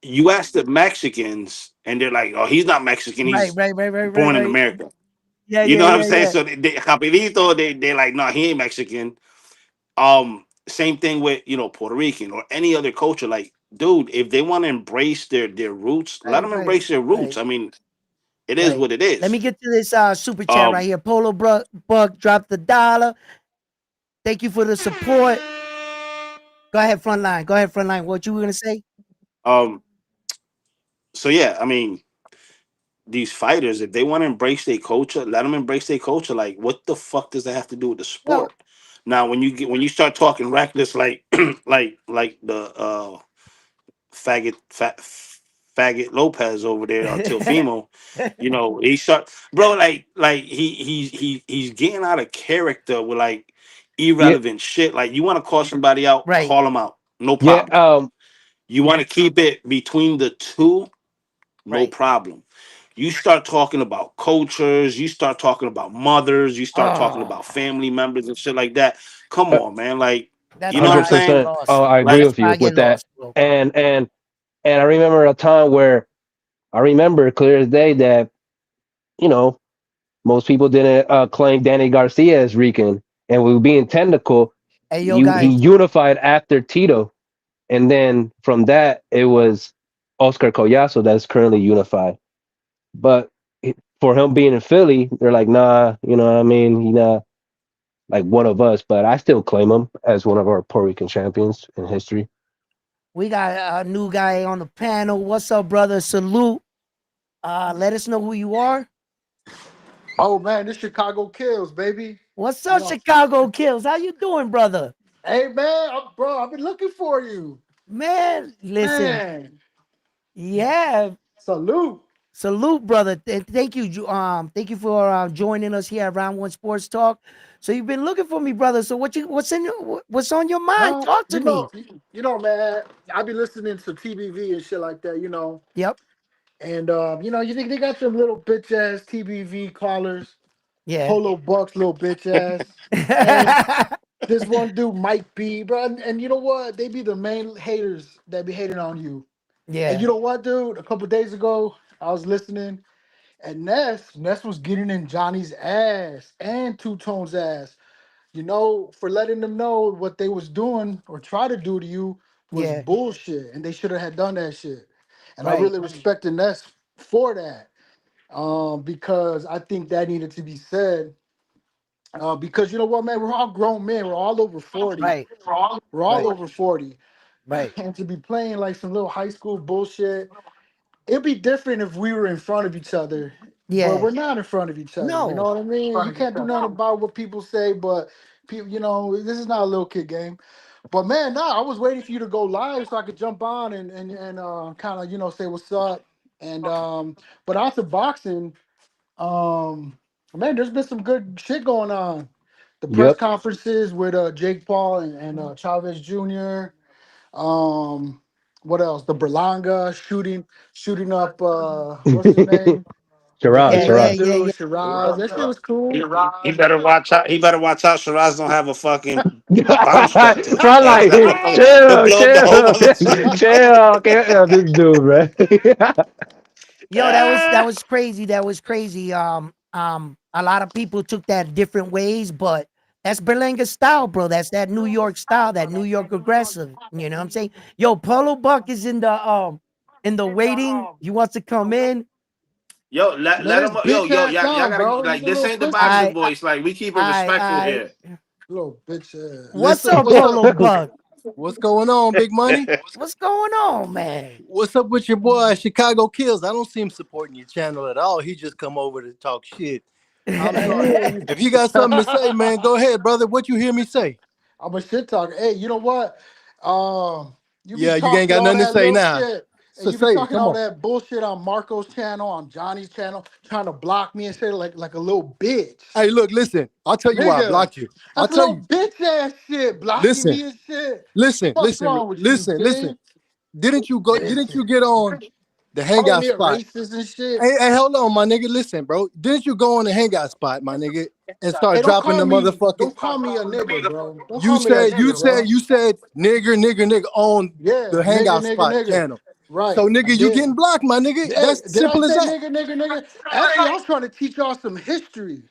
Speaker 3: You ask the Mexicans, and they're like, "Oh, he's not Mexican.
Speaker 1: right,
Speaker 3: He's
Speaker 1: right, right, right, right,
Speaker 3: born in
Speaker 1: right.
Speaker 3: America."
Speaker 1: Yeah,
Speaker 3: You
Speaker 1: yeah,
Speaker 3: know what I'm
Speaker 1: yeah,
Speaker 3: saying?
Speaker 1: yeah.
Speaker 3: So they rapidito, they like, "No, he ain't Mexican." Same thing with Puerto Rican or any other culture. Like, dude, if they want to embrace their roots, let
Speaker 1: Right,
Speaker 3: them
Speaker 1: right,
Speaker 3: embrace their roots.
Speaker 1: right,
Speaker 3: I mean, it is
Speaker 1: right.
Speaker 3: what it
Speaker 1: Let
Speaker 3: is.
Speaker 1: me get to this super chat right
Speaker 3: Um,
Speaker 1: here. Polo Buck dropped the dollar. Thank you for the support. Go ahead, Frontline. Go ahead, Frontline. What you were gonna say?
Speaker 3: um. So yeah, I mean, these fighters, if they want to embrace their culture, let them embrace their culture. Like, what the fuck does that have to do with the
Speaker 1: Well,
Speaker 3: sport? Now, when you start talking reckless, like like the faggot fat, faggot Lopez over there on Tilfimo, he start, bro, like he's getting out of character with like
Speaker 4: Yeah,
Speaker 3: irrelevant shit. Like, you want to call somebody out,
Speaker 1: right.
Speaker 3: call them out, no
Speaker 4: yeah.
Speaker 3: problem. You want to keep it between the two, no
Speaker 1: Right.
Speaker 3: problem. You start talking about cultures, you start talking about mothers, you start talking
Speaker 1: Oh,
Speaker 3: about family members and shit like that. Come on, man. Like,
Speaker 1: that's
Speaker 3: you know
Speaker 1: where
Speaker 3: what I'm
Speaker 4: Hundred
Speaker 1: I get
Speaker 3: saying?
Speaker 4: percent.
Speaker 1: lost.
Speaker 4: Oh, I agree
Speaker 3: Like,
Speaker 1: That's
Speaker 4: with
Speaker 1: where
Speaker 4: you
Speaker 1: I get
Speaker 4: with that.
Speaker 1: lost, bro.
Speaker 4: And I remember a time where I remember clear as day that you know most people didn't claim Danny Garcia as Rican, and we were being technical.
Speaker 1: Hey, yo,
Speaker 4: He
Speaker 1: guys.
Speaker 4: unified after Tito, and then from that it was Oscar Collazo that's currently unified. But for him being in Philly, they're like, nah, you know what I mean? He's not like one of us, but I still claim him as one of our Puerto Rican champions in history.
Speaker 1: We got a new guy on the panel. What's up, brother? Salute. Let us know who you are.
Speaker 5: Oh man, this Chicago kills, baby.
Speaker 1: What's
Speaker 5: You
Speaker 1: up,
Speaker 5: know,
Speaker 1: Chicago Kills? How you doing, brother?
Speaker 5: hey man, bro, I've been looking for you,
Speaker 1: Man, listen.
Speaker 5: man.
Speaker 1: Yeah,
Speaker 5: Salute.
Speaker 1: salute, brother. Thank you. Thank you for joining us here at Round One Sports Talk. So you've been looking for me, brother. So what's on your mind? Talk to
Speaker 5: You
Speaker 1: me.
Speaker 5: know, man. I be listening to TBV and shit like that.
Speaker 1: Yep.
Speaker 5: And you think they got some little bitch ass TBV callers,
Speaker 1: Yeah.
Speaker 5: Polo Bucks, little bitch ass, and this one dude might be, bro. And you know what? They be the main haters that be hating on you. And
Speaker 1: yeah.
Speaker 5: you know what, dude? A couple days ago, I was listening. And Ness was getting in Johnny's ass and Two Tone's ass, for letting them know what they was doing or try to do to you was
Speaker 1: Yeah.
Speaker 5: bullshit, and they should have had done that shit. And I
Speaker 1: Right.
Speaker 5: really respected Ness for that. Because I think that needed to be said. Because you know what, man, we're all grown men. We're all over 40.
Speaker 1: Right,
Speaker 5: We're all
Speaker 1: right,
Speaker 5: over 40.
Speaker 1: right.
Speaker 5: And to be playing like some little high school bullshit, it'd be different if we were in front of each other. But
Speaker 1: Yeah.
Speaker 5: we're not in front of each other. You know
Speaker 1: No.
Speaker 5: what I mean? You can't do nothing about what people say, but people, this is not a little kid game. But man, nah, I was waiting for you to go live so I could jump on and kind of say what's up. And but after boxing, man, there's been some good shit going on. The press
Speaker 4: Yep.
Speaker 5: conferences with Jake Paul and Chavez Jr. Um, what else? The Berlanga shooting up what's his name? The
Speaker 4: Shiraz,
Speaker 1: Yeah,
Speaker 5: Asian
Speaker 1: yeah,
Speaker 4: Shiraz.
Speaker 1: yeah, yeah.
Speaker 5: dude, Shiraz. That shit was cool.
Speaker 3: He better watch out. He better watch out. Shiraz don't have a fucking bomb structure.
Speaker 4: Bro, like,
Speaker 3: He'll
Speaker 4: chill,
Speaker 3: blow up the whole
Speaker 4: chill,
Speaker 3: motherfucker.
Speaker 4: chill. Can't this dude, man.
Speaker 1: Yo, that was crazy. That was crazy. A lot of people took that different ways, but that's Berlanga style, bro. That's that New York style, that New York aggressive. You know what I'm saying? Yo, Polo Buck is in the waiting. He wants to come in.
Speaker 3: Yo,
Speaker 5: Let
Speaker 3: let
Speaker 5: his
Speaker 3: him. Yo,
Speaker 5: bitch
Speaker 3: yo,
Speaker 5: ass
Speaker 3: y'all
Speaker 5: on,
Speaker 3: gotta
Speaker 5: bro. He's
Speaker 3: like.
Speaker 5: a
Speaker 3: This
Speaker 5: little
Speaker 3: ain't the
Speaker 5: pussy.
Speaker 3: boxing
Speaker 1: I,
Speaker 3: voice. Like we keep it respectful
Speaker 1: I,
Speaker 3: here.
Speaker 5: Little bitch ass.
Speaker 1: what's
Speaker 6: Listen,
Speaker 1: up,
Speaker 6: what's up?
Speaker 1: Polo Buck?
Speaker 6: What's going on, Big Money?
Speaker 1: What's going on, man?
Speaker 6: What's up with your boy Chicago Kills? I don't see him supporting your channel at all. He just come over to talk shit. I'm sorry.
Speaker 5: Hey,
Speaker 6: If you got something to say, man, go ahead, brother. What you hear me say?
Speaker 5: I'm a shit talker. Hey, you know what? You be
Speaker 6: Yeah, you ain't
Speaker 5: talking
Speaker 6: got
Speaker 5: all
Speaker 6: nothing to
Speaker 5: that
Speaker 6: say
Speaker 5: little
Speaker 6: now.
Speaker 5: shit, and
Speaker 6: So
Speaker 5: you be
Speaker 6: say it.
Speaker 5: talking
Speaker 6: Come
Speaker 5: all
Speaker 6: on.
Speaker 5: that bullshit on Marco's channel, on Johnny's channel, trying to block me and shit like a little bitch.
Speaker 6: Hey, look, listen. I'll tell you why I
Speaker 5: Nigga,
Speaker 6: blocked you. I'll
Speaker 5: that's a
Speaker 6: tell
Speaker 5: little
Speaker 6: you.
Speaker 5: bitch ass shit, blocking
Speaker 6: Listen,
Speaker 5: me and shit.
Speaker 6: listen,
Speaker 5: What's
Speaker 6: listen,
Speaker 5: wrong with you,
Speaker 6: listen, listen.
Speaker 5: kid?
Speaker 6: Didn't you go? Didn't
Speaker 5: Bitch.
Speaker 6: you get on the
Speaker 5: Calling
Speaker 6: hangout
Speaker 5: me a
Speaker 6: spot?
Speaker 5: racist and shit.
Speaker 6: Hey, hold on, my nigga. Listen, bro. Didn't you go on the hangout spot, my nigga, and start
Speaker 5: Hey, don't
Speaker 6: dropping
Speaker 5: call
Speaker 6: the
Speaker 5: me,
Speaker 6: motherfucking?
Speaker 5: don't call me a nigga, bro. Don't
Speaker 6: You
Speaker 5: call me that
Speaker 6: said, you
Speaker 5: shit,
Speaker 6: said,
Speaker 5: bro.
Speaker 6: you said, nigger, nigger, nigger on
Speaker 5: Yeah,
Speaker 6: the
Speaker 5: nigga,
Speaker 6: hangout
Speaker 5: nigga,
Speaker 6: spot
Speaker 5: nigga.
Speaker 6: channel.
Speaker 5: Right,
Speaker 6: So,
Speaker 5: I
Speaker 6: nigga, you
Speaker 5: did.
Speaker 6: getting blocked, my nigga.
Speaker 5: Hey,
Speaker 6: That's
Speaker 5: did I
Speaker 6: simple as
Speaker 5: say
Speaker 6: that.
Speaker 5: nigga, nigga, nigga? Actually, I was trying to teach y'all some history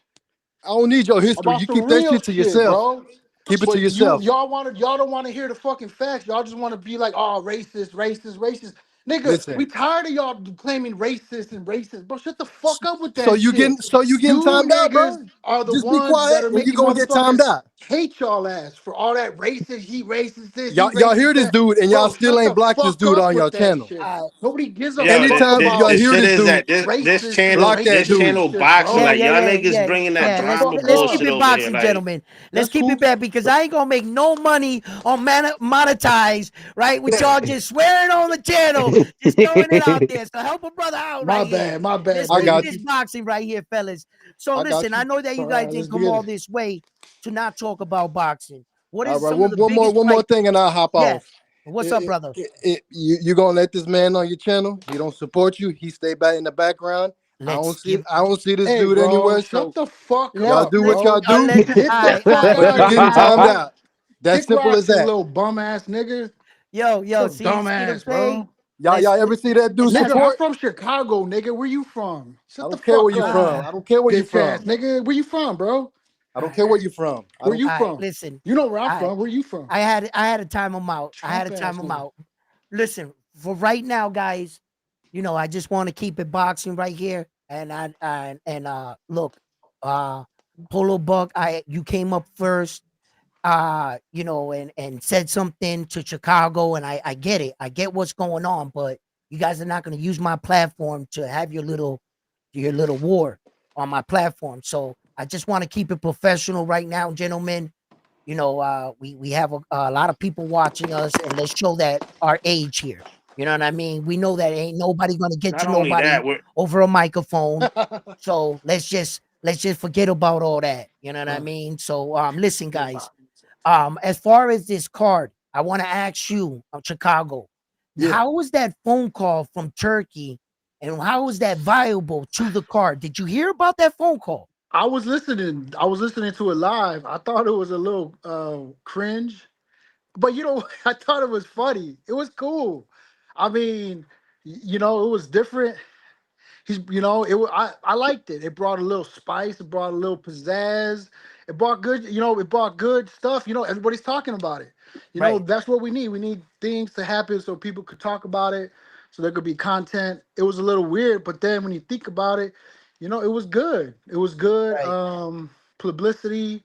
Speaker 6: I don't need your history.
Speaker 5: about
Speaker 6: You
Speaker 5: some
Speaker 6: keep that
Speaker 5: real
Speaker 6: shit to
Speaker 5: shit,
Speaker 6: yourself.
Speaker 5: bro.
Speaker 6: Keep it to
Speaker 5: But you
Speaker 6: yourself.
Speaker 5: y'all don't want to hear the fucking facts. Y'all just want to be like, oh, racist, racist, racist. Nigga,
Speaker 6: Listen.
Speaker 5: we tired of y'all claiming racist and racist. Bro, shut the fuck up with
Speaker 6: So
Speaker 5: that
Speaker 6: you
Speaker 5: shit.
Speaker 6: getting, so you getting
Speaker 5: You
Speaker 6: timed out,
Speaker 5: niggas
Speaker 6: bro?
Speaker 5: are the
Speaker 6: Just be
Speaker 5: ones that
Speaker 6: quiet,
Speaker 5: are
Speaker 6: or you
Speaker 5: making
Speaker 6: gonna get timed
Speaker 5: motherfuckers
Speaker 6: out.
Speaker 5: hate y'all ass for all that racist. He racist this, he
Speaker 6: Y'all hear
Speaker 5: racist
Speaker 6: this
Speaker 5: that.
Speaker 6: dude, and y'all
Speaker 5: Bro,
Speaker 6: still
Speaker 5: shut
Speaker 6: ain't
Speaker 5: the
Speaker 6: blocked this
Speaker 5: fuck
Speaker 6: dude
Speaker 5: up
Speaker 6: on your
Speaker 5: with that
Speaker 6: channel.
Speaker 5: shit.
Speaker 1: I,
Speaker 5: Nobody gives a
Speaker 3: Yo,
Speaker 5: fuck
Speaker 6: Anytime
Speaker 3: the
Speaker 6: y'all
Speaker 5: about
Speaker 6: hear
Speaker 3: shit
Speaker 6: this
Speaker 3: is
Speaker 6: dude,
Speaker 3: that
Speaker 5: racist and
Speaker 3: channel,
Speaker 6: block that
Speaker 3: this
Speaker 5: racist
Speaker 6: dude.
Speaker 5: and
Speaker 3: channel
Speaker 5: shit,
Speaker 3: boxing.
Speaker 1: yeah,
Speaker 5: bro.
Speaker 3: Like
Speaker 1: yeah,
Speaker 3: y'all
Speaker 1: yeah,
Speaker 3: niggas
Speaker 1: yeah,
Speaker 3: bringing that
Speaker 1: yeah.
Speaker 5: Shut the
Speaker 3: drama
Speaker 5: fuck
Speaker 1: Let's keep
Speaker 3: bullshit
Speaker 5: up.
Speaker 1: it
Speaker 3: over here.
Speaker 1: boxing,
Speaker 3: Like
Speaker 1: gentlemen. Let's
Speaker 5: That's
Speaker 1: keep it
Speaker 5: cool.
Speaker 1: back because I ain't gonna make no money on monetize, right? With y'all just swearing on the channel, just throwing it out there. So help a brother out right here.
Speaker 5: My
Speaker 1: Let's
Speaker 5: bad,
Speaker 6: I
Speaker 1: keep
Speaker 6: got
Speaker 5: baby.
Speaker 1: this
Speaker 6: you.
Speaker 1: boxing right here, fellas. So
Speaker 6: I got
Speaker 1: listen, I
Speaker 6: you.
Speaker 1: know that you
Speaker 5: All
Speaker 1: guys
Speaker 5: right,
Speaker 1: didn't
Speaker 5: let's
Speaker 1: come
Speaker 5: get
Speaker 1: all
Speaker 5: it.
Speaker 1: this way to not talk about boxing. What
Speaker 6: All
Speaker 1: is
Speaker 6: right,
Speaker 1: some of the biggest
Speaker 6: one more
Speaker 1: fight?
Speaker 6: thing, and I'll hop
Speaker 1: Yeah.
Speaker 6: off.
Speaker 1: What's up, brother?
Speaker 6: You gonna let this man on your channel? He don't support you. He stay back in the background.
Speaker 1: Let's give
Speaker 6: I don't see this
Speaker 5: Hey,
Speaker 6: dude
Speaker 5: bro,
Speaker 6: anywhere.
Speaker 5: shut
Speaker 6: So
Speaker 5: the fuck
Speaker 6: y'all
Speaker 5: up,
Speaker 6: do what
Speaker 1: let's
Speaker 6: y'all
Speaker 5: bro.
Speaker 6: do.
Speaker 1: let
Speaker 5: Get the fuck
Speaker 6: But
Speaker 5: out
Speaker 6: you
Speaker 5: of here,
Speaker 6: getting timed
Speaker 5: bro.
Speaker 6: out. That's
Speaker 5: Kick
Speaker 6: simple as
Speaker 5: rocks, you
Speaker 6: that.
Speaker 5: little bum ass nigga.
Speaker 1: yo,
Speaker 5: So
Speaker 1: see what I'm
Speaker 5: dumbass,
Speaker 1: saying?
Speaker 5: bro.
Speaker 1: Let's
Speaker 6: Y'all ever see that dude
Speaker 1: let's
Speaker 5: Nigga, I'm
Speaker 6: support?
Speaker 5: from Chicago, nigga. Where you from?
Speaker 6: I
Speaker 5: Shut the
Speaker 6: don't care where
Speaker 5: fuck
Speaker 6: you
Speaker 5: up,
Speaker 6: from. I don't care where you
Speaker 5: bitch ass
Speaker 6: from.
Speaker 5: nigga. Where you from, bro?
Speaker 6: I don't
Speaker 1: I
Speaker 6: care where you from. I
Speaker 5: Where
Speaker 6: don't.
Speaker 5: you
Speaker 1: I
Speaker 5: from?
Speaker 1: listen.
Speaker 5: You know where I'm
Speaker 1: I
Speaker 5: from. Where you from?
Speaker 1: I had to time them out. I had
Speaker 5: Trump
Speaker 1: to time
Speaker 5: ass
Speaker 1: them
Speaker 5: nigga.
Speaker 1: out. Listen, for right now, guys, I just want to keep it boxing right here. And look, uh Polo Buck, you came up first, and said something to Chicago, and I get it. I get what's going on, but you guys are not gonna use my platform to have your little war on my platform. So I just want to keep it professional right now, gentlemen. We have a lot of people watching us, and let's show that our age here. You know what I mean? We know that ain't nobody gonna get
Speaker 3: not
Speaker 1: to
Speaker 3: only
Speaker 1: nobody
Speaker 3: that, we're
Speaker 1: over a microphone. So let's just forget about all that. You know what I mean? So listen, guys. As far as this card, I want to ask you, Chicago,
Speaker 5: Yeah.
Speaker 1: how was that phone call from Turkey, and how was that viable to the card? Did you hear about that phone call?
Speaker 5: I was listening. I was listening to it live. I thought it was a little cringe, but I thought it was funny. It was cool. I mean, it was different. I liked it. It brought a little spice. It brought a little pizzazz. It brought good. It brought good stuff. Everybody's talking about it.
Speaker 1: Right.
Speaker 5: That's what we need. We need things to happen so people could talk about it. so there could be content. It was a little weird, but then when you think about it, it was good. It was good.
Speaker 1: Right.
Speaker 5: Publicity.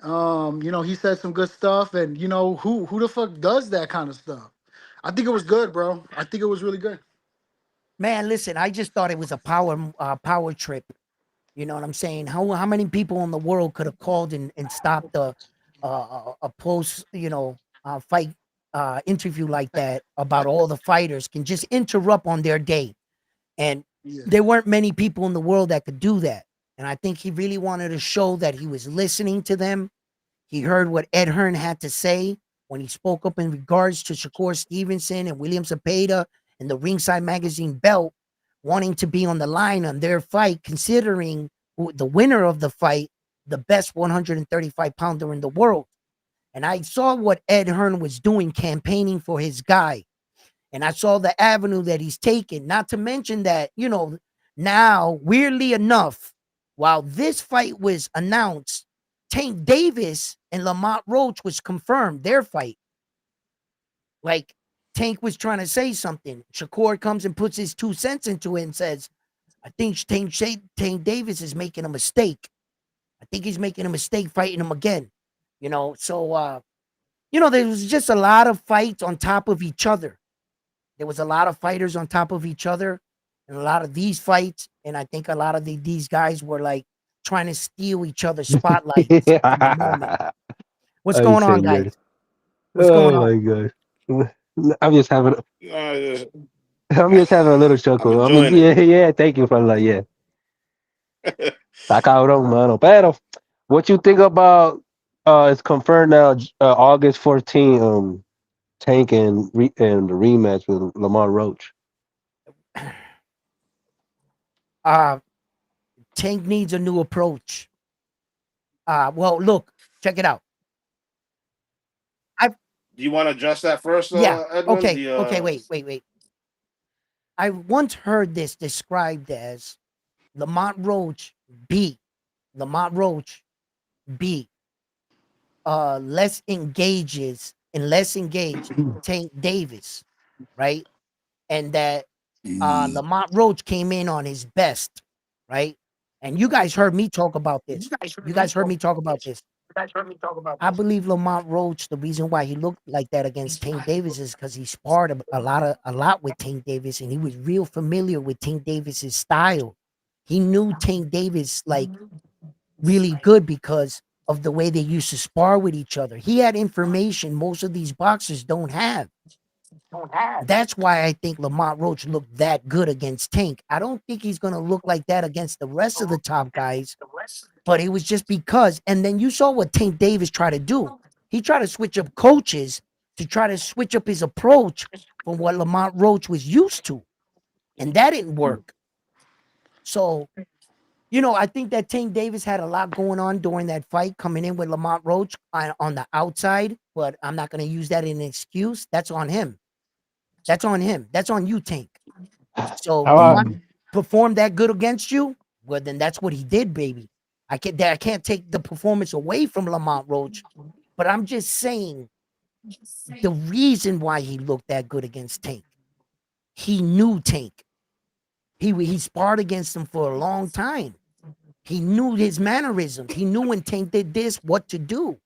Speaker 5: He said some good stuff, and who the fuck does that kind of stuff? I think it was good, bro. I think it was really good.
Speaker 1: Man, listen, I just thought it was a power trip. You know what I'm saying? How many people in the world could have called and stopped a post, fight interview like that about all the fighters can just interrupt on their day. And
Speaker 5: Yeah.
Speaker 1: there weren't many people in the world that could do that. And I think he really wanted to show that he was listening to them. He heard what Ed Hearn had to say when he spoke up in regards to Shakur Stevenson and William Zepeda and the Ringside Magazine belt wanting to be on the line on their fight, considering the winner of the fight, the best 135 pounder in the world. And I saw what Ed Hearn was doing campaigning for his guy. And I saw the avenue that he's taken. Not to mention that, now, weirdly enough, while this fight was announced, Tank Davis and Lamont Roach was confirmed their fight. Like Tank was trying to say something. Shakur comes and puts his 2 cents into it and says, I think Tank Davis is making a mistake. I think he's making a mistake fighting him again. So there was just a lot of fights on top of each other. There was a lot of fighters on top of each other and a lot of these fights. And I think a lot of these guys were like trying to steal each other's spotlights in the moment. What's
Speaker 4: I
Speaker 1: going on, guys?
Speaker 4: said,
Speaker 1: What's going
Speaker 4: oh
Speaker 1: on?
Speaker 4: my god. I'm just having
Speaker 3: Uh,
Speaker 4: I'm just having a little
Speaker 3: I'm
Speaker 4: chuckle. I mean,
Speaker 3: enjoying it.
Speaker 4: yeah, yeah, thank you for like, yeah. Está cabrón, mano. Pero, what you think about it's confirmed now, August 14th, Tank and the rematch with Lamar Roach.
Speaker 1: Uh, Tank needs a new approach. Well, look, check it out. I
Speaker 3: Do you want to address that first,
Speaker 1: Yeah.
Speaker 3: Edwin?
Speaker 1: Okay. Okay. Wait. I once heard this described as Lamont Roach beat Lamont Roach beat less engaged Tank Davis, right? And that Lamont Roach came in on his best, right? And you guys heard me talk about this. You guys heard me talk about this. I believe Lamont Roach, the reason why he looked like that against Tank Davis is because he sparred a lot with Tank Davis, and he was real familiar with Tank Davis's style. He knew Tank Davis like really good because of the way they used to spar with each other. He had information most of these boxers don't have. That's why I think Lamont Roach looked that good against Tank. I don't think he's going to look like that against the rest of the top guys, but it was just because. And then you saw what Tank Davis tried to do. He tried to switch up coaches to try to switch up his approach from what Lamont Roach was used to. And that didn't work. So, I think that Tank Davis had a lot going on during that fight, coming in with Lamont Roach on the outside, but I'm not going to use that as an excuse. That's on him. That's on him. That's on you, Tank. So
Speaker 4: How I,
Speaker 1: Lamont performed that good against you. Well, then that's what he did, baby. I can't take the performance away from Lamont Roach, but I'm just saying the reason why he looked that good against Tank. He knew Tank. He sparred against him for a long time. He knew his mannerisms. He knew when Tank did this, what to do.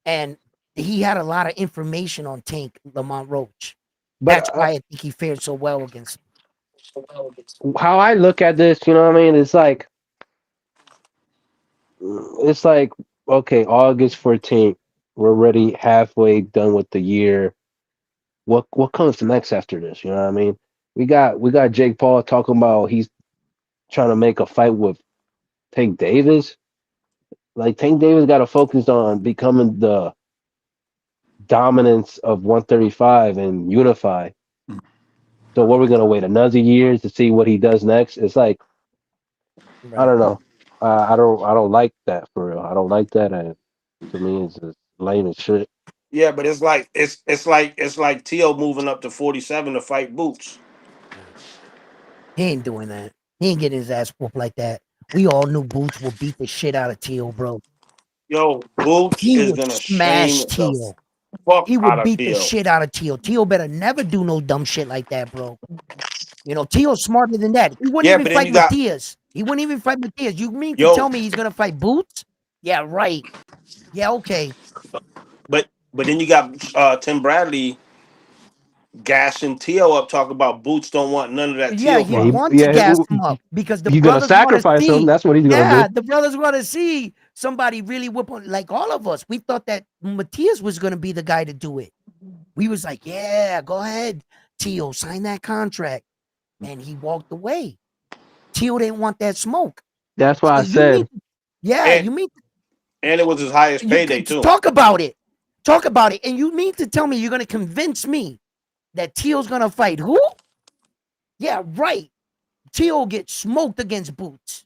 Speaker 1: And he had a lot of information on Tank, Lamont Roach.
Speaker 4: but
Speaker 1: That's why I think he fared so well against him.
Speaker 4: how I look at this, you know what I mean? It's like okay, August 14th. We're already halfway done with the year. What comes next after this? You know what I mean? We got Jake Paul talking about he's trying to make a fight with Tank Davis. Like Tank Davis got to focus on becoming the dominance of 135 and unify. So what we're gonna wait another year to see what he does next? It's like I
Speaker 1: Right.
Speaker 4: don't know. I don't like that for real. I don't like that. And to me, it's just lame as shit.
Speaker 3: Yeah, but it's like Tio moving up to 47 to fight Boots.
Speaker 1: He ain't doing that. He ain't getting his ass whooped like that. We all knew Boots will beat the shit out of Teal, bro.
Speaker 3: Yo, Boots
Speaker 1: He
Speaker 3: is
Speaker 1: will
Speaker 3: gonna shame
Speaker 1: smash
Speaker 3: the.
Speaker 1: Teal.
Speaker 3: Fuck
Speaker 1: He
Speaker 3: out
Speaker 1: would
Speaker 3: of
Speaker 1: beat the
Speaker 3: Tio.
Speaker 1: shit out of Tio. Tio better never do no dumb shit like that, bro. Tio's smarter than that. He wouldn't
Speaker 7: Yeah,
Speaker 1: even
Speaker 7: but then
Speaker 1: fight
Speaker 7: you got
Speaker 1: Matias. He wouldn't even fight Matias. You mean to
Speaker 7: yo,
Speaker 1: tell me he's gonna fight Boots? Yeah, right. Yeah, okay.
Speaker 7: but then you got Tim Bradley gassing Tio up, talking about Boots don't want none of that
Speaker 1: Yeah,
Speaker 7: Tio
Speaker 1: he
Speaker 4: Yeah,
Speaker 7: fluff.
Speaker 1: wants to
Speaker 4: yeah.
Speaker 1: gas him up because the
Speaker 4: You're gonna
Speaker 1: brothers want to
Speaker 4: sacrifice him.
Speaker 1: see.
Speaker 4: That's what he's gonna
Speaker 1: Yeah,
Speaker 4: do.
Speaker 1: the brothers want to see somebody really whip on, like all of us. We thought that Matias was gonna be the guy to do it. We was like, yeah, go ahead, Tio, sign that contract. And he walked away. Tio didn't want that smoke.
Speaker 4: That's why
Speaker 1: So
Speaker 4: I
Speaker 1: you mean,
Speaker 4: said
Speaker 1: yeah,
Speaker 7: And
Speaker 1: you mean
Speaker 7: and it was his highest
Speaker 1: you
Speaker 7: payday
Speaker 1: could
Speaker 7: too.
Speaker 1: talk about it. Talk about it. And you mean to tell me you're gonna convince me that Tio's gonna fight who? Yeah, right. Tio gets smoked against Boots.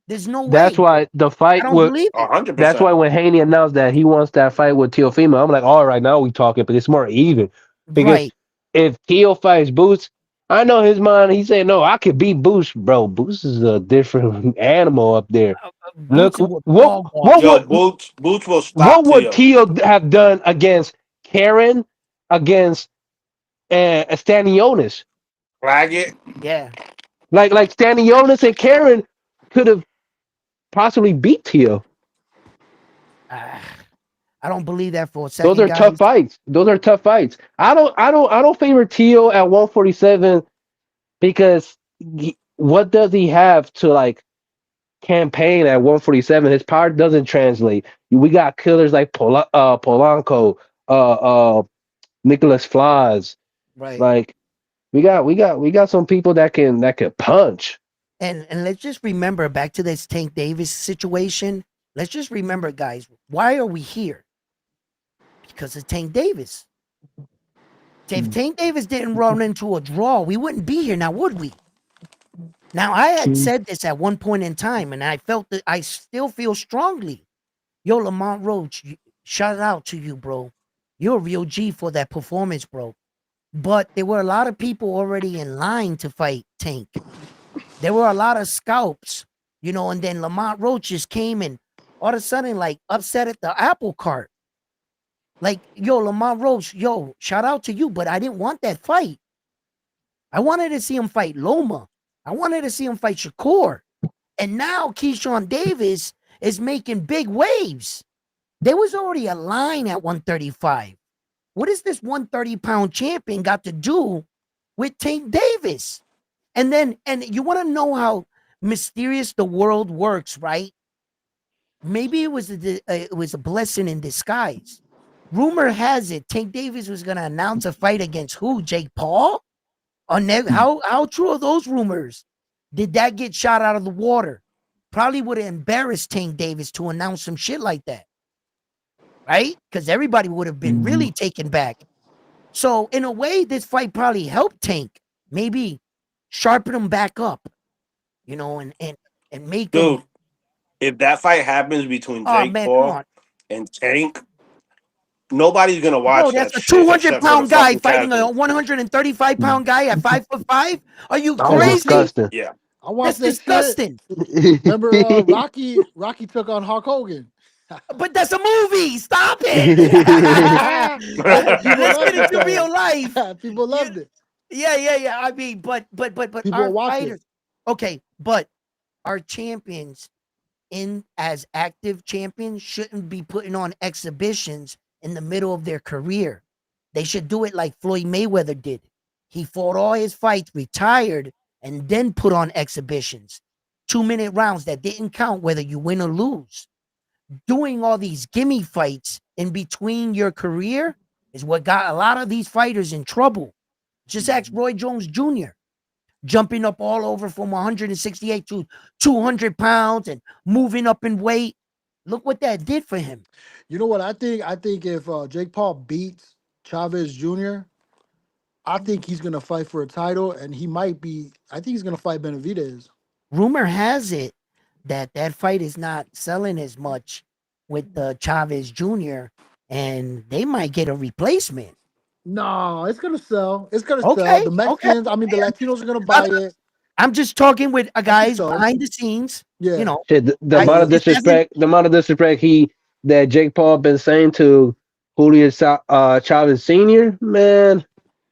Speaker 1: There's no
Speaker 4: that's
Speaker 1: way.
Speaker 4: why the
Speaker 1: I
Speaker 4: fight
Speaker 1: don't
Speaker 4: with
Speaker 1: believe it.
Speaker 7: 100%.
Speaker 4: that's why when Haney announced that he wants that fight with Teofimo, I'm like, all right, now we talking, but it's more even. Because
Speaker 1: Right.
Speaker 4: if Teo fights Boots, I know his mind. He said, "No, I could beat Boots, bro. Boots is a different animal up there. Look,
Speaker 1: Boots will
Speaker 4: what
Speaker 1: dog walk
Speaker 4: what
Speaker 7: Yo,
Speaker 1: him.
Speaker 4: would
Speaker 7: Boots will
Speaker 4: what
Speaker 7: stop
Speaker 4: would
Speaker 7: Tio.
Speaker 4: Teo have done against Karen, against Stanionis?
Speaker 7: Flag it.
Speaker 1: Yeah.
Speaker 4: Like Stanionis and Karen could have possibly beat Teo.
Speaker 1: Ah, I don't believe that for a
Speaker 4: Those
Speaker 1: second,
Speaker 4: are tough
Speaker 1: guys.
Speaker 4: fights. Those are tough fights. I don't favor Teo at 147 because what does he have to like campaign at 147? His power doesn't translate. We got killers like Polanco, uh, uh, Nicholas Flores.
Speaker 1: Right.
Speaker 4: Like we got some people that can punch.
Speaker 1: And let's just remember back to this Tank Davis situation. Let's just remember, guys, why are we here? Because of Tank Davis. If Tank Davis didn't run into a draw, we wouldn't be here now, would we? Now, I had said this at one point in time, and I felt that I still feel strongly. Yo, Lamont Roach, shout out to you, bro. You're a real G for that performance, bro. But there were a lot of people already in line to fight Tank. There were a lot of scalps, and then Lamont Roach just came and all of a sudden, like, upset at the apple cart. Like, yo, Lamont Roach, yo, shout out to you, but I didn't want that fight. I wanted to see him fight Loma. I wanted to see him fight Shakur. And now Keyshawn Davis is making big waves. There was already a line at 135. What does this 130-pound champion got to do with Tank Davis? And you want to know how mysterious the world works, right? Maybe it was a blessing in disguise. Rumor has it Tank Davis was going to announce a fight against who? Jake Paul? How true are those rumors? Did that get shot out of the water? Probably would have embarrassed Tank Davis to announce some shit like that, right? Because everybody would have been really taken back. So in a way, this fight probably helped Tank, maybe sharpen him back up, and make him.
Speaker 7: Dude, if that fight happens between
Speaker 1: Oh
Speaker 7: Jake
Speaker 1: man, come
Speaker 7: Paul
Speaker 1: on,
Speaker 7: and Tank, nobody's gonna
Speaker 1: bro,
Speaker 7: watch
Speaker 1: that's
Speaker 7: that
Speaker 1: a
Speaker 7: shit except for the
Speaker 1: 200-pound guy
Speaker 7: fucking
Speaker 1: fighting a
Speaker 7: casuals.
Speaker 1: 135-pound guy at 5'5". Are you
Speaker 4: That's
Speaker 5: watched
Speaker 1: crazy?
Speaker 5: it.
Speaker 4: disgusting.
Speaker 7: Yeah.
Speaker 5: I watched
Speaker 1: That's
Speaker 5: that shit.
Speaker 1: disgusting.
Speaker 5: Remember Rocky took on Hulk Hogan.
Speaker 1: But that's a movie. Stop it.
Speaker 5: People
Speaker 1: Let's get
Speaker 5: loved it
Speaker 1: into
Speaker 5: though.
Speaker 1: real life.
Speaker 5: People
Speaker 1: Yeah,
Speaker 5: loved it.
Speaker 1: yeah. I mean, but
Speaker 5: People
Speaker 1: our
Speaker 5: will watch it.
Speaker 1: fighters, okay, but our champions as active champions shouldn't be putting on exhibitions in the middle of their career. They should do it like Floyd Mayweather did. He fought all his fights, retired, and then put on exhibitions. 2-minute rounds that didn't count whether you win or lose. Doing all these gimme fights in between your career is what got a lot of these fighters in trouble. Just ask Roy Jones Jr. Jumping up all over from 168 to 200 pounds and moving up in weight. Look what that did for him.
Speaker 5: You know what I think? I think if Jake Paul beats Chavez Jr., I think he's gonna fight for a title, and he might be. I think he's gonna fight Benavidez.
Speaker 1: Rumor has it that fight is not selling as much with Chavez Jr., and they might get a replacement.
Speaker 5: No, it's gonna sell. It's gonna sell.
Speaker 1: Okay,
Speaker 5: The
Speaker 1: okay.
Speaker 5: Mexicans, I mean, the Latinos are gonna
Speaker 1: I'm,
Speaker 5: buy it.
Speaker 1: I'm just talking with
Speaker 5: I think
Speaker 1: guys
Speaker 5: so.
Speaker 1: behind the scenes. You
Speaker 5: Yeah.
Speaker 1: know,
Speaker 4: Shit, the
Speaker 1: I
Speaker 4: amount
Speaker 5: Yeah.
Speaker 4: of
Speaker 1: this isn't
Speaker 4: disrespect, the amount of disrespect that Jake Paul been saying to Julio Chavez Senior, man,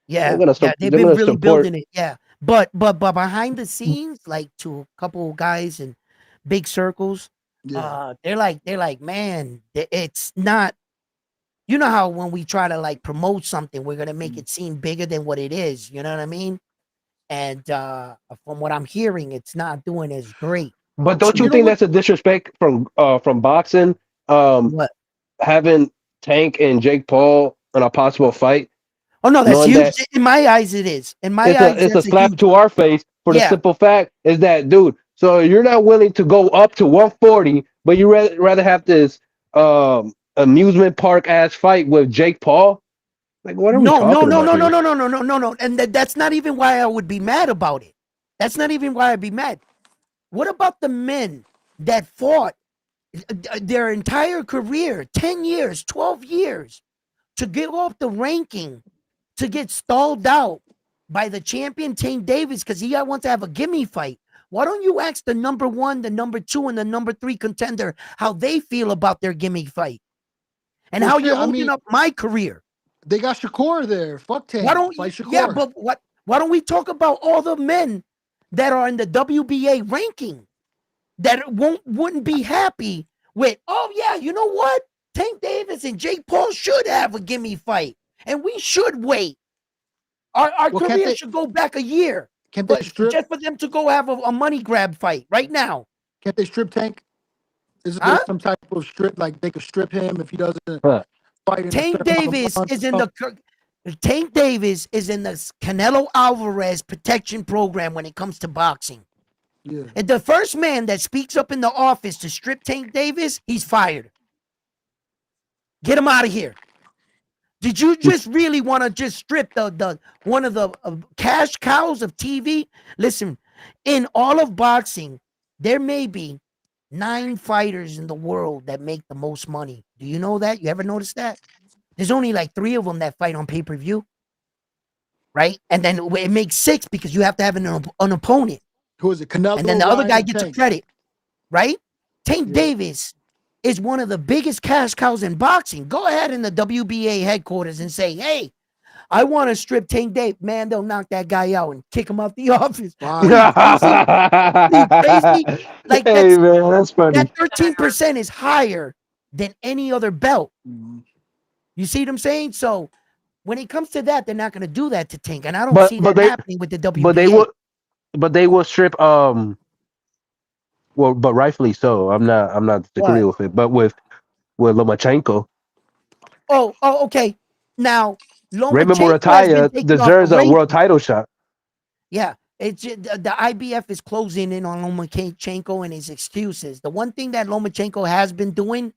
Speaker 1: Yeah, yeah, they've
Speaker 4: they're
Speaker 1: been
Speaker 4: gonna
Speaker 1: really
Speaker 4: support.
Speaker 1: building it. Yeah, but behind the scenes, like to a couple guys in big circles,
Speaker 5: Yeah.
Speaker 1: they're like, man, it's not. You know how when we try to like promote something, we're gonna make
Speaker 5: Mm.
Speaker 1: it seem bigger than what it is. You know what I mean? And from what I'm hearing, it's not doing as great.
Speaker 4: But
Speaker 5: But
Speaker 4: don't you
Speaker 5: you know
Speaker 4: think
Speaker 5: what?
Speaker 4: that's a disrespect from boxing? Um,
Speaker 1: What?
Speaker 4: having Tank and Jake Paul in a possible fight,
Speaker 1: Oh no, that's
Speaker 4: knowing
Speaker 1: huge.
Speaker 4: that
Speaker 1: In my eyes, it is. In my eyes,
Speaker 4: it's a
Speaker 1: that's a
Speaker 4: slap
Speaker 1: huge.
Speaker 4: to our face for the
Speaker 1: Yeah.
Speaker 4: simple fact is that, dude. So you're not willing to go up to 140, but you rather have this amusement park ass fight with Jake Paul. Like, what are we
Speaker 1: No, no,
Speaker 4: talking
Speaker 1: no,
Speaker 4: about
Speaker 1: no, no,
Speaker 4: here?
Speaker 1: no, no, no, no, no, no. And that's not even why I would be mad about it. That's not even why I'd be mad. What about the men that fought their entire career, 10 years, 12 years, to get off the ranking, to get stalled out by the champion Tank Davis because he wants to have a gimme fight? Why don't you ask the number one, the number two, and the number three contender how they feel about their gimme fight and
Speaker 5: Well,
Speaker 1: how
Speaker 5: shit.
Speaker 1: you're
Speaker 5: I
Speaker 1: holding
Speaker 5: mean,
Speaker 1: up my career?
Speaker 5: they got Shakur there. Fuck
Speaker 1: Why
Speaker 5: Tank.
Speaker 1: don't you?
Speaker 5: Fight
Speaker 1: Yeah,
Speaker 5: Shakur.
Speaker 1: but what? Why don't we talk about all the men that are in the WBA ranking that wouldn't be happy with? Oh yeah, you know what? Tank Davis and Jake Paul should have a gimme fight, and we should wait. Our
Speaker 5: Well, can't
Speaker 1: career
Speaker 5: they?
Speaker 1: should go back a year,
Speaker 5: Can't they
Speaker 1: but
Speaker 5: strip?
Speaker 1: just for them to go have a money grab fight right now,
Speaker 5: Can't they strip Tank? Isn't there
Speaker 1: huh?
Speaker 5: some type of strip like they could strip him if he doesn't
Speaker 4: Huh.
Speaker 5: fight in a
Speaker 1: Tank
Speaker 5: certain amount of
Speaker 1: Davis
Speaker 5: months
Speaker 1: is
Speaker 5: or
Speaker 1: in
Speaker 5: something?
Speaker 1: Tank Davis is in the Canelo Alvarez protection program when it comes to boxing.
Speaker 5: Yeah.
Speaker 1: And the first man that speaks up in the office to strip Tank Davis, he's fired. Get him out of here. Did you just really want to just strip the one of the cash cows of TV? Listen, in all of boxing, there may be 9 fighters in the world that make the most money. Do you know that? You ever notice that? There's only like 3 of them that fight on pay-per-view, right? And then it makes 6 because you have to have an opponent.
Speaker 5: Who is it?
Speaker 1: And then
Speaker 5: Canelo,
Speaker 1: the other
Speaker 5: Ryan,
Speaker 1: guy
Speaker 5: and
Speaker 1: gets a
Speaker 5: Tank.
Speaker 1: credit, right? Tank
Speaker 5: Yeah.
Speaker 1: Davis is one of the biggest cash cows in boxing. Go ahead in the WBA headquarters and say, hey, I want to strip Tank Davis. Man, they'll knock that guy out and kick him out the office. What are
Speaker 5: Fire.
Speaker 1: you crazy? What are you crazy? Like
Speaker 4: Hey man, that's
Speaker 1: that
Speaker 4: funny.
Speaker 1: 13% is higher than any other belt.
Speaker 5: Mhm.
Speaker 1: You see what I'm saying? So when it comes to that, they're not going to do that to Tank. And I don't
Speaker 4: But
Speaker 1: see
Speaker 4: but
Speaker 1: that
Speaker 4: they
Speaker 1: happening with the
Speaker 4: but they
Speaker 1: WBA.
Speaker 4: will but they will strip well, but rightfully so. I'm not
Speaker 1: What?
Speaker 4: disagreeing with it. But with Lomachenko,
Speaker 1: Okay. Now,
Speaker 4: Raymond
Speaker 1: Lomachenko has been
Speaker 4: Murataya
Speaker 1: taken off the
Speaker 4: deserves a world
Speaker 1: ranking.
Speaker 4: title shot.
Speaker 1: Yeah, the IBF is closing in on Lomachenko and his excuses. The one thing that Lomachenko has been doing,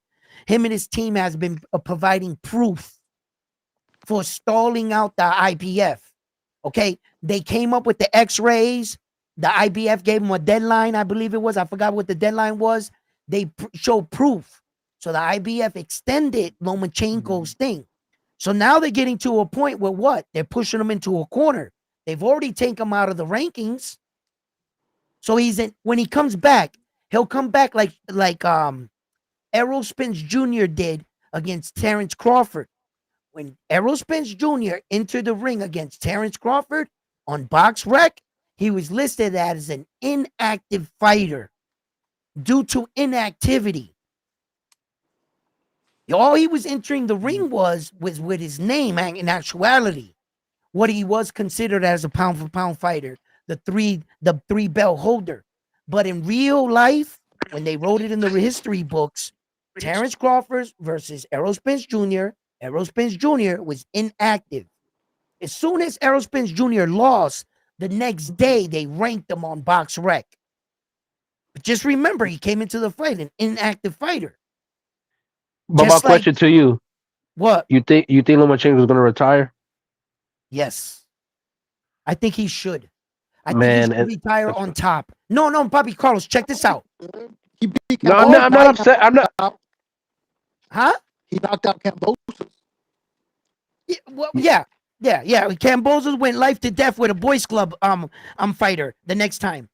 Speaker 1: him and his team has been providing proof for stalling out the IBF. Okay, they came up with the X-rays. The IBF gave them a deadline, I believe it was. I forgot what the deadline was. They showed proof, so the IBF extended Lomachenko's thing. So now they're getting to a point where what? They're pushing him into a corner. They've already taken him out of the rankings. So he's in when he comes back, he'll come back like Errol Spence Jr. did against Terrence Crawford. When Errol Spence Jr. entered the ring against Terrence Crawford on BoxRec, he was listed as an inactive fighter due to inactivity. All he was entering the ring was with his name in actuality. What he was considered as a pound for pound fighter, the three belt holder. But in real life, when they wrote it in the history books, Terrence Crawford versus Errol Spence Jr., Errol Spence Jr. was inactive. As soon as Errol Spence Jr. lost, the next day they ranked him on BoxRec. But just remember, he came into the fight an inactive fighter.
Speaker 4: But my
Speaker 1: Just like
Speaker 4: question to you:
Speaker 1: what?
Speaker 4: you think Lomachenko is going to retire?
Speaker 1: Yes, I think he should. I think he
Speaker 4: Man,
Speaker 1: should retire on top. No, Bobby Carlos, check this out.
Speaker 5: He beat
Speaker 4: no,
Speaker 1: All
Speaker 4: I'm not
Speaker 5: Cambosos.
Speaker 4: upset. I'm not.
Speaker 1: huh?
Speaker 5: He knocked out Cambosos.
Speaker 1: Yeah, well, yeah. Cambosos went life to death with a boys club fighter the next time.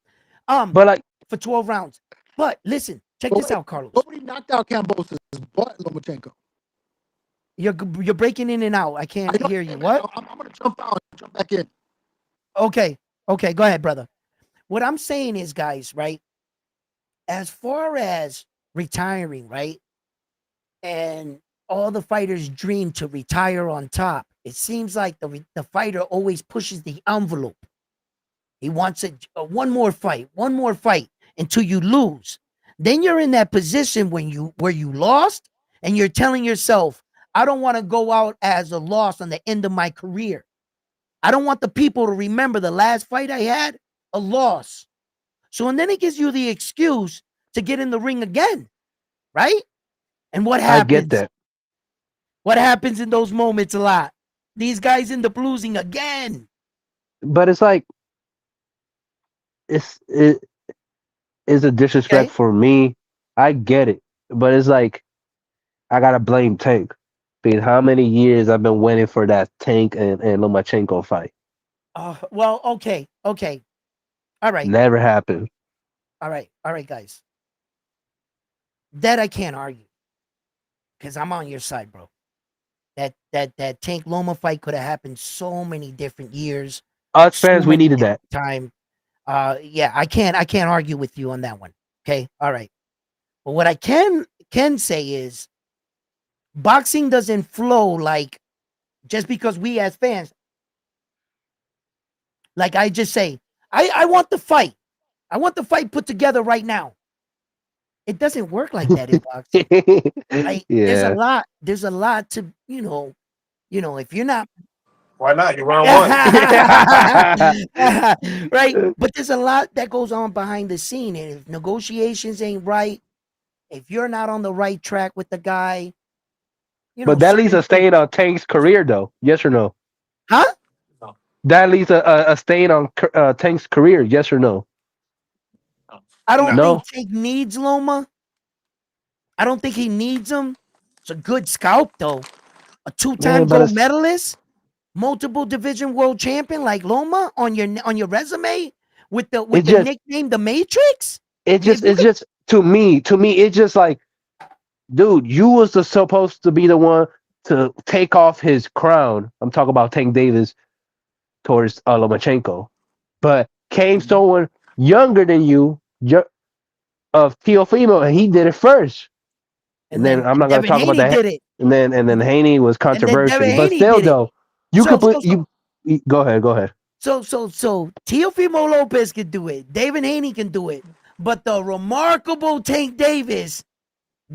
Speaker 1: Um
Speaker 4: But like,
Speaker 1: for 12 rounds. But listen, check
Speaker 5: But
Speaker 1: this
Speaker 5: wait,
Speaker 1: out, Carlos.
Speaker 5: nobody knocked out Cambosos but Lomachenko.
Speaker 1: you're breaking in and out. I
Speaker 5: I
Speaker 1: can't
Speaker 5: know
Speaker 1: hear
Speaker 5: you
Speaker 1: you.
Speaker 5: can, man.
Speaker 1: What?
Speaker 5: I'm gonna jump out and jump back in.
Speaker 1: Okay. Okay, go ahead, brother. What I'm saying is, guys, right? As far as retiring, right? And all the fighters dream to retire on top. It seems like the fighter always pushes the envelope. He wants one more fight until you lose. Then you're in that position when you where you lost and you're telling yourself, I don't want to go out as a loss on the end of my career. I don't want the people to remember the last fight I had a loss. So and then it gives you the excuse to get in the ring again, right? And what
Speaker 4: I get
Speaker 1: happens?
Speaker 4: that,
Speaker 1: What happens in those moments a lot? These guys end up losing again.
Speaker 4: but it's like it is a disrespect
Speaker 1: Okay.
Speaker 4: for me. I get it, but it's like I gotta blame Tank because how many years I've been waiting for that Tank and Lomachenko fight.
Speaker 1: Well, okay, okay. All right,
Speaker 4: Never happened.
Speaker 1: all right, guys. That I can't argue because I'm on your side, bro. That Tank Loma fight could have happened so many different years,
Speaker 4: Us
Speaker 1: so
Speaker 4: fans, we
Speaker 1: many
Speaker 4: needed that.
Speaker 1: different time. Yeah, I can't argue with you on that one. Okay, all right. But what I can say is boxing doesn't flow like just because we as fans, like I just say, I want the fight. I want the fight put together right now. It doesn't work like that in boxing. Right?
Speaker 4: Yeah,
Speaker 1: There's a lot to, if you're not
Speaker 3: Why not? You're round one.
Speaker 1: right, but there's a lot that goes on behind the scene, and if negotiations ain't right, if you're not on the right track with the guy,
Speaker 4: but that leaves
Speaker 1: certain
Speaker 4: a
Speaker 1: things.
Speaker 4: stain on Tank's career, though. Yes or no?
Speaker 1: Huh?
Speaker 4: That leaves a stain on Tank's career. Yes or no?
Speaker 1: I don't
Speaker 7: No.
Speaker 1: think
Speaker 4: No.
Speaker 1: Tank needs Loma. I don't think he needs him. It's a good scalp though. A
Speaker 4: Yeah,
Speaker 1: two-time
Speaker 4: but
Speaker 1: gold
Speaker 4: it's
Speaker 1: medalist, multiple division world champion like Loma on your resume
Speaker 4: it
Speaker 1: with the
Speaker 4: just
Speaker 1: nickname the Matrix.
Speaker 4: it
Speaker 1: If
Speaker 4: just
Speaker 1: you
Speaker 4: it's
Speaker 1: could,
Speaker 4: just to me it's just like, dude, you was supposed to be the one to take off his crown. I'm talking about Tank Davis towards Lomachenko, but came someone younger than you, of Teofimo, and he did it first. And then I'm
Speaker 1: and
Speaker 4: not gonna
Speaker 1: Devin
Speaker 4: talk about
Speaker 1: Haney
Speaker 4: that.
Speaker 1: did it,
Speaker 4: And then Haney was
Speaker 1: and then Devin
Speaker 4: controversial, but
Speaker 1: Haney
Speaker 4: still
Speaker 1: did it.
Speaker 4: though, you could
Speaker 1: So
Speaker 4: put
Speaker 1: so so
Speaker 4: you go ahead, go ahead.
Speaker 1: so Teofimo Lopez could do it. David Haney can do it, but the remarkable Tank Davis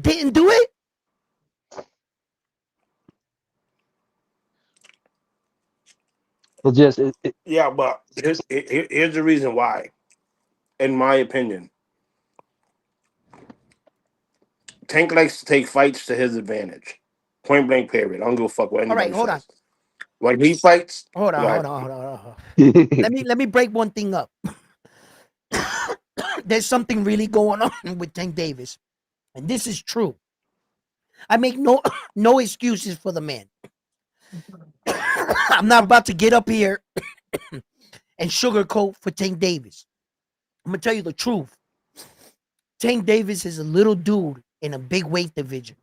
Speaker 1: didn't do it.
Speaker 4: It's just
Speaker 7: Yeah, but here's the reason why, in my opinion. Tank likes to take fights to his advantage. Point blank period. I don't give a fuck what
Speaker 1: All right,
Speaker 7: anybody
Speaker 1: hold on,
Speaker 7: says. When he fights,
Speaker 1: hold on,
Speaker 7: go
Speaker 1: hold
Speaker 7: ahead.
Speaker 1: on, hold on, hold on. Let me break one thing up. There's something really going on with Tank Davis, and this is true. I make no no excuses for the man. I'm not about to get up here and sugarcoat for Tank Davis. I'm gonna tell you the truth. Tank Davis is a little dude in a big weight division.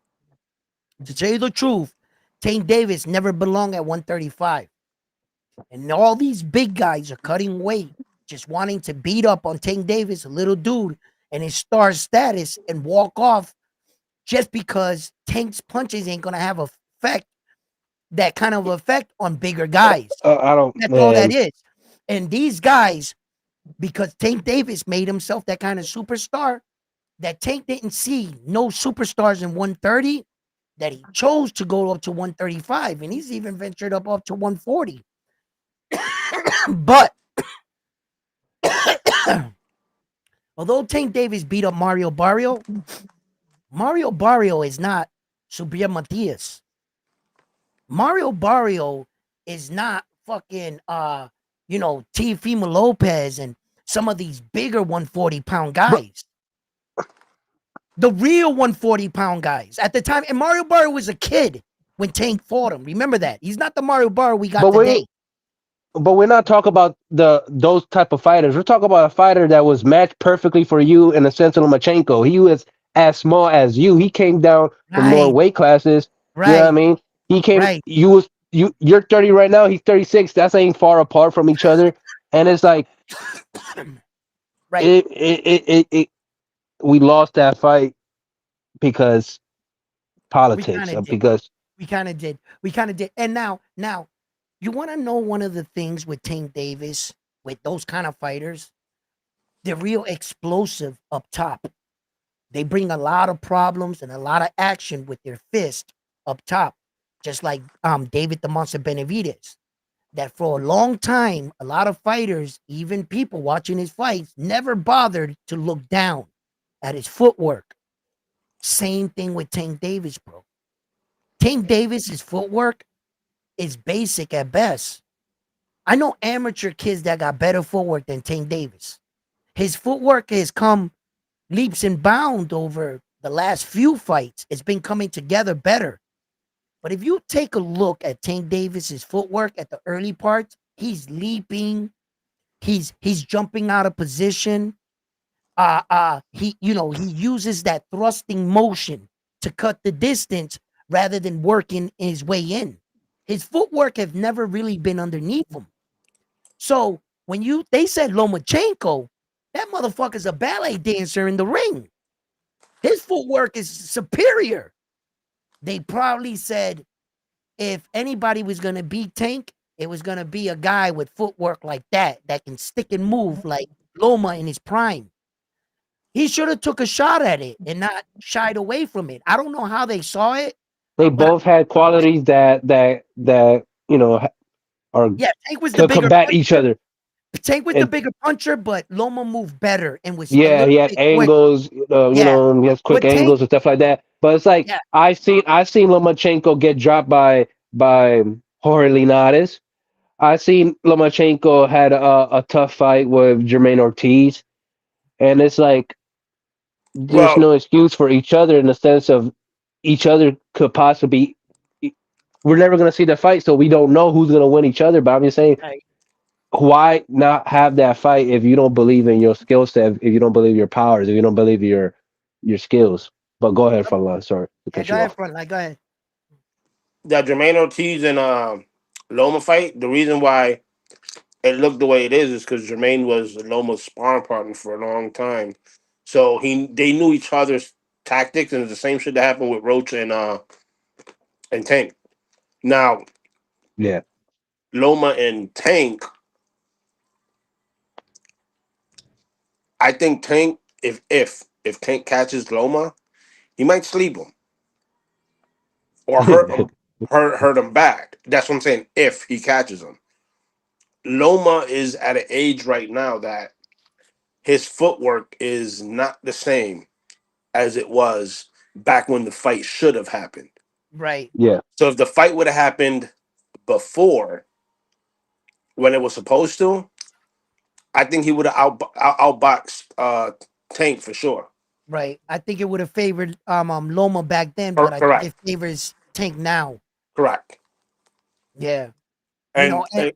Speaker 1: To tell you the truth, Tank Davis never belonged at 135. And all these big guys are cutting weight, just wanting to beat up on Tank Davis, a little dude, and his star status and walk off just because Tank's punches ain't gonna have effect, that kind of effect on bigger guys.
Speaker 4: I don't,
Speaker 1: That's all that
Speaker 4: man.
Speaker 1: is. And these guys, because Tank Davis made himself that kind of superstar, that Tank didn't see no superstars in 130, that he chose to go up to 135, and he's even ventured up to 140. But although Tank Davis beat up Mario Barrio is not Subir Matias. Mario Barrio is not fucking Teofimo Lopez and some of these bigger 140-pound
Speaker 4: But
Speaker 1: guys. The real 140-pound guys at the time. And Mario Barrio was a kid when Tank fought him. Remember that. He's not the Mario Barrio we got
Speaker 4: but we
Speaker 1: today.
Speaker 4: but we're not talking about those type of fighters. We're talking about a fighter that was matched perfectly for you in the sense of Lomachenko. He was as small as you. He came down from lower
Speaker 1: Right,
Speaker 4: weight classes. You know what I
Speaker 1: right.
Speaker 4: mean? He came.
Speaker 1: Right,
Speaker 4: You're 30 right now. He's 36. That's ain't far apart from each other. And it's like
Speaker 1: right.
Speaker 4: it we lost that fight because
Speaker 1: We kind
Speaker 4: politics.
Speaker 1: of did.
Speaker 4: Because
Speaker 1: We kind of did. We kind of did. And now, you want to know one of the things with Tank Davis, with those kind of fighters, they're real explosive up top. They bring a lot of problems and a lot of action with their fist up top, just like David the Monster Benavides. That for a long time, a lot of fighters, even people watching his fights, never bothered to look down at his footwork. Same thing with Tank Davis, bro. Tank Davis's footwork is basic at best. I know amateur kids that got better footwork than Tank Davis. His footwork has come leaps and bounds over the last few fights. It's been coming together better. But if you take a look at Tank Davis's footwork at the early parts, he's leaping, he's jumping out of position. He uses that thrusting motion to cut the distance rather than working his way in. His footwork have never really been underneath him. So when they said Lomachenko, that motherfucker's a ballet dancer in the ring. His footwork is superior. They probably said if anybody was gonna beat Tank, it was gonna be a guy with footwork like that can stick and move like Loma in his prime. He should have took a shot at it and not shied away from it. I don't know how they saw it,
Speaker 4: they
Speaker 1: but
Speaker 4: both had qualities that are
Speaker 1: yeah, Tank was the
Speaker 4: could
Speaker 1: bigger
Speaker 4: combat each
Speaker 1: puncher.
Speaker 4: other.
Speaker 1: Tank was the
Speaker 4: And
Speaker 1: bigger puncher, but Loma moved better and was a
Speaker 4: yeah, he
Speaker 1: little
Speaker 4: had
Speaker 1: bit quicker.
Speaker 4: angles.
Speaker 1: Yeah,
Speaker 4: He has quick
Speaker 1: but Tank,
Speaker 4: angles and stuff like that. But it's like
Speaker 1: yeah,
Speaker 4: I seen Lomachenko get dropped by Jorge Linares. I seen Lomachenko had a tough fight with Jermaine Ortiz, and it's like there's
Speaker 3: Well,
Speaker 4: no excuse for each other in the sense of each other could possibly. We're never gonna see the fight, so we don't know who's gonna win each other. But I'm just saying,
Speaker 1: right.
Speaker 4: why not have that fight if you don't believe in your skill set, if you don't believe your powers, if you don't believe your skills? But go ahead, Frontline. Sorry to
Speaker 1: Yeah,
Speaker 4: cut
Speaker 1: go
Speaker 4: you
Speaker 1: ahead,
Speaker 4: off.
Speaker 1: front line. Go ahead.
Speaker 7: That Jermaine Ortiz and Loma fight. The reason why it looked the way it is because Jermaine was Loma's sparring partner for a long time, so they knew each other's tactics, and it's the same shit that happened with Roach and Tank. Now
Speaker 4: Yeah,
Speaker 7: Loma and Tank, I think Tank if Tank catches Loma, he might sleep him or hurt him, hurt him bad. That's what I'm saying. If he catches him, Loma is at an age right now that his footwork is not the same as it was back when the fight should have happened.
Speaker 1: Right,
Speaker 4: yeah.
Speaker 7: So if the fight would have happened before when it was supposed to, I think he would have outboxed Tank for sure.
Speaker 1: right. I think it would have favored Loma back then, but I think
Speaker 7: Correct,
Speaker 1: it favors Tank now.
Speaker 7: correct.
Speaker 1: Yeah, you know,
Speaker 7: And,
Speaker 1: and
Speaker 7: and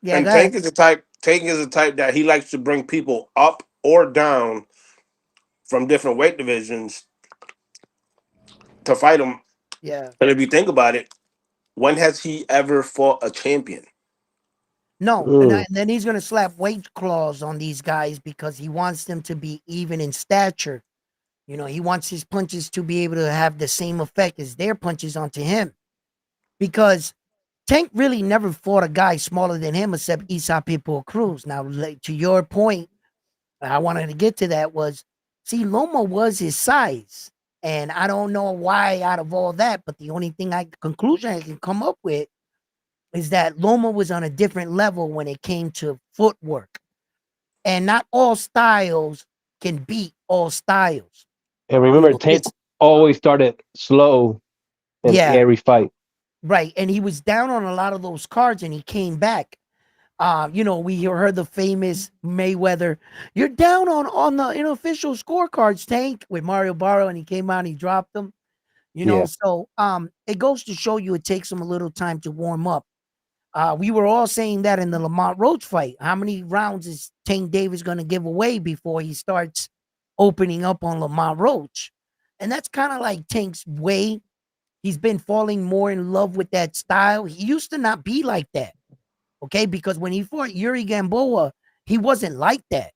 Speaker 1: yeah,
Speaker 7: and
Speaker 1: go ahead.
Speaker 7: Tank is the type that he likes to bring people up or down from different weight divisions to fight him.
Speaker 1: Yeah,
Speaker 7: And if you think about it, when has he ever fought a champion?
Speaker 1: no,
Speaker 4: Mm,
Speaker 1: and then he's gonna slap weight claws on these guys because he wants them to be even in stature. You know, he wants his punches to be able to have the same effect as their punches onto him. Because Tank really never fought a guy smaller than him except Isa Pitbull Cruz. Now, like, to your point, I wanted to get to that was, see, Loma was his size. And I don't know why out of all that, but the only conclusion I can come up with is that Loma was on a different level when it came to footwork. And not all styles can beat all styles.
Speaker 4: and
Speaker 1: You
Speaker 4: remember,
Speaker 1: know,
Speaker 4: Tank always started slow in
Speaker 1: yeah,
Speaker 4: every fight.
Speaker 1: right. And he was down on a lot of those cards and he came back. We heard the famous Mayweather, you're down on the unofficial scorecards, Tank, with Mario Barro, and he came out and he dropped them.
Speaker 4: Yeah,
Speaker 1: So it goes to show you it takes him a little time to warm up. We were all saying that in the Lamont Roach fight. How many rounds is Tank Davis going to give away before he starts opening up on Lamont Roach? And that's kind of like Tank's way. He's been falling more in love with that style. He used to not be like that. Okay, because when he fought Yuri Gamboa, he wasn't like that.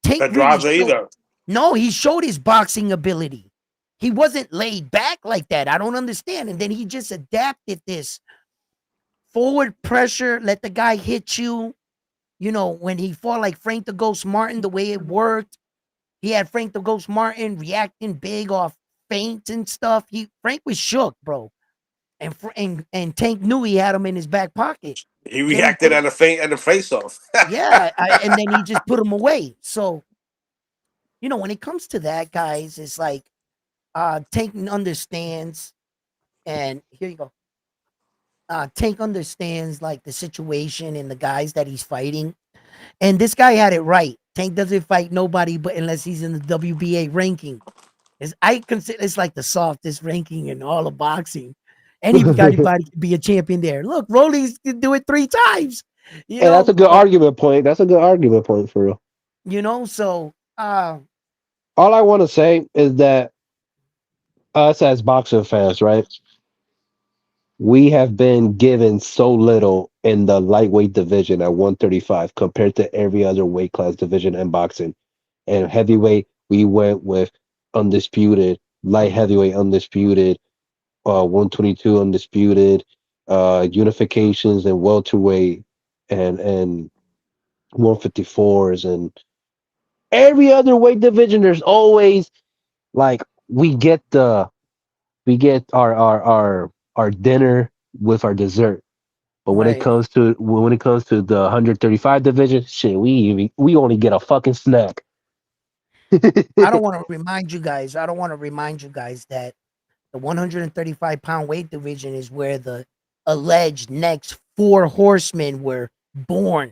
Speaker 1: Tank really
Speaker 7: Pedraza
Speaker 1: showed.
Speaker 7: either.
Speaker 1: No, he showed his boxing ability. He wasn't laid back like that. I don't understand. And then he just adapted this forward pressure, let the guy hit you. You know, when he fought like Frank the Ghost Martin, the way it worked, he had Frank the Ghost Martin reacting big off feints and stuff. Frank was shook, bro. And Tank knew he had him in his back pocket.
Speaker 7: He
Speaker 1: Then he
Speaker 7: reacted
Speaker 1: put him,
Speaker 7: at a feint at the face off.
Speaker 1: yeah, and then he just put him away. So, you know, when it comes to that, guys, it's like Tank understands, and here you go. Tank understands like the situation and the guys that he's fighting. And this guy had it right. Tank doesn't fight nobody but unless he's in the WBA ranking. I consider it's like the softest ranking in all of boxing. Anybody
Speaker 4: Hey,
Speaker 1: can be a champion there. Look, Rolly's can do it 3 times. You
Speaker 4: that's a
Speaker 1: know,
Speaker 4: good argument point. That's a good argument point for real.
Speaker 1: so
Speaker 4: All I want to say is that us as boxing fans, right? We have been given so little in the lightweight division at 135 compared to every other weight class division in boxing. And heavyweight, we went with undisputed, light heavyweight undisputed, 122 undisputed, unifications and welterweight and 154s and every other weight division. There's always like we get our dinner with our dessert. But
Speaker 1: right.
Speaker 4: when it comes to the 135 division, shit, we only get a fucking snack.
Speaker 1: I don't want to remind you guys. I don't want to remind you guys that the 135-pound weight division is where the alleged next four horsemen were born.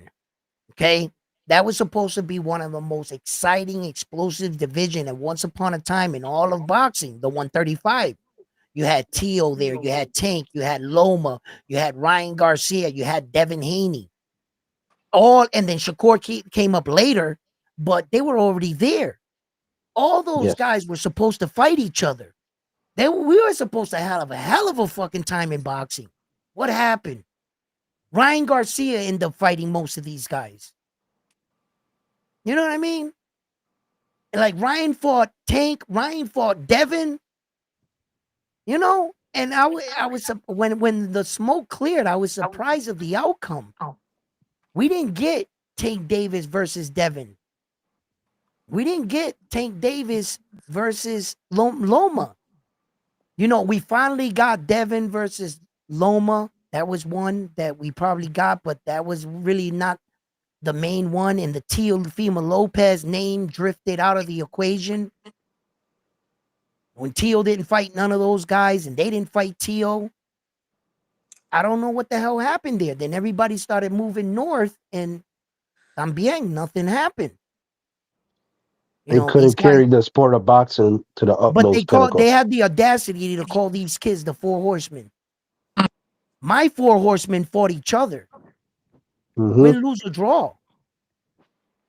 Speaker 1: Okay. That was supposed to be one of the most exciting, explosive division at once upon a time in all of boxing, the 135. You had Teo there, you had Tank, you had Loma, you had Ryan Garcia, you had Devin Haney. All and then Shakur came up later, but they were already there. All those
Speaker 4: Yes.
Speaker 1: guys were supposed to fight each other. We were supposed to have a hell of a fucking time in boxing. What happened? Ryan Garcia ended up fighting most of these guys. You know what I mean? Like Ryan fought Tank, Ryan fought Devin, you know? And I was when the smoke cleared, I was surprised of the outcome. We didn't get Tank Davis versus Devin. We didn't get Tank Davis versus Loma. You know, we finally got Devin versus Loma. That was one that we probably got, but that was really not the main one. And the Teofimo Lopez name drifted out of the equation. When Teo didn't fight none of those guys and they didn't fight Teo, I don't know what the hell happened there. Then everybody started moving north and también nothing happened. You
Speaker 4: They
Speaker 1: know, these
Speaker 4: couldn't
Speaker 1: guys,
Speaker 4: carry the sport of boxing to the
Speaker 1: but
Speaker 4: utmost
Speaker 1: they
Speaker 4: pinnacle.
Speaker 1: had the audacity to call these kids the Four Horsemen. My Four Horsemen fought each other,
Speaker 4: Hmm.
Speaker 1: win, lose, or draw.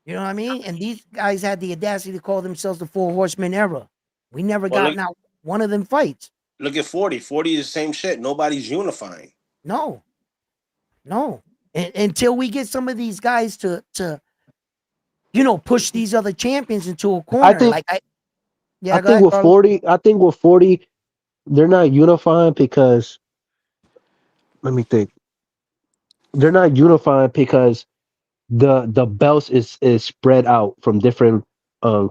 Speaker 1: You know what I mean? And these guys had the audacity to call themselves the Four Horsemen era. We never
Speaker 7: Well,
Speaker 1: got now one of them fights.
Speaker 7: look at 40. 40 is the same shit. Nobody's unifying.
Speaker 1: No, no. Until we get some of these guys to push these other champions into a
Speaker 4: I
Speaker 1: corner.
Speaker 4: think
Speaker 1: Like
Speaker 4: I
Speaker 1: yeah, go
Speaker 4: think
Speaker 1: ahead,
Speaker 4: with
Speaker 1: Carlos.
Speaker 4: 40, I think with 40, they're not unifying because let me think. They're not unifying because the belts is spread out from different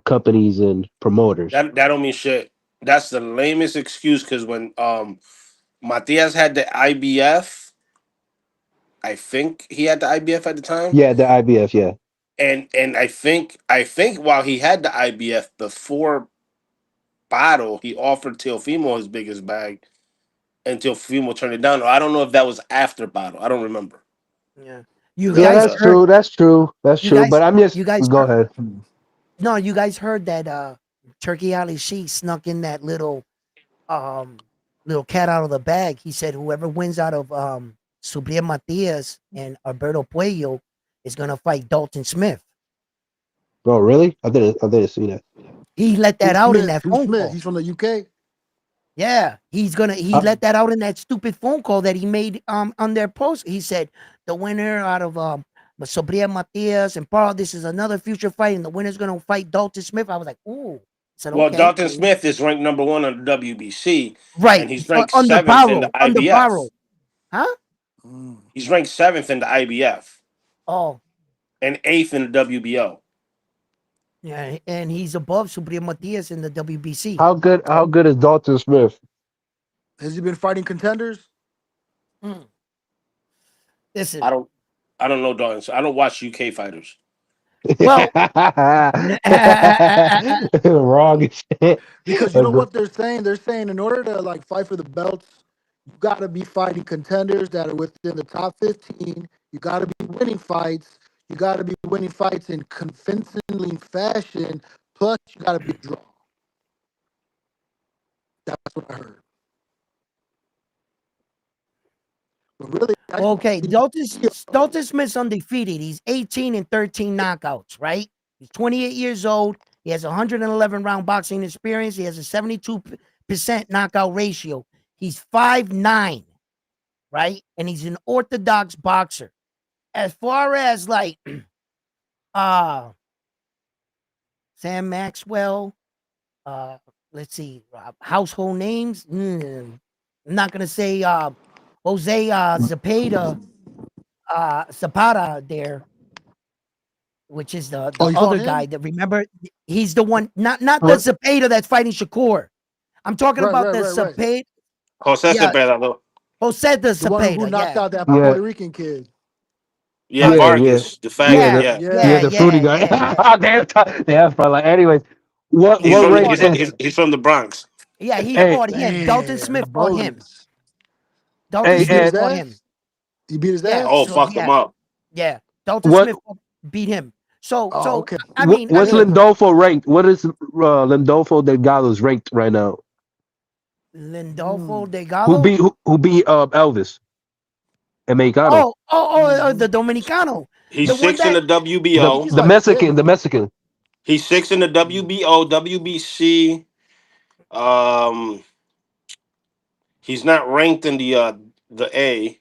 Speaker 4: companies and promoters.
Speaker 7: That don't mean shit. That's the lamest excuse because when Matias had the IBF, I think he had the IBF at the time.
Speaker 4: Yeah, the IBF, yeah.
Speaker 7: And I think while he had the IBF before battle, he offered Teofimo his biggest bag and Teofimo turned it down. Or I don't know if that was after battle. I don't remember.
Speaker 1: Yeah. You
Speaker 4: Yeah,
Speaker 1: guys
Speaker 7: Because
Speaker 4: that's
Speaker 1: heard
Speaker 4: true. That's true. That's
Speaker 1: you
Speaker 4: true.
Speaker 1: guys
Speaker 4: But I'm just
Speaker 1: you guys
Speaker 4: go
Speaker 1: heard
Speaker 4: ahead.
Speaker 1: no, you guys heard that Turkey Ali Sheik snuck in that um little cat out of the bag. He said whoever wins out of Subriel Matias and Alberto Puello is gonna fight Dalton Smith.
Speaker 4: Oh, really? I didn't see that.
Speaker 1: He let that
Speaker 5: Who's
Speaker 1: out in
Speaker 5: Smith?
Speaker 1: that
Speaker 5: Who's
Speaker 1: phone
Speaker 5: Smith?
Speaker 1: call.
Speaker 5: He's from the UK.
Speaker 1: Yeah, he
Speaker 4: Uh,
Speaker 1: let that out in that stupid phone call that he made on their post. He said the winner out of Sobria Matias and Paul, this is another future fight, and the winner's gonna fight Dalton Smith. I was like, ooh. I said,
Speaker 7: Well,
Speaker 1: okay,
Speaker 7: Dalton Smith is ranked number one on the WBC,
Speaker 1: right.
Speaker 7: and he's ranked
Speaker 1: Under
Speaker 7: seventh in the
Speaker 1: Under
Speaker 7: IBF.
Speaker 1: Barrow. Huh?
Speaker 5: Mm.
Speaker 7: He's ranked seventh in the IBF
Speaker 1: Oh,
Speaker 7: and eighth in the WBO.
Speaker 1: yeah, and he's above Sobria Matias in the WBC.
Speaker 4: how good? How
Speaker 1: So,
Speaker 4: good is Dalton Smith?
Speaker 5: Has he been fighting contenders?
Speaker 1: mm,
Speaker 7: I
Speaker 1: listen,
Speaker 7: don't, I don't know Dalton. So I don't watch UK fighters.
Speaker 1: well,
Speaker 4: Wrong as shit.
Speaker 5: Because you know what they're saying? They're saying in order to like fight for the belts, you got to be fighting contenders that are within the top 15. You got to be winning fights. You got to be winning fights in convincingly fashion. Plus, you got to be a draw. That's what I heard. But really, I just
Speaker 1: okay,
Speaker 5: need to
Speaker 1: Dalton Smith's undefeated. He's 18 and 13 knockouts, right? He's 28 years old. He has 111 round boxing experience. He has a 72% knockout ratio. He's 5'9", right? And he's an orthodox boxer. As far as like uh Sam Maxwell, uh let's see, household names. I'm not gonna say Jose Zapata there, which is
Speaker 5: Oh,
Speaker 1: the
Speaker 5: you
Speaker 1: other
Speaker 5: fought
Speaker 1: guy
Speaker 5: him?
Speaker 1: that remember he's the one, not the
Speaker 4: What?
Speaker 1: Zapata that's fighting Shakur. I'm talking
Speaker 5: Right,
Speaker 1: about
Speaker 5: right,
Speaker 1: the
Speaker 5: right, right.
Speaker 1: Zapata,
Speaker 7: Jose
Speaker 1: yeah,
Speaker 7: Cepeda,
Speaker 1: Jose the
Speaker 5: The one who
Speaker 1: Zapata,
Speaker 5: knocked
Speaker 1: yeah.
Speaker 5: out that
Speaker 4: Yeah,
Speaker 5: Puerto Rican kid.
Speaker 7: yeah,
Speaker 1: Uh,
Speaker 4: yeah, yeah,
Speaker 7: Vargas, the
Speaker 4: yeah.
Speaker 7: faggot,
Speaker 1: yeah,
Speaker 7: yeah.
Speaker 4: Yeah,
Speaker 1: yeah,
Speaker 5: Yeah.
Speaker 4: the fruity
Speaker 1: yeah,
Speaker 4: guy.
Speaker 1: yeah, yeah.
Speaker 4: Damn, damn, bro. Like, anyways,
Speaker 1: Yeah,
Speaker 7: He's
Speaker 4: what
Speaker 1: he
Speaker 7: from the
Speaker 4: rank
Speaker 1: fought
Speaker 7: he's,
Speaker 1: him.
Speaker 4: is?
Speaker 7: he's from the Bronx.
Speaker 1: Yeah, he
Speaker 4: Hey,
Speaker 1: fought him. Dalton Smith
Speaker 5: Damn,
Speaker 1: fought him.
Speaker 5: bogus.
Speaker 1: Dalton
Speaker 4: hey,
Speaker 5: He beat
Speaker 1: Smith
Speaker 5: his
Speaker 4: and
Speaker 1: fought him.
Speaker 5: ass? He beat his
Speaker 1: Yeah,
Speaker 7: Oh,
Speaker 5: ass?
Speaker 1: so
Speaker 7: fucked him
Speaker 1: yeah,
Speaker 7: up.
Speaker 1: yeah. Dalton
Speaker 4: what?
Speaker 1: Smith beat him. So
Speaker 5: Oh,
Speaker 1: so
Speaker 5: okay.
Speaker 1: I mean,
Speaker 4: What's
Speaker 5: Yeah.
Speaker 4: Lindolfo ranked? What is Lindolfo Delgado's ranked right now?
Speaker 1: Lindolfo
Speaker 5: Mm.
Speaker 1: Delgado.
Speaker 4: Who beat Elvis and Mexicano?
Speaker 1: The
Speaker 5: Hmm.
Speaker 1: Dominicano,
Speaker 7: He's
Speaker 1: the one
Speaker 7: six in
Speaker 1: that
Speaker 7: the
Speaker 4: The
Speaker 5: I think
Speaker 7: WBO.
Speaker 5: he's like fifth.
Speaker 4: The Mexican.
Speaker 7: He's six in the WBO, WBC. Um, he's not ranked in the A,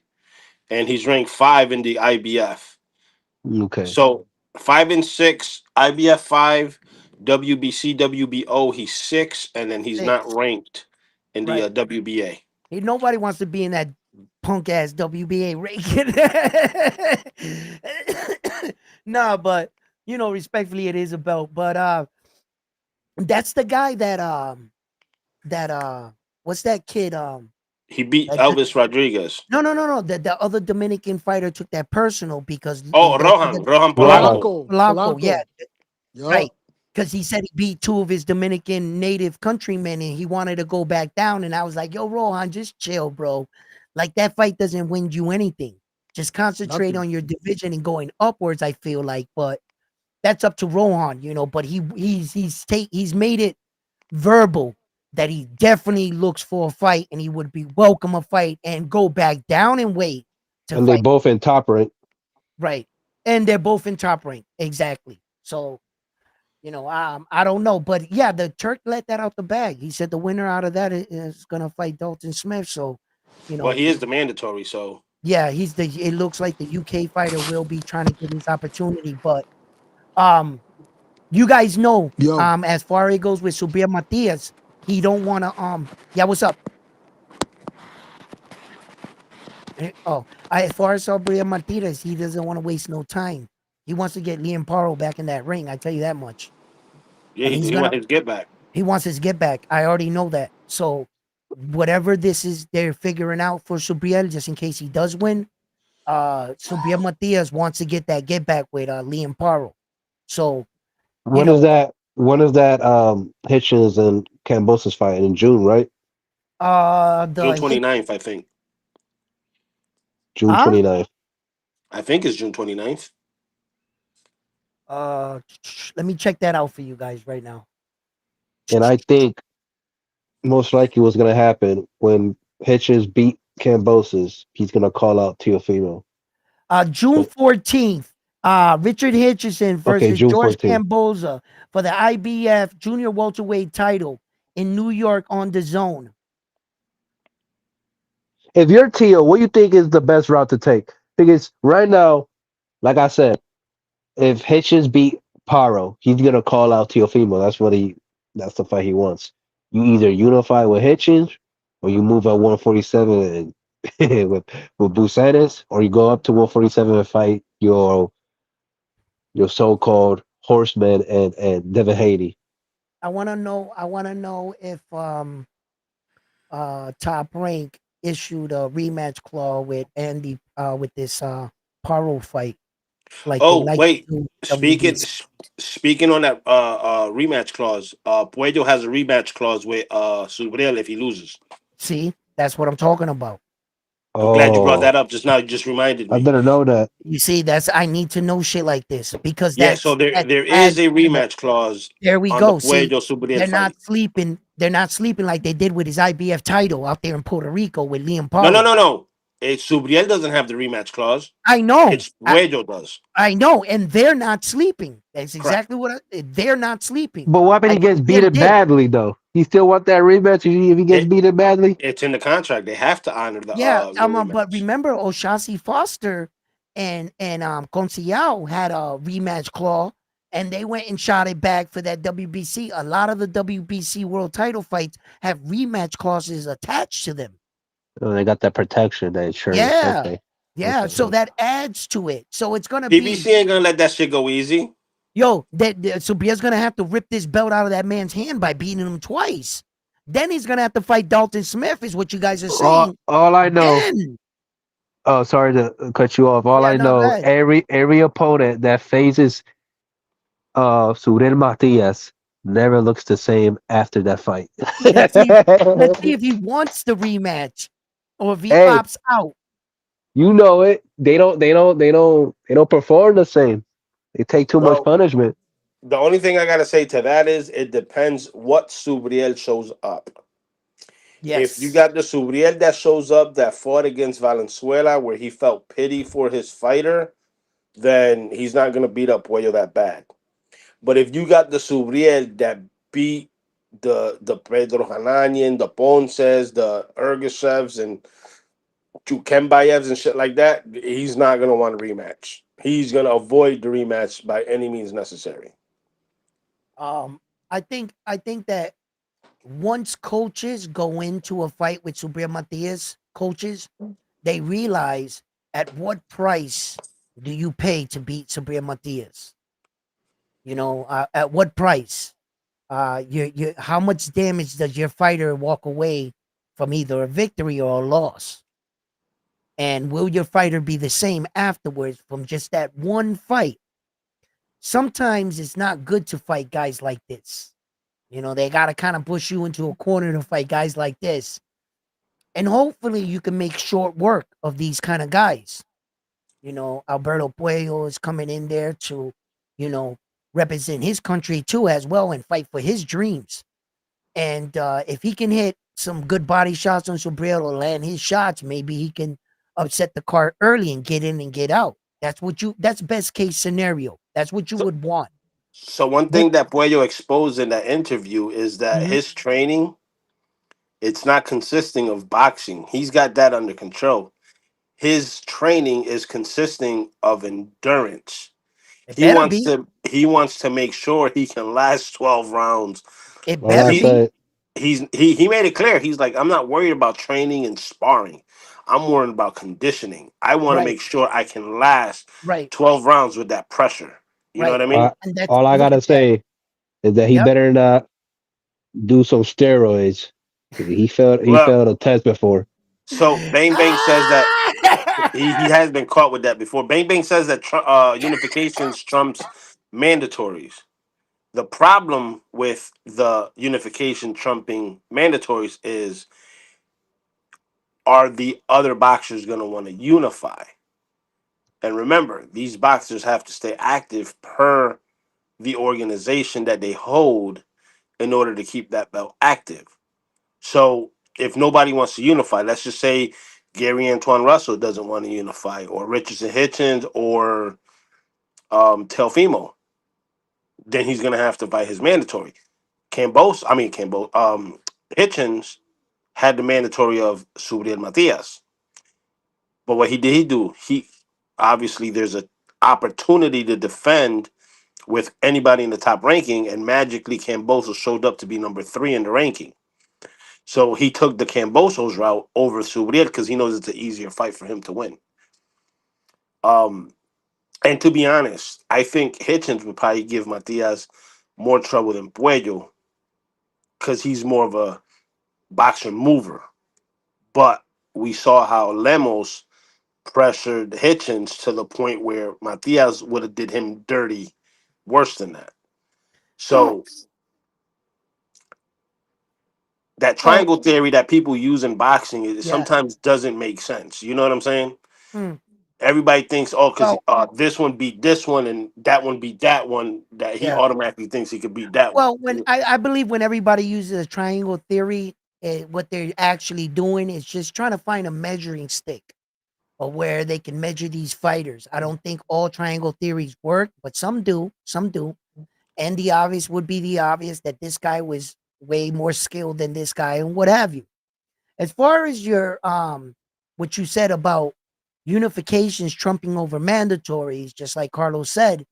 Speaker 7: and he's ranked five in the IBF.
Speaker 4: Okay.
Speaker 7: So 5 and 6, IBF 5, WBC, WBO. He's six, and then he's not
Speaker 1: six,
Speaker 7: ranked in the
Speaker 1: right?
Speaker 7: WBA.
Speaker 1: Nobody wants to be in that punk ass WBA ranking. No, but respectfully, it is a belt. But that's the guy that what's that kid
Speaker 7: He beat
Speaker 1: that
Speaker 7: Elvis Rodriguez.
Speaker 1: no, the other Dominican fighter took that personal because
Speaker 7: Oh,
Speaker 1: the other
Speaker 7: Rohan
Speaker 4: Rohan.
Speaker 7: Polanco.
Speaker 1: Blanco, yeah,
Speaker 5: Polanco.
Speaker 1: right.
Speaker 5: Yup.
Speaker 1: Because he said he beat two of his Dominican native countrymen and he wanted to go back down. And I was like, yo, Rohan, just chill, bro. Like that fight doesn't win you anything. Just concentrate
Speaker 5: Nothing.
Speaker 1: on your division and going upwards, I feel like. But that's up to Rohan, but he's made it verbal that he definitely looks for a fight and he would be welcome a fight and go back down and wait to
Speaker 4: And they
Speaker 1: fight.
Speaker 4: both in top rank.
Speaker 1: Right. And they're both in top rank. Exactly. So I don't know, but yeah, the Turk let that out the bag. He said the winner out of that is gonna fight Dalton Smith. So, you
Speaker 7: Well,
Speaker 1: know,
Speaker 7: he is the mandatory, so
Speaker 1: yeah, it looks like the UK fighter will be trying to get his opportunity. But um, you guys know,
Speaker 5: Yo.
Speaker 1: as far as it goes with Subir Matias, he don't wanna yeah, what's up? As far as Subir Matias, he doesn't want to waste no time. He wants to get Liam Paro back in that ring. I tell you that much.
Speaker 7: yeah,
Speaker 1: And
Speaker 7: he,
Speaker 1: he's
Speaker 7: he
Speaker 1: gonna
Speaker 7: want his get back.
Speaker 1: He wants his get back. I already know that. So whatever this is they're figuring out for Subriel, just in case he does win, Subriel Matias wants to get that get back with Liam Paro. So, you
Speaker 4: When is
Speaker 1: know,
Speaker 4: that? When is that? Hitchens and Cambosis fight in June, right?
Speaker 7: June
Speaker 1: the hit
Speaker 7: 29th, I think.
Speaker 4: June
Speaker 1: huh?
Speaker 4: 29th.
Speaker 7: I think it's June 29th.
Speaker 1: Let me check that out for you guys right now.
Speaker 4: And I think most likely what's gonna happen when Hitchens beat Cambosis, he's gonna call out Teofimo.
Speaker 1: June 14th, Richard Hitchison
Speaker 4: Okay,
Speaker 1: versus
Speaker 4: June
Speaker 1: George
Speaker 4: 14th.
Speaker 1: Camboza for the IBF junior welterweight title in New York on the zone.
Speaker 4: if you're Tio, what do you think is the best route to take? Because right now, like I said, if Hitchens beat Paro, he's gonna call out Teofimo. That's the fight he wants. You either unify with Hitchens or you move at 147 and with Busanis, or you go up to 147 and fight your so-called horseman and Devin Haney.
Speaker 1: I wanna know if Top Rank issued a rematch clause with Andy with this Paro fight, like they
Speaker 7: Oh
Speaker 1: like
Speaker 7: wait,
Speaker 1: to do
Speaker 7: speaking
Speaker 1: WBC.
Speaker 7: s- speaking on that rematch clause, Puello has a rematch clause with Subriel if he loses.
Speaker 1: See, that's what I'm talking about.
Speaker 7: I'm glad you brought
Speaker 4: Oh,
Speaker 7: that up just now. You just reminded
Speaker 4: I
Speaker 7: me.
Speaker 4: didn't know that.
Speaker 1: You see, that's I need to know shit like this because
Speaker 7: Yeah, so there
Speaker 1: that
Speaker 7: there is
Speaker 1: adds
Speaker 7: a
Speaker 1: to the.
Speaker 7: rematch clause
Speaker 1: There we
Speaker 7: on the
Speaker 1: go. See,
Speaker 7: Puello Subriel
Speaker 1: they're not
Speaker 7: fight.
Speaker 1: sleeping. They're not sleeping like they did with his IBF title out there in Puerto Rico with Liam
Speaker 7: No, no,
Speaker 1: Paro.
Speaker 7: no, no. Subriel doesn't have the rematch clause.
Speaker 1: I know.
Speaker 7: It's Puello does.
Speaker 1: I know, and they're not sleeping. That's
Speaker 7: Correct.
Speaker 1: exactly what they're not sleeping.
Speaker 4: But what happened? He gets
Speaker 1: IBF
Speaker 4: beaten
Speaker 1: did.
Speaker 4: badly though. He still want that rematch if he gets
Speaker 7: It
Speaker 4: beaten badly.
Speaker 7: it's in the contract. They have to honor
Speaker 1: Yeah,
Speaker 7: the
Speaker 1: but
Speaker 7: rematch.
Speaker 1: remember Oshasi Foster and Conceiao had a rematch clause, and they went and shot it back for that WBC. A lot of the WBC world title fights have rematch clauses attached to them.
Speaker 4: Oh, they got that protection, that insurance.
Speaker 1: Yeah,
Speaker 4: Okay,
Speaker 1: yeah.
Speaker 4: okay,
Speaker 1: So
Speaker 4: okay.
Speaker 1: that adds to it. So it's gonna be
Speaker 7: PBC ain't gonna let that shit go easy.
Speaker 1: yo. So Bia's gonna have to rip this belt out of that man's hand by beating him twice. Then he's gonna have to fight Dalton Smith, is what you guys are saying.
Speaker 4: All I know.
Speaker 1: Then,
Speaker 4: Oh, sorry to cut you off. All
Speaker 1: yeah,
Speaker 4: I
Speaker 1: no, go
Speaker 4: know,
Speaker 1: ahead.
Speaker 4: every opponent that faces Surel Matias never looks the same after that fight.
Speaker 1: Let's see. Let's see if he wants the rematch or if he
Speaker 4: Hey,
Speaker 1: opts out.
Speaker 4: you know it. They don't perform the same. They take too much
Speaker 7: Well,
Speaker 4: punishment.
Speaker 7: the only thing I gotta say to that is it depends what Subriel shows up. If you
Speaker 1: Yes,
Speaker 7: got the Subriel that shows up that fought against Valenzuela where he felt pity for his fighter, then he's not gonna beat up Puello that bad. But if you got the Subriel that beat the Pedro Hananian, the Ponces, the Ergashevs, and Chukembayevs and shit like that, he's not gonna want a rematch. He's gonna avoid the rematch by any means necessary.
Speaker 1: um, I think that once coaches go into a fight with Subriel Matias, coaches, they realize at what price do you pay to beat Subriel Matias? At what price? How much damage does your fighter walk away from either a victory or a loss? And will your fighter be the same afterwards from just that one fight? Sometimes it's not good to fight guys like this. They got to kind of push you into a corner to fight guys like this. And hopefully you can make short work of these kind of guys. Alberto Puello is coming in there to, you know, represent his country too as well and fight for his dreams. And if he can hit some good body shots on Subriel or land his shots, maybe he can upset the cart early and get in and get out. That's best case scenario. That's what you
Speaker 7: So,
Speaker 1: would want.
Speaker 7: so one
Speaker 1: But
Speaker 7: thing that Puello exposed in that interview is that
Speaker 1: mhm,
Speaker 7: his training it's not consisting of boxing. He's got that under control. His training is consisting of endurance.
Speaker 1: it
Speaker 7: He
Speaker 1: better
Speaker 7: wants
Speaker 1: be.
Speaker 7: to he wants to make sure he can last 12 rounds.
Speaker 1: It
Speaker 4: All
Speaker 1: better
Speaker 4: I
Speaker 7: He
Speaker 1: be.
Speaker 4: say,
Speaker 7: he made it clear. He's like, I'm not worried about training and sparring. I'm worried about conditioning. I want to
Speaker 1: Right,
Speaker 7: make sure I can last
Speaker 1: right,
Speaker 7: 12 rounds with that pressure. You know
Speaker 1: right.
Speaker 7: what I
Speaker 1: And
Speaker 7: mean?
Speaker 1: and that's
Speaker 4: all I
Speaker 1: look
Speaker 4: gotta
Speaker 1: at that.
Speaker 4: say is that he
Speaker 1: Yep.
Speaker 4: better not do some steroids. He
Speaker 7: Well,
Speaker 4: failed a test before.
Speaker 7: so Bang Bang says that he has been caught with that before. Bang Bang says that unifications trumps mandatories. The problem with the unification trumping mandatories is are the other boxers going to want to unify? And remember, these boxers have to stay active per the organization that they hold in order to keep that belt active. So if nobody wants to unify, let's just say Gary Antoine Russell doesn't want to unify, or Richardson Hitchens, or Telfimo, then he's going to have to fight his mandatory. Hitchens had the mandatory of Suriel Matias. But what he did, he do he obviously there's a opportunity to defend with anybody in the top ranking, and magically Camboso showed up to be number 3 in the ranking. So he took the Camboso's route over Subriel because he knows it's an easier fight for him to win. Um, and to be honest, I think Hitchens would probably give Matias more trouble than Puello because he's more of a boxer mover. But we saw how Lemos pressured Hitchens to the point where Matias would have did him dirty worse than that.
Speaker 1: Well,
Speaker 7: So that
Speaker 1: well,
Speaker 7: triangle theory that people use in boxing it
Speaker 1: yeah.
Speaker 7: sometimes doesn't make sense. You know what I'm saying?
Speaker 1: Mm.
Speaker 7: Everybody thinks, oh, because
Speaker 1: Well,
Speaker 7: this one beat this one and that one beat that one, that he
Speaker 1: yeah.
Speaker 7: automatically thinks he could beat that one.
Speaker 1: Well, when I believe when everybody uses a triangle theory, what they're actually doing is just trying to find a measuring stick or where they can measure these fighters. I don't think all triangle theories work, but some do. Some do. And the obvious would be the obvious that this guy was way more skilled than this guy and what have you. As far as your what you said about unifications trumping over mandatories, just like Carlos said,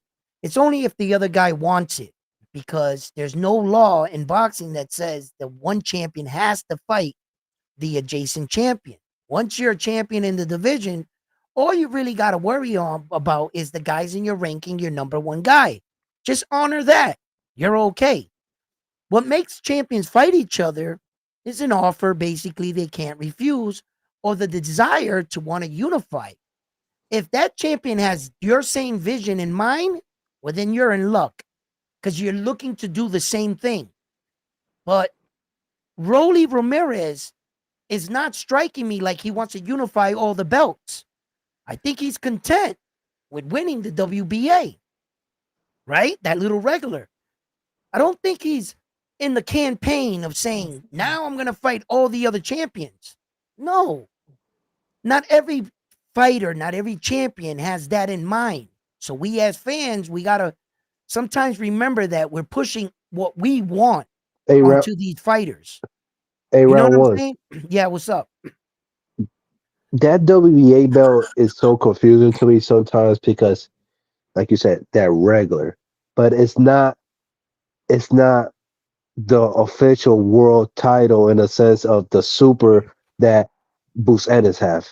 Speaker 1: it's only if the other guy wants it because there's no law in boxing that says the one champion has to fight the adjacent champion. Once you're a champion in the division, all you really got to worry about is the guys in your ranking, your number one guy. Just honor that. You're okay. What makes champions fight each other is an offer basically they can't refuse or the desire to want to unify. If that champion has your same vision in mind, well, then you're in luck because you're looking to do the same thing. But Rolly Ramirez is not striking me like he wants to unify all the belts. I think he's content with winning the WBA, right? That little regular. I don't think he's in the campaign of saying, now I'm going to fight all the other champions. No, not every fighter, not every champion has that in mind. So we as fans, we got to sometimes remember that we're pushing what we want
Speaker 4: A round,
Speaker 1: onto these fighters.
Speaker 4: a
Speaker 1: You know what
Speaker 4: round
Speaker 1: I'm
Speaker 4: one.
Speaker 1: saying? Yeah, what's up?
Speaker 4: That WBA belt is so confusing to me sometimes because, like you said, they're regular, but it's not the official world title in a sense of the super that Boost Ennis have.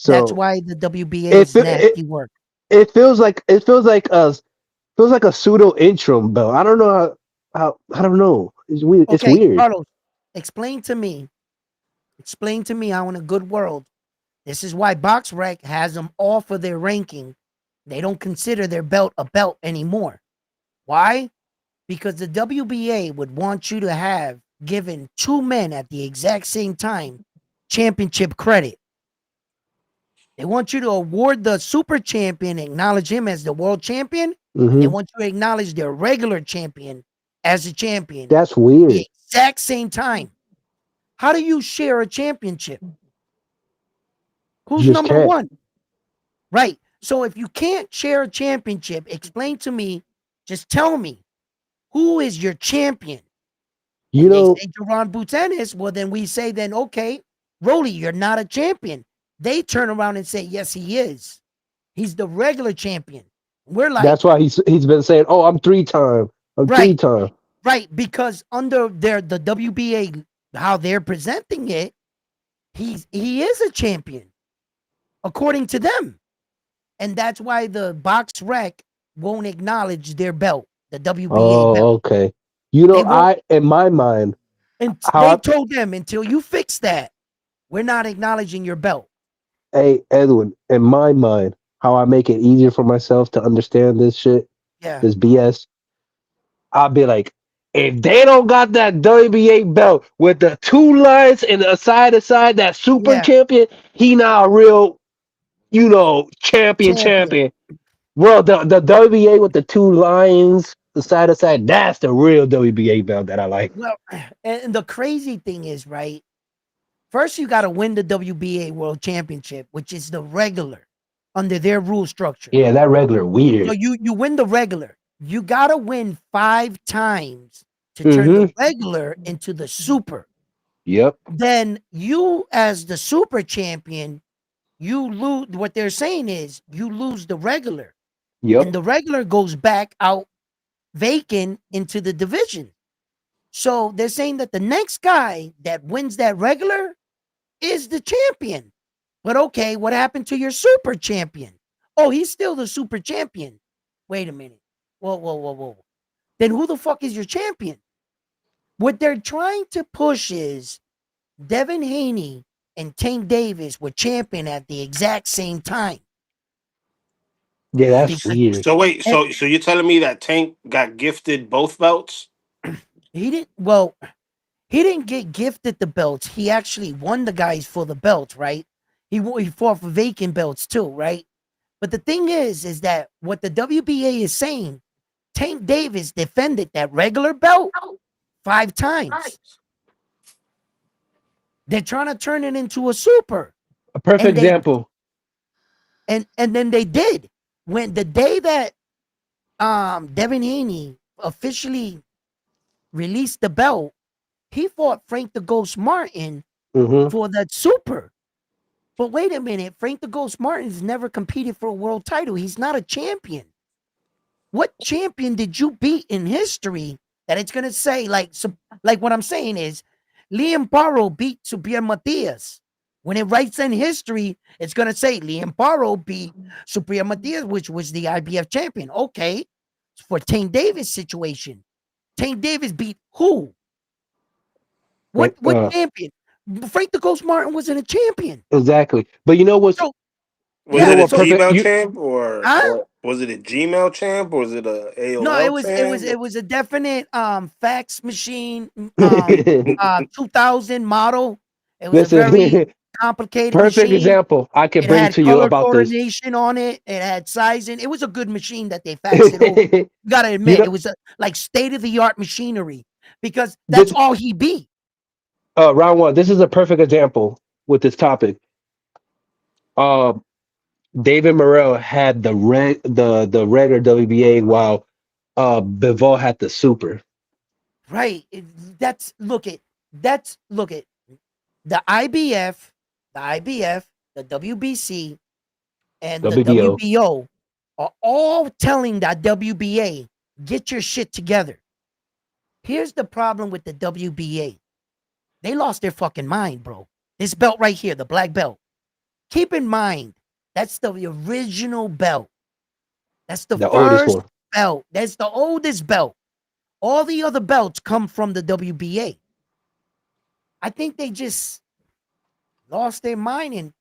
Speaker 1: That's
Speaker 4: So
Speaker 1: why the WBA
Speaker 4: it
Speaker 1: is
Speaker 4: fe- it,
Speaker 1: nasty work.
Speaker 4: it feels like a pseudo interim belt. I don't know how I don't know. It's weird. It's
Speaker 1: Okay,
Speaker 4: weird.
Speaker 1: Carlos, explain to me, explain to me how in a good world, this is why BoxRec has them all for their ranking. They don't consider their belt a belt anymore. Why? Because the WBA would want you to have given two men at the exact same time championship credit. They want you to award the super champion, acknowledge him as the world champion, and they
Speaker 4: Hmm.
Speaker 1: want you to acknowledge their regular champion as a champion
Speaker 4: That's
Speaker 1: the
Speaker 4: weird.
Speaker 1: exact same time. How do you share a championship?
Speaker 4: You
Speaker 1: Who's
Speaker 4: just
Speaker 1: number
Speaker 4: can't.
Speaker 1: one? Right. So if you can't share a championship, explain to me, just tell me who is your champion.
Speaker 4: You
Speaker 1: And they
Speaker 4: know,
Speaker 1: say Duran Butenis, well, then we say, then okay, Rolly, you're not a champion. They turn around and say, yes, he is. He's the regular champion. We're
Speaker 4: that's
Speaker 1: like,
Speaker 4: why he's been saying, "Oh, I'm 3 time. I'm three
Speaker 1: right,
Speaker 4: time."
Speaker 1: right, because under the WBA, how they're presenting it, he is a champion according to them. And that's why the box rec won't acknowledge their belt, the WBA belt.
Speaker 4: Oh, okay. You
Speaker 1: They
Speaker 4: know,
Speaker 1: won't,
Speaker 4: I in my mind,
Speaker 1: and
Speaker 4: how
Speaker 1: they
Speaker 4: I
Speaker 1: told them until you fix that, we're not acknowledging your belt.
Speaker 4: hey Edwin, in my mind, how I make it easier for myself to understand this shit,
Speaker 1: Yeah,
Speaker 4: this BS. I'll be like, if they don't got that WBA belt with the 2 lines and a side to side, that super
Speaker 1: yeah,
Speaker 4: champion, he not a real, champion
Speaker 1: champion.
Speaker 4: champion. Well, the WBA with the 2 lines, the side to side, that's the real WBA belt that I like.
Speaker 1: Well, and the crazy thing is, right? First, you got to win the WBA World Championship, which is the regular under their rule structure.
Speaker 4: Yeah, that regular
Speaker 1: So
Speaker 4: weird.
Speaker 1: you win the regular. You got to win 5 times to turn the
Speaker 4: Mm-hmm.
Speaker 1: regular into the super.
Speaker 4: Yep.
Speaker 1: Then you, as the super champion, you lose. What they're saying is you lose the regular, and
Speaker 4: Yep.
Speaker 1: the regular goes back out vacant into the division. So they're saying that the next guy that wins that regular is the champion. But okay, what happened to your super champion? Oh, he's still the super champion. Wait a minute. Whoa, whoa, whoa, whoa. Then who the fuck is your champion? What they're trying to push is Devin Haney and Tank Davis were champion at the exact same time.
Speaker 4: Yeah, that's
Speaker 1: Because
Speaker 4: weird.
Speaker 7: So wait,
Speaker 1: and
Speaker 7: so you're telling me that Tank got gifted both belts?
Speaker 1: he didn't get gifted the belts. He actually won the guys for the belts, right? He fought for vacant belts too, right? But the thing is that what the WBA is saying, Tank Davis defended that regular belt 5 times. They're trying to turn it into a super,
Speaker 4: A perfect
Speaker 1: and they
Speaker 4: example.
Speaker 1: and then they did when the day that Devin Haney officially released the belt, he fought Frank the Ghost Martin
Speaker 4: Hmm.
Speaker 1: for that super. But wait a minute, Frank the Ghost Martin's never competed for a world title. He's not a champion. What champion did you beat in history that it's gonna say like what I'm saying is Liam Barrow beat Super Matias. When it writes in history, it's gonna say Liam Barrow beat Super Matias, which was the IBF champion. Okay, for Tank Davis situation, Tank Davis beat who?
Speaker 4: Right.
Speaker 1: What champion? Frank the Ghost Martin wasn't a champion.
Speaker 4: Exactly. But you know what's
Speaker 1: So
Speaker 4: you
Speaker 7: Was
Speaker 1: yeah,
Speaker 4: know
Speaker 7: it a
Speaker 4: what
Speaker 1: so
Speaker 4: perfect
Speaker 7: Gmail
Speaker 4: you
Speaker 7: champ
Speaker 1: huh?
Speaker 7: or was it a Gmail champ or was it a
Speaker 1: No,
Speaker 7: AOL
Speaker 1: it
Speaker 7: champ?
Speaker 1: was a definite fax machine 2000 model. It was a very
Speaker 4: listen.
Speaker 1: complicated
Speaker 4: Perfect
Speaker 1: machine.
Speaker 4: example I could
Speaker 1: It
Speaker 4: bring
Speaker 1: had
Speaker 4: to you
Speaker 1: color
Speaker 4: about this.
Speaker 1: coordination on it. It had sizing. It was a good machine that they faxed it over. You got to
Speaker 4: You
Speaker 1: admit,
Speaker 4: know
Speaker 1: it was like state of the art machinery because that's
Speaker 4: this
Speaker 1: all he beat.
Speaker 4: round one. This is a perfect example with this topic. Uh, David Morrell had the regular WBA while Bivol had the super
Speaker 1: Right. That's look at the IBF, the WBC, and the
Speaker 4: WBO.
Speaker 1: WBO are all telling that WBA, get your shit together. Here's the problem with the WBA. They lost their fucking mind, bro. This belt right here, the black belt. Keep in mind, that's the original belt. That's the
Speaker 4: The oldest
Speaker 1: first
Speaker 4: one.
Speaker 1: belt. That's the oldest belt. All the other belts come from the WBA. I think they just lost their mind and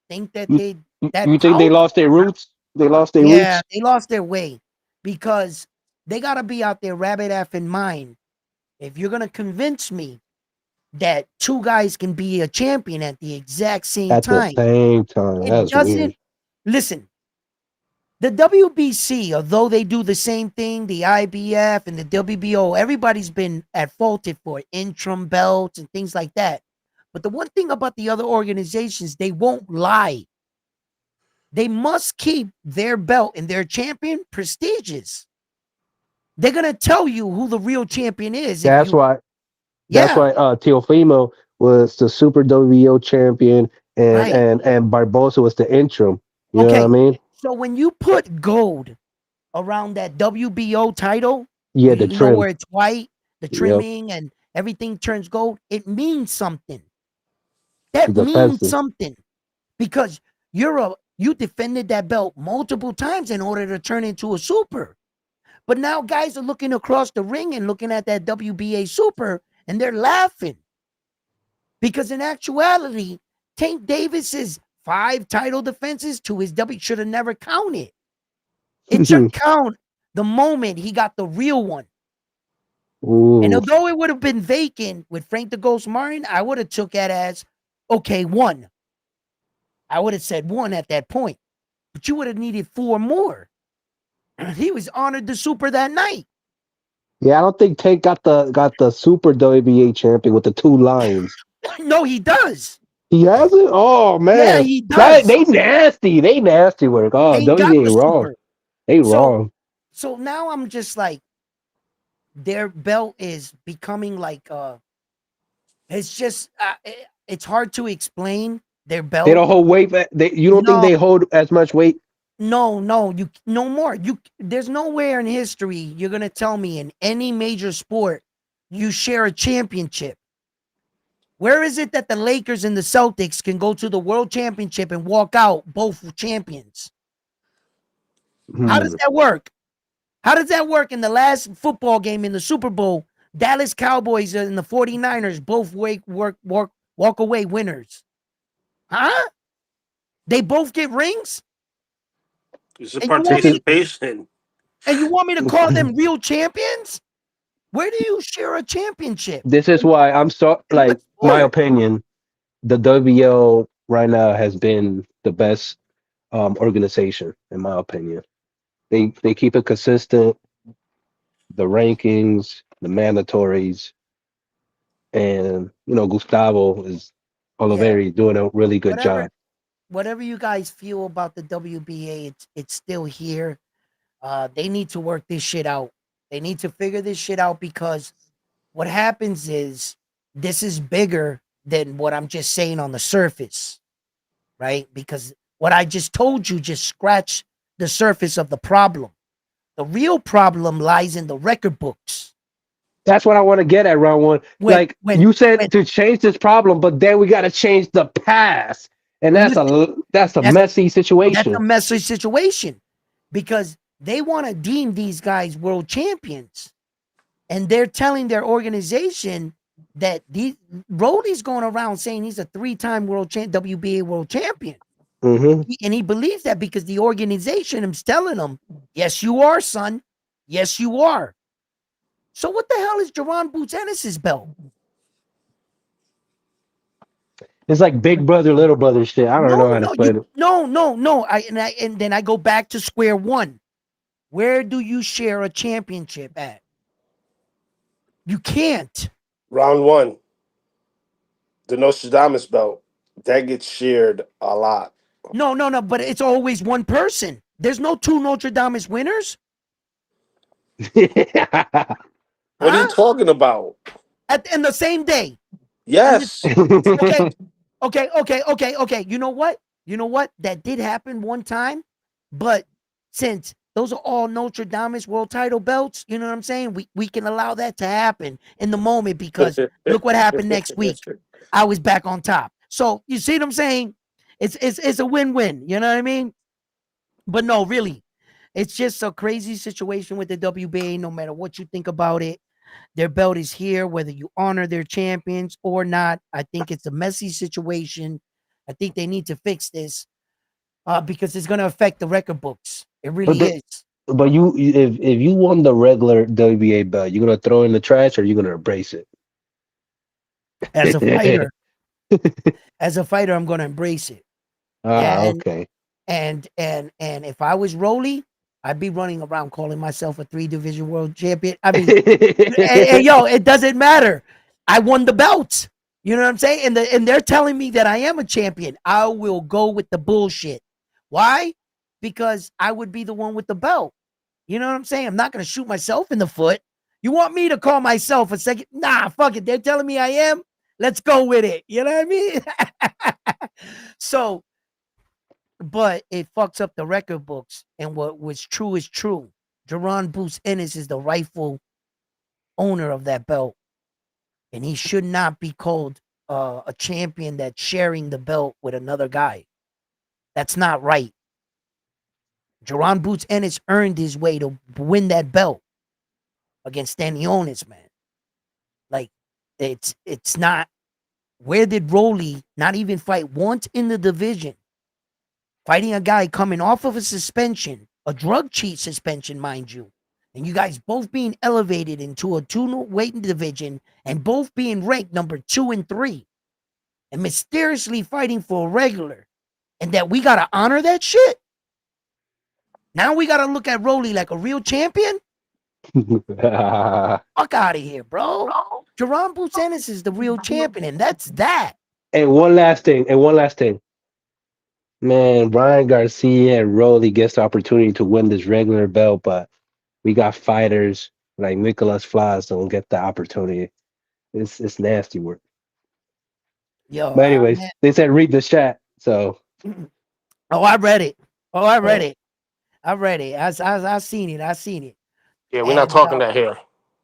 Speaker 1: think that
Speaker 4: You,
Speaker 1: they that
Speaker 4: you think they
Speaker 1: powerful.
Speaker 4: lost their roots? They lost their
Speaker 1: Yeah,
Speaker 4: roots.
Speaker 1: they lost their way because they gotta be out there rabbit effing mind. If you're gonna convince me that two guys can be a champion at the exact same
Speaker 4: At the
Speaker 1: time,
Speaker 4: same time.
Speaker 1: it
Speaker 4: That's weird.
Speaker 1: doesn't listen. The WBC, although they do the same thing, the IBF and the WBO, everybody's been at faulted for interim belts and things like that. But the one thing about the other organizations, they won't lie. They must keep their belt and their champion prestigious. They're gonna tell you who the real champion is if
Speaker 4: That's
Speaker 1: you,
Speaker 4: why. That's
Speaker 1: yeah,
Speaker 4: why Teofimo was the Super WBO champion, and
Speaker 1: right.
Speaker 4: Barbosa was the interim. You know what I
Speaker 1: Okay.
Speaker 4: mean?
Speaker 1: So when you put gold around that WBO title,
Speaker 4: Yeah, the
Speaker 1: you know
Speaker 4: trim.
Speaker 1: where it's white, the
Speaker 4: Yep,
Speaker 1: trimming and everything turns gold, it means something. That
Speaker 4: it's
Speaker 1: means
Speaker 4: offensive.
Speaker 1: something because you defended that belt multiple times in order to turn into a super. But now guys are looking across the ring and looking at that WBA super and they're laughing because in actuality, Tank Davis's 5 title defenses to his W should have never counted. It should count the moment he got the real one. And
Speaker 4: Ooh,
Speaker 1: although it would have been vacant with Frank the Ghost Martin, I would have took that as okay, one. I would have said one at that point, but you would have needed 4 more. He was honored the super that night.
Speaker 4: yeah. I don't think Tank got the Super WBA champion with the two lions.
Speaker 1: No, he does.
Speaker 4: He has it. Oh
Speaker 1: Yeah,
Speaker 4: man,
Speaker 1: he
Speaker 4: that
Speaker 1: does.
Speaker 4: they nasty. They nasty work. Oh,
Speaker 1: Tank got
Speaker 4: WBA
Speaker 1: the
Speaker 4: wrong.
Speaker 1: super.
Speaker 4: They
Speaker 1: So,
Speaker 4: wrong.
Speaker 1: so now I'm just like, their belt is becoming like, it's just, it's hard to explain their
Speaker 4: They
Speaker 1: belt.
Speaker 4: don't hold weight. You don't think
Speaker 1: No,
Speaker 4: they hold as much weight?
Speaker 1: no, you no more. There's nowhere in history you're gonna tell me in any major sport you share a championship. Where is it that the Lakers and the Celtics can go to the World Championship and walk out both champions? How does
Speaker 4: Hmm.
Speaker 1: that work? How does that work in the last football game in the Super Bowl? Dallas Cowboys and the 49ers both walk away winners. Huh? They both get rings?
Speaker 7: It's a
Speaker 1: And you want me
Speaker 4: This
Speaker 1: to
Speaker 7: participation.
Speaker 1: and you want me to call
Speaker 4: is
Speaker 1: them real champions? Where do you share a championship
Speaker 4: this is why I'm so
Speaker 1: in what
Speaker 4: like my
Speaker 1: sport?
Speaker 4: opinion. The WBO right now has been the best organization in my opinion. They keep it consistent. The rankings, the mandatories, and Gustavo is
Speaker 1: Yeah,
Speaker 4: Oliveri doing a really good
Speaker 1: whatever
Speaker 4: job.
Speaker 1: whatever you guys feel about the WBA, it's still here. They need to work this shit out. They need to figure this shit out because what happens is this is bigger than what I'm just saying on the surface, right? Because what I just told you just scratched the surface of the problem. The real problem lies in the record books.
Speaker 4: That's what I want to get at round one.
Speaker 1: When
Speaker 4: Like
Speaker 1: when
Speaker 4: you said
Speaker 1: when
Speaker 4: to change this problem, but then we got to change the past, and
Speaker 1: listen,
Speaker 4: that's a
Speaker 1: that's
Speaker 4: messy
Speaker 1: that's a
Speaker 4: situation.
Speaker 1: messy situation because they want to deem these guys world champions, and they're telling their organization that these Rody's going around saying he's a three-time WBA world champion.
Speaker 4: Hmm.
Speaker 1: And he believes that because the organization is telling him, yes, you are, son. Yes, you are. So what the hell is Jerron Boots Ennis's belt?
Speaker 4: It's like big brother, little brother shit. I don't know
Speaker 1: No,
Speaker 4: how to
Speaker 1: no,
Speaker 4: explain it.
Speaker 1: no. And then I go back to square one. Where do you share a championship at? You can't.
Speaker 7: Round one, the Nostradamus belt. That gets shared a lot.
Speaker 1: No. But it's always one person. There's no two Notre Dame winners,
Speaker 7: What are you
Speaker 1: huh?
Speaker 7: talking about?
Speaker 1: In the same day. And the,
Speaker 7: Yes.
Speaker 1: okay, okay. You know what? You know what? That did happen one time, but since those are all Notre Dame's world title belts, you know what I'm saying? We can allow that to happen in the moment because look what happened next week. I was back on top. So you see what I'm saying? It's a win-win. You know what I mean? But no, really, it's just a crazy situation with the WBA. No matter what you think about it, their belt is here, whether you honor their champions or not. I think it's a messy situation. I think they need to fix this because it's going to affect the record books. It
Speaker 4: but
Speaker 1: really
Speaker 4: the,
Speaker 1: is.
Speaker 4: but if you won the regular WBA belt, you gonna throw it in the trash or you gonna embrace
Speaker 1: As a
Speaker 4: it?
Speaker 1: fighter, I'm going to embrace it.
Speaker 4: Ah,
Speaker 1: And
Speaker 4: okay.
Speaker 1: and if I was Rolly, I'd be running around calling myself a three division world champion. I mean, and yo, it doesn't matter. I won the belt. You know what I'm saying? And they're telling me that I am a champion. I will go with the bullshit. Why? Because I would be the one with the belt. You know what I'm saying? I'm not gonna shoot myself in the foot. You want me to call myself a second? Nah, fuck it. They're telling me I am. Let's go with it. You know what I mean? So, but it fucks up the record books. And what was true is true. Jerron Boots Ennis is the rightful owner of that belt, and he should not be called a champion that's sharing the belt with another guy. That's not right. Jerron Boots Ennis earned his way to win that belt against Stanionis, man. Like it's not. Where did Rolly not even fight once in the division? Fighting a guy coming off of a suspension, a drug cheat suspension, mind you, and you guys both being elevated into a two weight division and both being ranked number 2 and 3 and mysteriously fighting for a regular, and that we gotta honor that shit. Now we gotta look at Rolly like a real champion. Fuck out of here, bro. Jerron Boots Ennis is the real champion, and that's that.
Speaker 4: And one last thing. Man, Ryan Garcia and Rolly gets the opportunity to win this regular belt, but we got fighters like Nicholas Flas don't get the opportunity. It's nasty work.
Speaker 1: Yo,
Speaker 4: But anyways,
Speaker 1: man.
Speaker 4: they said read the chat. So
Speaker 1: Oh, I read it. Oh, I read
Speaker 4: uh,
Speaker 1: it. I read it. I seen it. I seen it.
Speaker 3: Yeah, we're not
Speaker 1: And
Speaker 3: talking that here.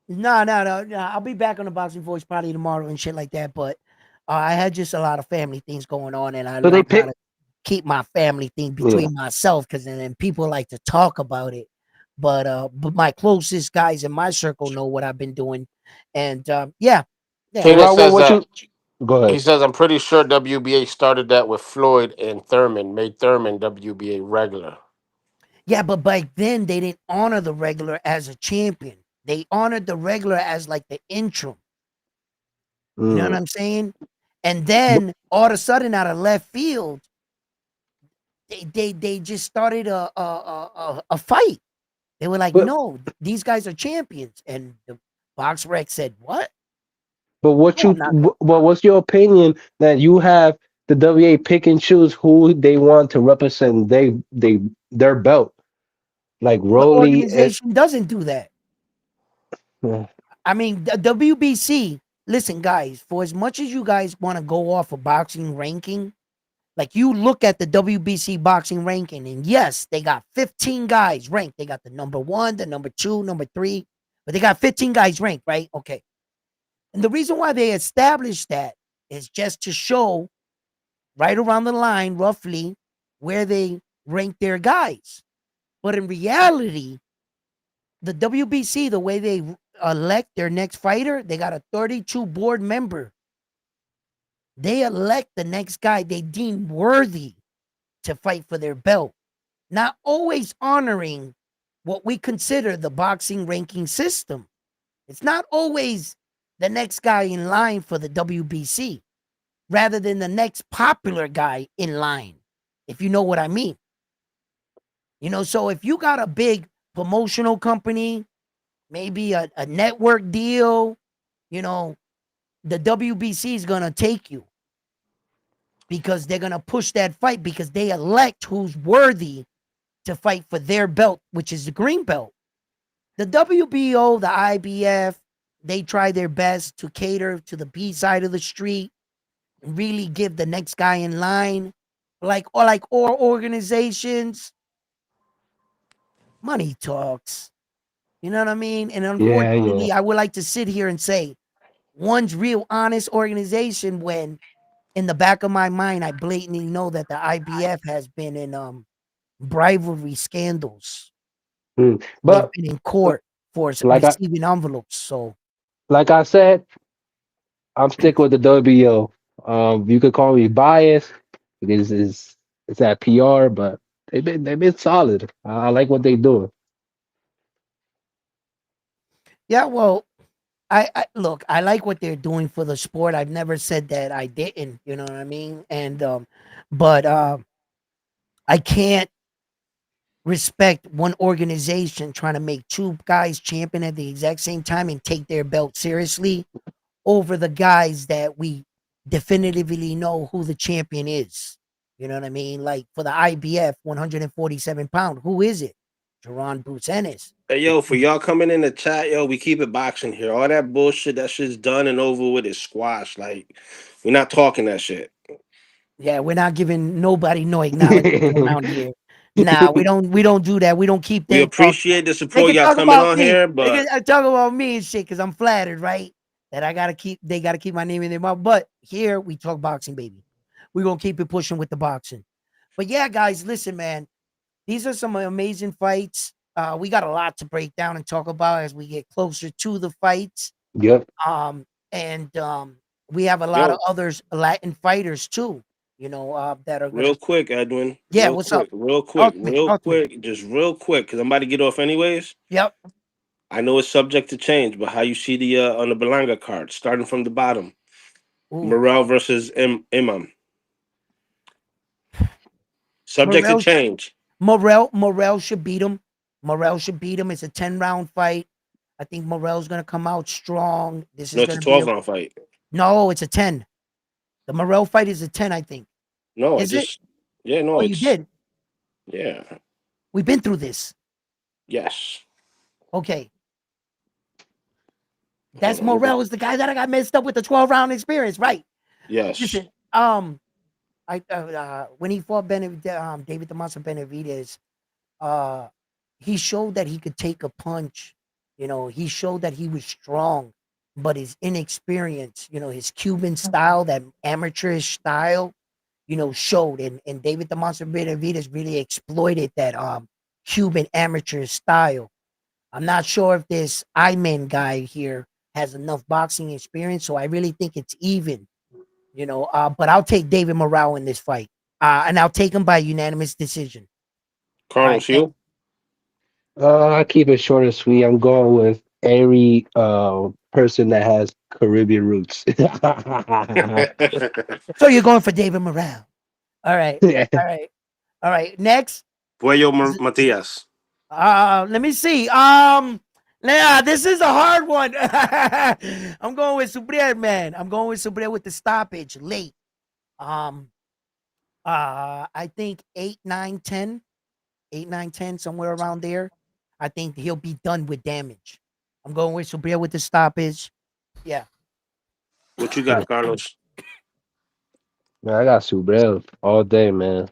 Speaker 1: no. I'll be back on the Boxing Voice probably tomorrow and shit like that. But I had just a lot of family things going on, and I
Speaker 4: so they
Speaker 1: learned how
Speaker 4: pick.
Speaker 1: to keep my family thing
Speaker 4: Yeah.
Speaker 1: between myself because then people like to talk about it. But my closest guys in my circle know what I've been doing, and yeah, yeah,
Speaker 4: So
Speaker 3: Tina
Speaker 4: Raul,
Speaker 3: says
Speaker 4: what
Speaker 3: that
Speaker 4: you go
Speaker 3: he
Speaker 4: ahead?
Speaker 3: says I'm pretty sure WBA started that with Floyd and Thurman, made Thurman WBA regular.
Speaker 1: yeah. But back then they didn't honor the regular as a champion. They honored the regular as like the interim. You know what
Speaker 4: Mm.
Speaker 1: I'm saying? And
Speaker 4: But,
Speaker 1: then all of a sudden, out of left field, they just started a fight. They were like,
Speaker 4: but
Speaker 1: "No, these guys are champions." And the Box Rec said, "What?
Speaker 4: what
Speaker 1: No,
Speaker 4: you
Speaker 1: I'm not gonna."
Speaker 4: what's your opinion that you have the WA pick and choose who they want to represent their belt like
Speaker 1: What
Speaker 4: Rolly and
Speaker 1: organization doesn't do that? I mean, the WBC. Listen, guys, for as much as you guys want to go off a boxing ranking, like you look at the WBC boxing ranking, and yes, they got 15 guys ranked. They got the number one, the number two, number three, but they got 15 guys ranked, right? Okay. And the reason why they established that is just to show right around the line, roughly, where they rank their guys. But in reality, the WBC, the way they elect their next fighter, they got a 32 board member. They elect the next guy they deem worthy to fight for their belt, not always honoring what we consider the boxing ranking system. It's not always the next guy in line for the WBC rather than the next popular guy in line, if you know what I mean. So if you got a big promotional company, maybe a network deal, you know, the WBC is going to take you because they're going to push that fight because they elect who's worthy to fight for their belt, which is the green belt. The WBO, the IBF, they try their best to cater to the B side of the street and really give the next guy in line. Or organizations, money talks. You know what I mean? And
Speaker 4: yeah, yeah.
Speaker 1: unfortunately, I would like to sit here and say one's real honest organization when in the back of my mind I blatantly know that the IBF has been in bribery scandals.
Speaker 4: Mm.
Speaker 1: They've
Speaker 4: But
Speaker 1: been in court for
Speaker 4: like I
Speaker 1: receiving envelopes. So
Speaker 4: like I said, I'm sticking with the WO. You could call me biased because it's that PR, but they've been solid. I like what they doing.
Speaker 1: yeah, well, I look, I like what they're doing for the sport. I've never said that I didn't, you know what I mean? And but I can't respect one organization trying to make two guys champion at the exact same time and take their belt seriously over the guys that we definitively know who the champion is. You know what I mean? Like for the IBF 147-pound, who is it? Jerron Bruce Ennis.
Speaker 7: Hey, yo, for y'all coming in the chat, yo, we keep it boxing here. All that bullshit, that shit's done and over with, is squash. Like, we're not talking that shit.
Speaker 1: Yeah, we're not giving nobody no acknowledgement around here. Nah, we don't do that. We don't keep
Speaker 7: We
Speaker 1: them talking.
Speaker 7: appreciate the
Speaker 1: They
Speaker 7: support
Speaker 1: can
Speaker 7: y'all
Speaker 1: talk
Speaker 7: coming
Speaker 1: about
Speaker 7: on
Speaker 1: me.
Speaker 7: here,
Speaker 1: They can
Speaker 7: but
Speaker 1: talk about me and shit because I'm flattered, right? That they gotta keep my name in their mouth. But here we talk boxing, baby. We're gonna keep it pushing with the boxing. But yeah, guys, listen, man. These are some amazing fights. We got a lot to break down and talk about as we get closer to the fights.
Speaker 4: Yep.
Speaker 1: And we have a lot of
Speaker 7: yo,
Speaker 1: others Latin fighters too, that are gonna.
Speaker 7: real quick, Edwin,
Speaker 1: Yeah, what's up? Talk to me. Talk to me.
Speaker 7: just real quick, because I'm about to get off anyways.
Speaker 1: Yep.
Speaker 7: I know it's subject to change, but how you see the on the Berlanga card, starting from the bottom,
Speaker 1: Ooh,
Speaker 7: Morel versus Imam, subject to
Speaker 1: Morel.
Speaker 7: change.
Speaker 1: Morel should beat him. Morel should beat him. It's a 10-round fight. I think Morel's gonna come out strong. This
Speaker 7: No,
Speaker 1: is
Speaker 7: it's a
Speaker 1: gonna be
Speaker 7: 12 round fight.
Speaker 1: no. It's a 10. The Morel fight is a 10. I think.
Speaker 7: No, I
Speaker 1: Is it?
Speaker 7: just yeah,
Speaker 1: Oh,
Speaker 7: no,
Speaker 1: you
Speaker 7: it's
Speaker 1: did.
Speaker 7: yeah,
Speaker 1: We've been through this.
Speaker 7: yes.
Speaker 1: Okay.
Speaker 7: Hold
Speaker 1: That's
Speaker 7: on, let me go.
Speaker 1: Morel is the guy that I got messed up with the 12-round experience, right?
Speaker 7: Yes,
Speaker 1: Listen, Um, when he fought David the Monster Benavidez, uh, he showed that he could take a punch. You know, he showed that he was strong, but his inexperience, you know, his Cuban style, that amateurish style, you know, showed. And David the Monster Benavidez really exploited that Cuban amateur style. I'm not sure if this Iman guy here has enough boxing experience, so I really think it's even. You know, but I'll take David Morale in this fight, and I'll take him by unanimous decision. All right,
Speaker 3: Carlos,
Speaker 1: next.
Speaker 3: you?
Speaker 4: I keep it short and sweet. I'm going with every person that has Caribbean roots.
Speaker 1: So you're going for David Morale. All right, all right, all right. Next,
Speaker 3: Puello
Speaker 1: is
Speaker 3: Matias.
Speaker 1: let me see. Nah, this is a hard one. I'm going with Subriel, man. I'm going with Subriel with the stoppage late. Um, I think 8, 9, 10, 8, 9, 10, somewhere around there. I think he'll be done with damage. I'm going with Subriel with the stoppage. Yeah,
Speaker 3: What you got, Carlos?
Speaker 4: Man, I got Subrel all day, man.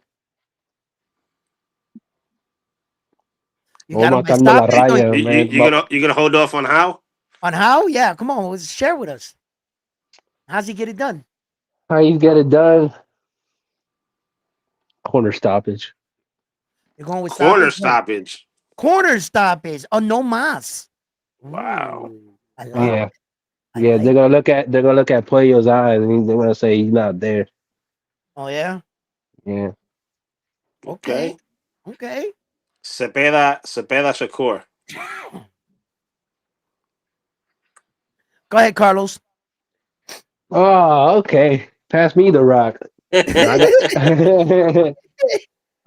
Speaker 1: you
Speaker 4: Vamos
Speaker 1: got him by
Speaker 4: matando la
Speaker 1: stoppage
Speaker 4: raya, man.
Speaker 3: You gonna hold off on how?
Speaker 1: on how? Yeah, come on, share with us. How's he get it done?
Speaker 4: How you get it done? Corner stoppage.
Speaker 1: You're going with
Speaker 3: Corner
Speaker 1: stoppage? No.
Speaker 3: stoppage.
Speaker 1: Corner stoppage. Oh, no mas.
Speaker 3: Wow.
Speaker 1: Ooh, I like
Speaker 4: Yeah,
Speaker 1: I
Speaker 4: yeah.
Speaker 1: like
Speaker 4: They're gonna look at Puello's eyes, and they're gonna say he's not there.
Speaker 1: Oh yeah?
Speaker 4: Yeah.
Speaker 1: Okay.
Speaker 3: Okay.
Speaker 1: Okay.
Speaker 3: Cepeda Shakur.
Speaker 1: Go ahead, Carlos.
Speaker 4: Oh, okay. Pass me the rock. I got.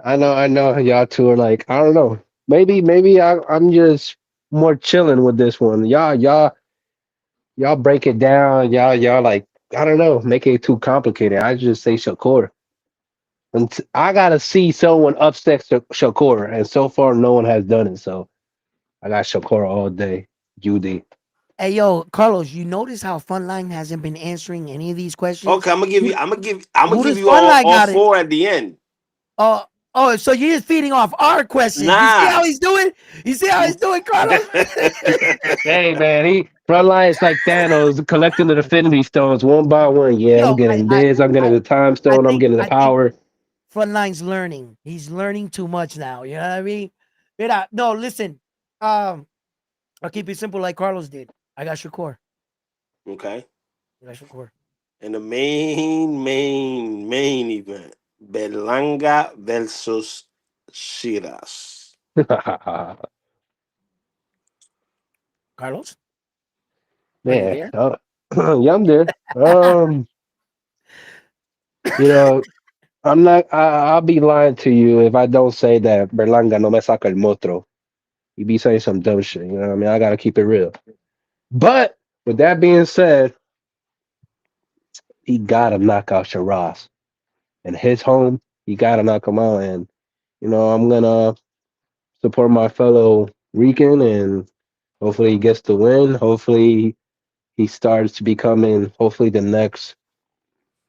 Speaker 4: I know. Y'all two are like, I don't know. Maybe I'm just more chilling with this one. Y'all break it down. Y'all like, I don't know, make it too complicated. I just say Shakur. And I gotta see someone upset Shakur, and so far no one has done it. So I got Shakur all day. Judy.
Speaker 1: Hey yo, Carlos, you notice how Frontline hasn't been answering any of these questions?
Speaker 3: Okay, I'm gonna give
Speaker 1: Who,
Speaker 3: you. I'm gonna
Speaker 1: who
Speaker 3: give
Speaker 1: does
Speaker 3: you
Speaker 1: Frontline
Speaker 3: all
Speaker 1: got it?
Speaker 3: four at the end.
Speaker 1: Oh, oh, so you're just feeding off our questions. You see
Speaker 3: Nah.
Speaker 1: how he's doing? You see how he's doing, Carlos?
Speaker 4: Hey man, he Frontline is like Thanos collecting the Infinity Stones one by one. Yeah, I'm
Speaker 1: Yo,
Speaker 4: getting this. I'm getting
Speaker 1: I
Speaker 4: the Time
Speaker 1: I
Speaker 4: Stone. I'm
Speaker 1: think
Speaker 4: getting the
Speaker 1: I think
Speaker 4: power.
Speaker 1: Frontline's learning. He's learning too much now. You know what I mean? Mira, no, listen. Um, I'll keep it simple like Carlos did. I got Shakur.
Speaker 3: Okay.
Speaker 1: I got Shakur.
Speaker 3: And the main event. Berlanga versus Sheerz.
Speaker 1: Carlos, are you
Speaker 4: Yeah,
Speaker 1: there?
Speaker 4: yeah, I'm there. You know, I'll be lying to you if I don't say that Berlanga no me saca el motro. You be saying some dumb shit. You know what I mean? I gotta keep it real. But with that being said, he gotta knock out Shiraz. And his home, he gotta knock him out. And I'm gonna support my fellow Rican, and hopefully he gets the win. Hopefully he starts becoming hopefully the next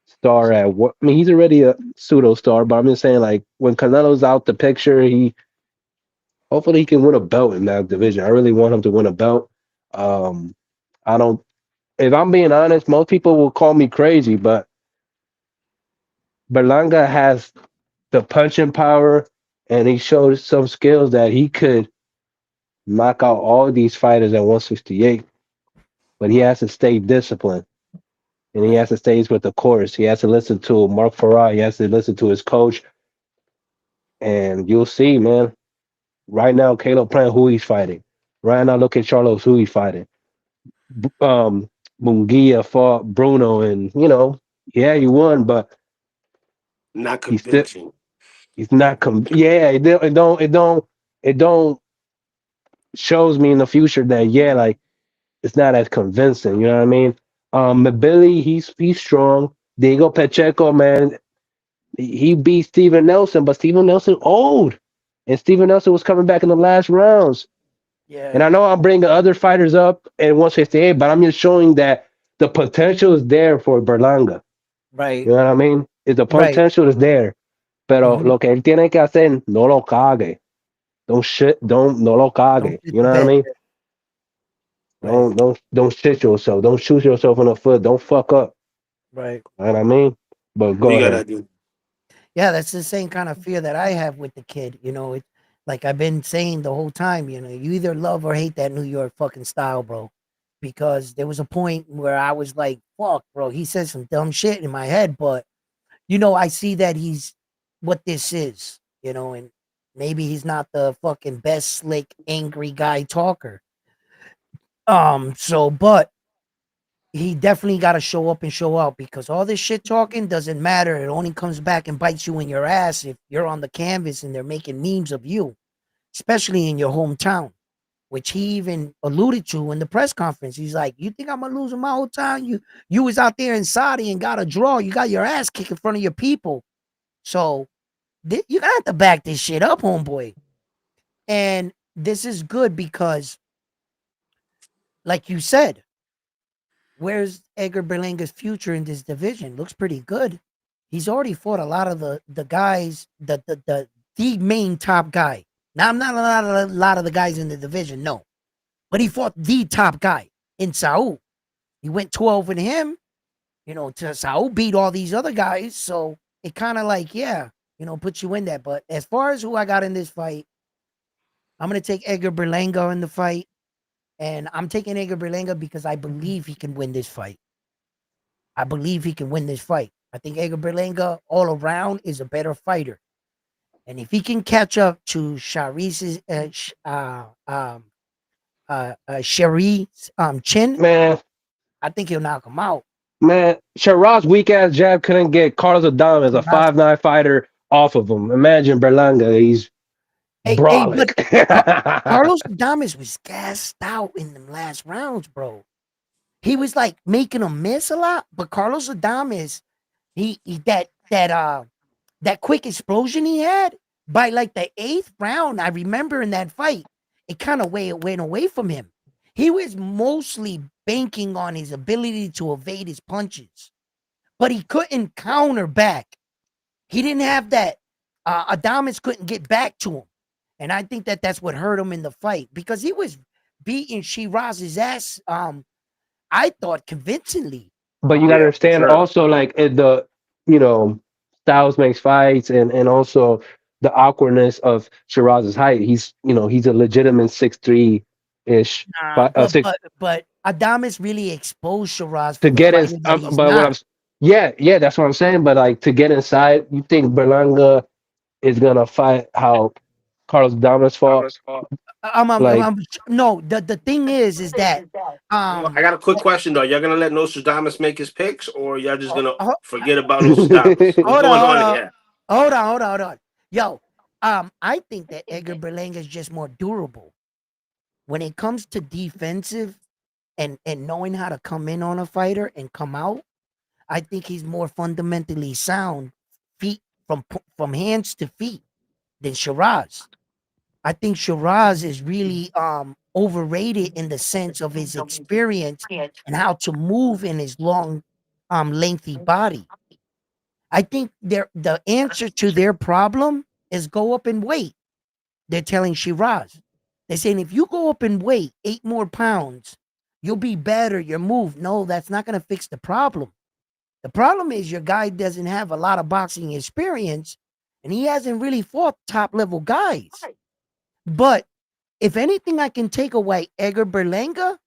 Speaker 4: star at what I mean, he's already a pseudo star, but I'm just saying like when Canelo's out the picture, he hopefully he can win a belt in that division. I really want him to win a belt. Um I don't if I'm being honest, most people will call me crazy, but Berlanga has the punching power, and he showed some skills that he could knock out all these fighters at 168, but he has to stay disciplined. And he
Speaker 1: Right.
Speaker 4: has to stay with the course. He has to listen to Mark Farrar. He has to listen to his coach. And you'll see, man. Right now, Caleb playing who he's fighting. Right now, look at Charlos who he's fighting. Munguia fought Bruno, and yeah, he won, but
Speaker 3: Not
Speaker 4: he's still
Speaker 3: convincing.
Speaker 4: he's not. Yeah, it don't shows me in the future that yeah, like it's not as convincing. You know what I mean? Billy, he's strong. Diego Pacheco, man, he beat Steven Nelson, but Steven Nelson old, and Steven Nelson was coming back in the last rounds. And
Speaker 1: Yeah.
Speaker 4: I know I'm bringing other fighters up in 168, but I'm just showing that the potential is there for Berlanga.
Speaker 1: Right.
Speaker 4: You know what I mean? If the
Speaker 1: Right.
Speaker 4: potential is there, pero
Speaker 1: Hmm.
Speaker 4: lo que él tiene que hacer, no lo cague. Don't shit, don't, no lo
Speaker 1: Don't
Speaker 4: cague.
Speaker 1: fit
Speaker 4: You
Speaker 1: the
Speaker 4: know what I
Speaker 1: bed.
Speaker 4: mean?
Speaker 1: Right.
Speaker 4: Don't shit yourself. Don't shoot yourself in the foot. Don't fuck up.
Speaker 1: Right.
Speaker 4: You know what I mean? But
Speaker 7: Who
Speaker 4: go
Speaker 7: you got
Speaker 4: ahead.
Speaker 7: that dude?
Speaker 1: Yeah, that's the same kind of fear that I have with the kid. It like I've been saying the whole time. You either love or hate that New York fucking style, bro. Because there was a point where I was like, "Fuck, bro." He said some dumb shit in my head, but I see that he's what this is. And maybe he's not the fucking best slick, angry guy talker. But he definitely got to show up and show out because all this shit talking doesn't matter. It only comes back and bites you in your ass if you're on the canvas and they're making memes of you, especially in your hometown, which he even alluded to in the press conference. He's like, "You think I'm gonna lose in my hometown? You was out there in Saudi and got a draw. You got your ass kicked in front of your people. So you got to back this shit up, homeboy." And this is good because, like you said, where's Edgar Berlanga's future in this division? Looks pretty good. He's already fought a lot of the guys, the main top guy. Now I'm not a lot of the guys in the division, no, but he fought the top guy in Saul. He went 12 with him. Saul beat all these other guys, so it kind of like puts you in that. But as far as who I got in this fight, I'm gonna take Edgar Berlanga in the fight, and I'm taking Edgar Berlanga because I believe he can win this fight. I believe he can win this fight. I think Edgar Berlanga all around is a better fighter. And if he can catch up to Sharice's Sharice's chin,
Speaker 4: Man,
Speaker 1: I think he'll knock him out.
Speaker 4: man, Shiraz's weak ass jab couldn't get Carlos Adames, a
Speaker 1: Shiraz.
Speaker 4: 5'9" fighter, off of him. Imagine Berlanga, he's
Speaker 1: But
Speaker 4: brolic.
Speaker 1: Car- Carlos Adames was gassed out in the last rounds, bro. He was like making him miss a lot, but Carlos Adames, he that quick explosion he had by like the eighth round, I remember in that fight, it kind of went away from him. He was mostly banking on his ability to evade his punches, but he couldn't counter back. He didn't have that. Adamas couldn't get back to him, and I think that that's what hurt him in the fight because he was beating Shiraz's ass. I thought convincingly.
Speaker 4: But you gotta
Speaker 7: Yeah, for
Speaker 4: understand
Speaker 7: sure.
Speaker 4: also like you know styles makes fights, and also the awkwardness of Shiraz's height. He's a legitimate 6'3" ish,
Speaker 1: Nah,
Speaker 4: but
Speaker 1: but
Speaker 4: six
Speaker 1: but but Adamas really exposed Shiraz
Speaker 4: to
Speaker 1: for the
Speaker 4: get in.
Speaker 1: fighter that he's
Speaker 4: But what
Speaker 1: not.
Speaker 4: yeah, that's what I'm saying. But like to get inside, you think Berlanga is gonna fight how Carlos Damas fought? Like,
Speaker 1: No. The thing is that
Speaker 7: I
Speaker 1: um
Speaker 7: got a quick question though. Y'all gonna let Nostradamus make his picks, or y'all just
Speaker 1: ho-
Speaker 7: gonna
Speaker 1: ho-
Speaker 7: forget about Nostradamus? What's
Speaker 1: hold on,
Speaker 7: going
Speaker 1: hold
Speaker 7: on
Speaker 1: on,
Speaker 7: here?
Speaker 1: hold on. Yo, I think that Edgar Berlanga is just more durable when it comes to defensive and knowing how to come in on a fighter and come out. I think he's more fundamentally sound, feet from hands to feet than Shiraz. I think Shiraz is really overrated in the sense of his experience and how to move in his long, lengthy body. I think the answer to their problem is go up in weight. They're telling Shiraz. They're saying if you go up in weight 8 more pounds, you'll be better. Your move. No, that's not going to fix the problem. The problem is your guy doesn't have a lot of boxing experience, and he hasn't really fought top level guys. But if anything, I can take away Edgar Berlanga.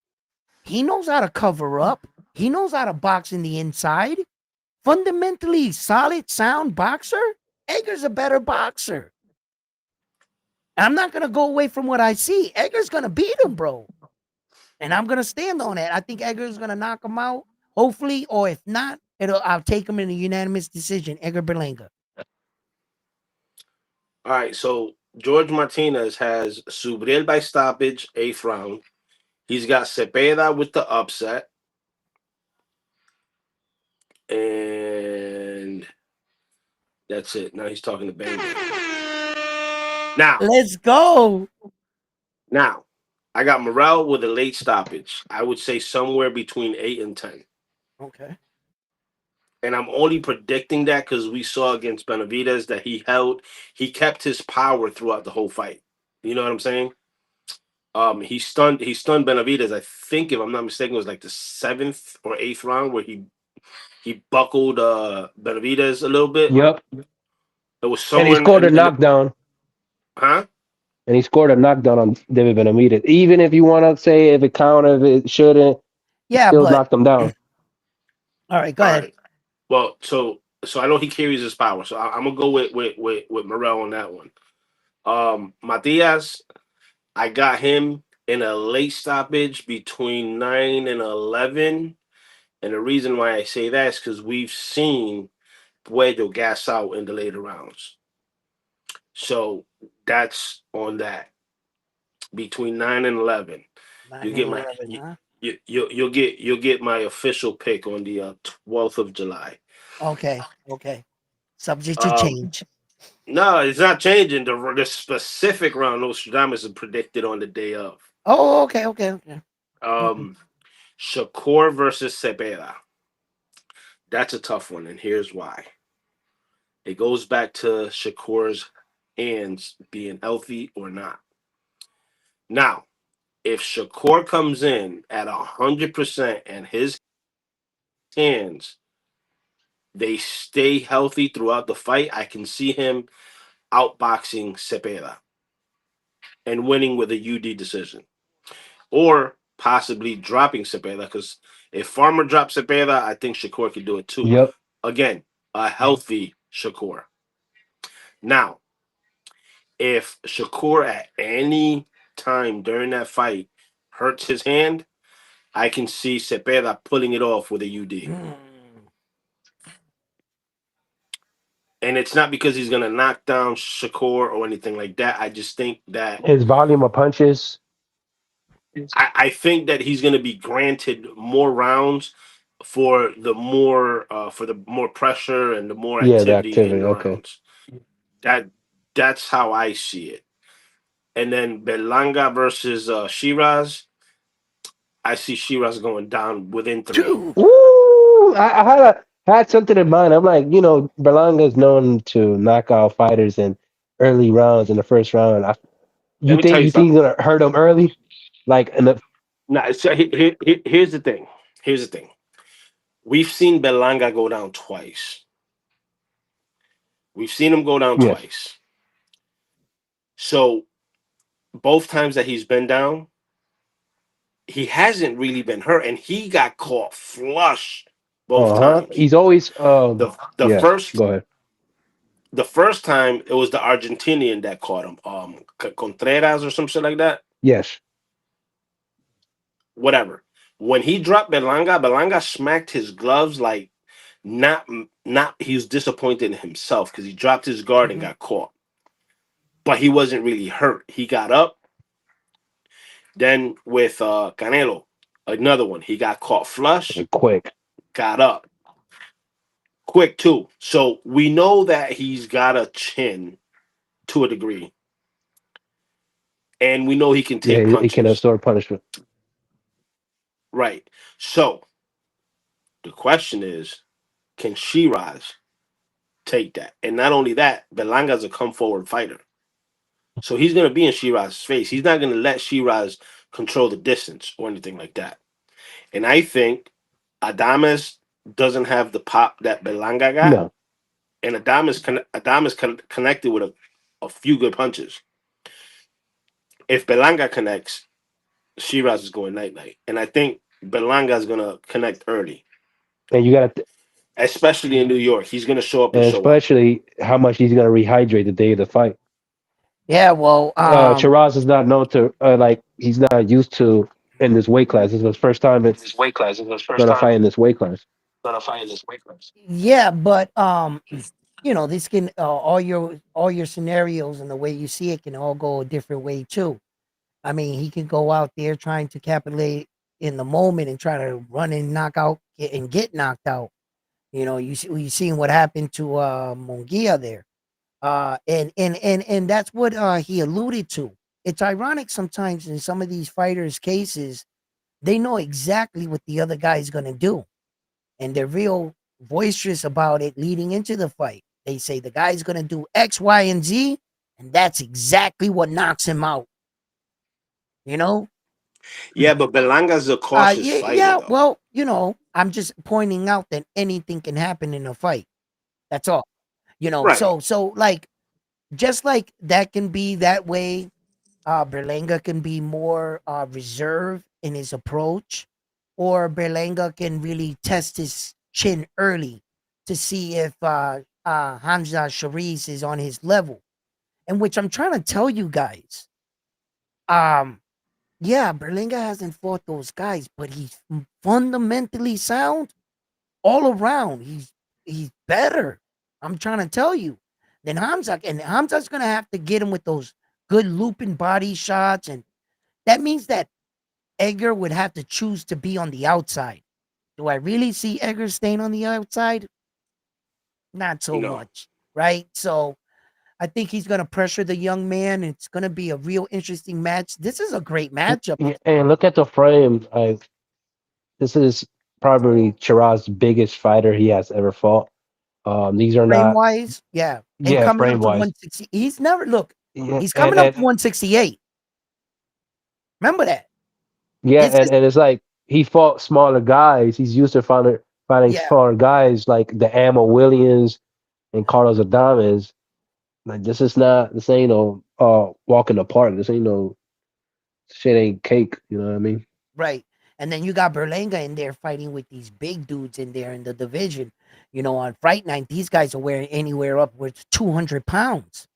Speaker 1: He knows how to cover up. He knows how to box in the inside. Fundamentally solid, sound boxer. Edgar's a better boxer. I'm not gonna go away from what I see. Edgar's gonna beat him, bro, and I'm gonna stand on it. I think Edgar's gonna knock him out, hopefully, or if not, I'll take him in a unanimous decision. Edgar Berlanga.
Speaker 7: All right, so George Martinez has Subriel by stoppage, eighth round. He's got Cepeda with the upset, and that's it. Now he's talking to Bang Bang. Now,
Speaker 1: Let's go.
Speaker 7: now, I got Morel with a late stoppage. I would say somewhere between 8 and 10.
Speaker 1: Okay.
Speaker 7: and I'm only predicting that because we saw against Benavidez that he kept his power throughout the whole fight. You know what I'm saying? He stunned Benavidez. I think, if I'm not mistaken, it was like the seventh or eighth round where he buckled Benavidez a little bit.
Speaker 4: Yep.
Speaker 7: It was
Speaker 4: And he
Speaker 7: somewhere
Speaker 4: scored a
Speaker 7: in the,
Speaker 4: knockdown.
Speaker 7: huh?
Speaker 4: And he scored a knockdown on David Benavidez. Even if you want to say if it counted, if it shouldn't, he
Speaker 1: Yeah,
Speaker 4: still
Speaker 1: but
Speaker 4: knocked him down.
Speaker 1: all right, go
Speaker 7: All
Speaker 1: ahead.
Speaker 7: right. Well, so I know he carries his power. So I'm gonna go with Morel on that one. Matias, I got him in a late stoppage between 9 and 11, and the reason why I say that is because we've seen Puedo gas out in the later rounds. So that's on that between 9 and 11. You
Speaker 1: Nine
Speaker 7: get
Speaker 1: and
Speaker 7: my
Speaker 1: 11, huh?
Speaker 7: you'll get my official pick on the 12th of July.
Speaker 1: Okay, okay. Subject to
Speaker 7: Um,
Speaker 1: change.
Speaker 7: no, it's not changing. The specific round Nostradamus is predicted on the day of.
Speaker 1: Oh, okay, okay, okay. Mhm.
Speaker 7: Um, Shakur versus Cepeda. That's a tough one, and here's why. It goes back to Shakur's hands being healthy or not. Now, if Shakur comes in at 100% and his hands they stay healthy throughout the fight, I can see him outboxing Cepeda and winning with a UD decision, or possibly dropping Cepeda. Because if Farmer drops Cepeda, I think Shakur could do it too.
Speaker 4: Yep.
Speaker 7: Again, a healthy Shakur. Now, if Shakur at any time during that fight hurts his hand, I can see Cepeda pulling it off with a UD.
Speaker 1: Mm.
Speaker 7: And it's not because he's going to knock down Shakur or anything like that. I just think that
Speaker 4: His volume of punches.
Speaker 7: I think that he's going to be granted more rounds for the more pressure and the more
Speaker 4: Yeah, the
Speaker 7: activity in
Speaker 4: activity.
Speaker 7: the
Speaker 4: Okay.
Speaker 7: rounds. That that's how I see it. And then Berlanga versus Shiraz, I see Shiraz going down within three.
Speaker 1: Two.
Speaker 4: Woo! I had something in mind. I'm like, Berlanga is known to knock out fighters in early rounds in the first round.
Speaker 7: Let
Speaker 4: You
Speaker 7: me tell
Speaker 4: think
Speaker 7: you
Speaker 4: you think
Speaker 7: something.
Speaker 4: he's gonna hurt him early? Like in the
Speaker 7: Now, so here's the thing. Here's the thing. We've seen Berlanga go down twice. We've seen him go down
Speaker 4: yes.
Speaker 7: twice. So both times that he's been down, he hasn't really been hurt, and he got caught flush both
Speaker 4: Uh-huh.
Speaker 7: times.
Speaker 4: He's always
Speaker 7: The the
Speaker 4: yes,
Speaker 7: first
Speaker 4: go ahead.
Speaker 7: the first time it was the Argentinian that caught him, Contreras or some shit like that.
Speaker 4: Yes.
Speaker 7: Whatever. When he dropped Belanga smacked his gloves like not. He was disappointed in himself because he dropped his guard and
Speaker 1: Mhm.
Speaker 7: got caught, but he wasn't really hurt. He got up. Then with Canelo, another one. He got caught flush,
Speaker 4: And quick.
Speaker 7: got up quick too. So we know that he's got a chin to a degree, and we know he can
Speaker 4: Yeah,
Speaker 7: take
Speaker 4: he can
Speaker 7: punches.
Speaker 4: absorb punishment.
Speaker 7: Right. So the question is, can Shiraz take that? And not only that, Belanga's a come forward fighter. So he's going to be in Shiraz's face. He's not going to let Shiraz control the distance or anything like that. And I think Adames doesn't have the pop that Belanga got.
Speaker 4: No.
Speaker 7: And Adames connected with a few good punches. If Belanga connects, Shiraz is going night night. And I think Belanga is going to connect early,
Speaker 4: And you gotta
Speaker 7: especially in New York. He's going to show up
Speaker 4: and
Speaker 7: and show out.
Speaker 4: especially how much he's gonna rehydrate the day of the fight.
Speaker 1: Yeah, well,
Speaker 4: Shiraz is not known to like he's not used to in this weight class. This is his first time it's gonna fight in this weight class.
Speaker 1: yeah, but this can all your scenarios and the way you see it can all go a different way too. I mean, he can go out there trying to capitulate in the moment and try to run and knock out and get knocked out. You seen what happened to Munguia there. And that's what he alluded to. It's ironic sometimes in some of these fighters' cases, they know exactly what the other guy's gonna do, and they're real. boisterous about it leading into the fight. They say the guy's gonna do X, Y, and Z, and that's exactly what knocks him out. You know?
Speaker 7: Yeah, but Belanga's a cautious
Speaker 1: Yeah,
Speaker 7: fighter,
Speaker 1: yeah.
Speaker 7: though.
Speaker 1: Well, I'm just pointing out that anything can happen in a fight. That's all.
Speaker 7: Right.
Speaker 1: So like just like that can be that way, Berlanga can be more reserved in his approach, or Berlanga can really test his chin early to see if Hamza Shariz is on his level. And which I'm trying to tell you guys. Um, yeah, Berlanga hasn't fought those guys, but he's fundamentally sound all around. He's better. I'm trying to tell you. Then Hamza, and Hamza's gonna have to get him with those good looping body shots, and that means that Edgar would have to choose to be on the outside. Do I really see Edgar staying on the outside? Not so
Speaker 7: No.
Speaker 1: much, right? So I think he's gonna pressure the young man. It's gonna be a real interesting match. This is a great matchup.
Speaker 4: Yeah, and look at the frame. This is probably Chiraz's biggest fighter he has ever fought. These are
Speaker 1: Frame
Speaker 4: not,
Speaker 1: wise, yeah. And
Speaker 4: yeah,
Speaker 1: coming
Speaker 4: frame
Speaker 1: up to
Speaker 4: wise.
Speaker 1: 160, he's never look,
Speaker 4: Yeah,
Speaker 1: he's coming up to 168. Remember that.
Speaker 4: yeah,
Speaker 1: This is
Speaker 4: and it's like he fought smaller guys. He's used to fighting
Speaker 1: yeah,
Speaker 4: smaller guys like the Ammo Williams and Carlos Adames. Like this ain't no walk in the park. This ain't no shit ain't cake. You know what I mean?
Speaker 1: right. And then you got Berlanga in there fighting with these big dudes in there in the division. On Fight Night, these guys are wearing anywhere upwards 200 pounds.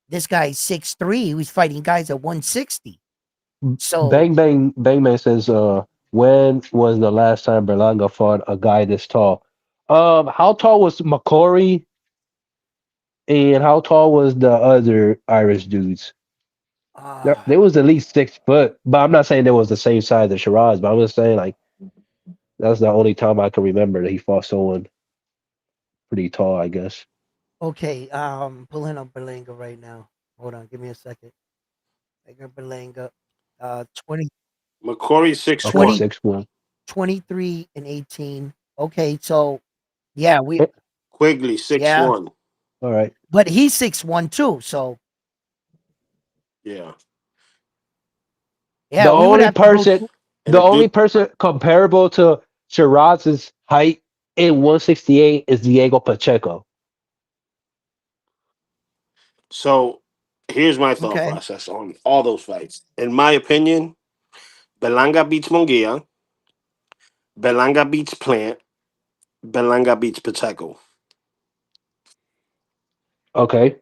Speaker 1: This guy's 6'3". He was fighting guys at 160. So,
Speaker 4: Bang Bang says, when was the last time Berlanga fought a guy this tall? How tall was McCory and how tall was the other Irish dudes? They
Speaker 1: uh,
Speaker 4: was at least 6 foot, but I'm not saying they was the same size as Shiraz, but I'm just saying like that's the only time I can remember that he fought someone pretty tall, I guess.
Speaker 1: okay, pulling up Berlanga right now. Hold on, give me a second. Edgar Berlanga, 20,
Speaker 7: McCory six
Speaker 4: Okay,
Speaker 1: 20,
Speaker 7: one.
Speaker 4: 6'1".
Speaker 1: 23 and 18. Okay, so yeah,
Speaker 7: Quigley six
Speaker 1: yeah,
Speaker 7: one.
Speaker 4: All right.
Speaker 1: but he's 6'1" too. So
Speaker 7: Yeah.
Speaker 4: The
Speaker 1: yeah, we would
Speaker 4: only
Speaker 1: have to go
Speaker 4: person,
Speaker 1: through.
Speaker 7: And
Speaker 4: the
Speaker 7: the
Speaker 4: only
Speaker 7: dude.
Speaker 4: person comparable to Shiraz's height in 168 is Diego Pacheco.
Speaker 7: So here's my thought
Speaker 1: Okay.
Speaker 7: process on all those fights. In my opinion, Belanga beats Munguia. Belanga beats Plant. Belanga beats Pacheco.
Speaker 4: Okay.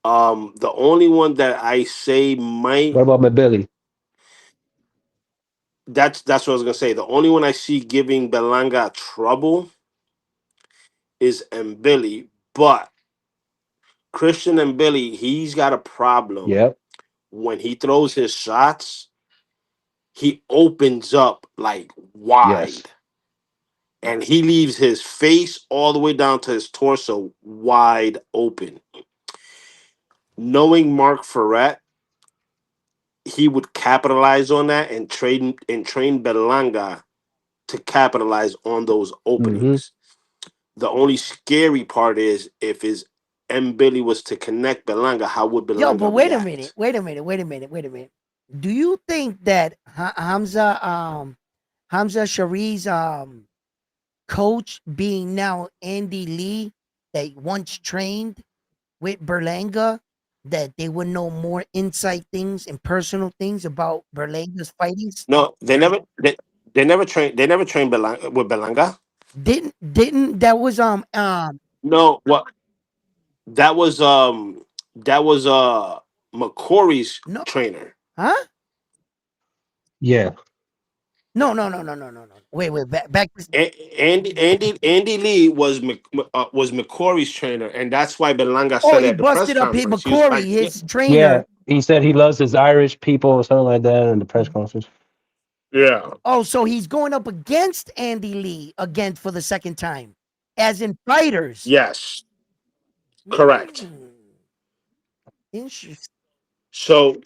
Speaker 7: The only one that I say might,
Speaker 4: What about Mabili?
Speaker 7: that's what I was gonna say. The only one I see giving Belanga trouble is Mbili, but Christian Mbili, he's got a problem
Speaker 4: Yep.
Speaker 7: when he throws his shots. He opens up like
Speaker 4: Yes.
Speaker 7: wide, and he leaves his face all the way down to his torso wide open. Knowing Mark Ferret, he would capitalize on that and train Belanga to capitalize on those
Speaker 4: Hmm.
Speaker 7: openings. The only scary part is if his M Billy was to connect Belanga, how would
Speaker 1: Yo, but
Speaker 7: Belanga
Speaker 1: wait a minute.
Speaker 7: react?
Speaker 1: Wait a minute. Wait a minute. Wait a minute. Do you think that Hamza Shari's coach being now Andy Lee that once trained with Berlanga, that they would know more inside things and personal things about Berlanga's fighting?
Speaker 7: No, they never trained Belanga with Belanga.
Speaker 1: Didn't that was
Speaker 7: No, what that was McCory's
Speaker 1: no,
Speaker 7: trainer.
Speaker 1: huh?
Speaker 4: Yeah.
Speaker 1: No. Wait, back to
Speaker 7: Andy Lee was McCory's trainer, and that's why Belanga
Speaker 1: oh,
Speaker 7: said
Speaker 1: he
Speaker 7: at the press
Speaker 1: busted up his
Speaker 7: conference he was
Speaker 1: McCory,
Speaker 7: like, yeah,
Speaker 1: his
Speaker 4: Yeah.
Speaker 1: trainer.
Speaker 4: He said he loves his Irish people or something like that in the press conference.
Speaker 7: yeah,
Speaker 1: Oh, so he's going up against Andy Lee again for the second time, as in fighters.
Speaker 7: yes, correct.
Speaker 1: Hmm, interesting.
Speaker 7: So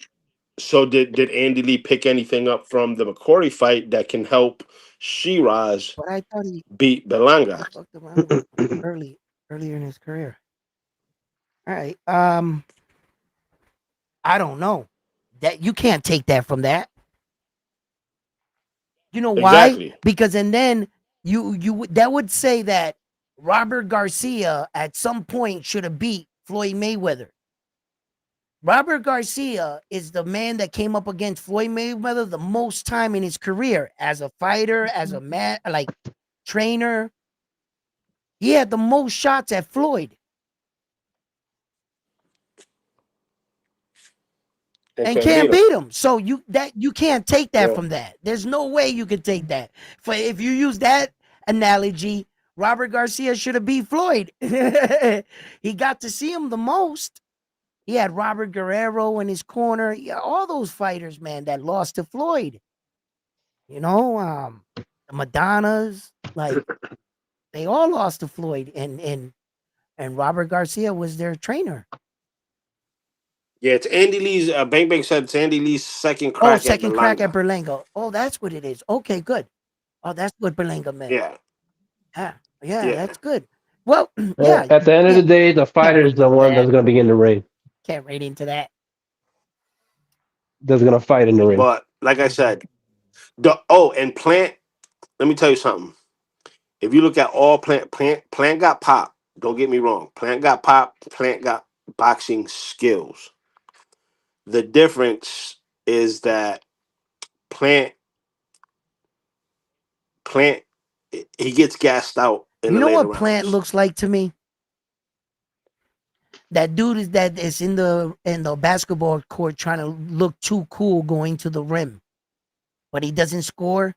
Speaker 7: did Andy Lee pick anything up from the McCory fight that can help Sheerz
Speaker 1: But I thought
Speaker 7: beat
Speaker 1: he
Speaker 7: Berlangra.
Speaker 1: fucked around with earlier in his career. All right. I don't know. That you can't take that from that. You know why?
Speaker 7: Exactly.
Speaker 1: Because and then that would say that Robert Garcia at some point should have beat Floyd Mayweather. Robert Garcia is the man that came up against Floyd Mayweather the most time in his career as a fighter, as a man, like trainer. He had the most shots at Floyd
Speaker 7: And
Speaker 1: and
Speaker 7: can't beat
Speaker 1: can't
Speaker 7: him.
Speaker 1: beat him. So you can't take that
Speaker 7: Yeah.
Speaker 1: from that. There's no way you could take that. For if you use that analogy, Robert Garcia should have beat Floyd. He got to see him the most. He had Robert Guerrero in his corner. Yeah, all those fighters, man, that lost to Floyd. You know, the Madonnas, like they all lost to Floyd, and Robert Garcia was their trainer.
Speaker 7: Yeah, it's Andy Lee's. Bang Bang said it's Andy Lee's second
Speaker 1: Oh,
Speaker 7: crack at
Speaker 1: second crack at
Speaker 7: Berlanga.
Speaker 1: Berlangra. Oh, that's what it is. Okay, good. Oh, that's what Berlangra meant.
Speaker 7: Yeah,
Speaker 1: Yeah, yeah,
Speaker 7: yeah.
Speaker 1: that's good. Well, yeah,
Speaker 4: At the end of the
Speaker 1: can't
Speaker 4: day, the
Speaker 1: can't
Speaker 4: fighter is
Speaker 1: read
Speaker 4: the
Speaker 1: into
Speaker 4: one
Speaker 1: that.
Speaker 4: that's gonna be in the ring.
Speaker 1: Can't read into that.
Speaker 4: That's gonna fight in the ring.
Speaker 7: But like I said, and Plant. Let me tell you something. If you look at all Plant got pop. Don't get me wrong. Plant got pop. Plant got boxing skills. The difference is that Plant Plant he gets gassed out in
Speaker 1: You
Speaker 7: the
Speaker 1: know
Speaker 7: later
Speaker 1: what Plant
Speaker 7: rounds.
Speaker 1: looks like to me? That dude is in the basketball court trying to look too cool going to the rim, but he doesn't score.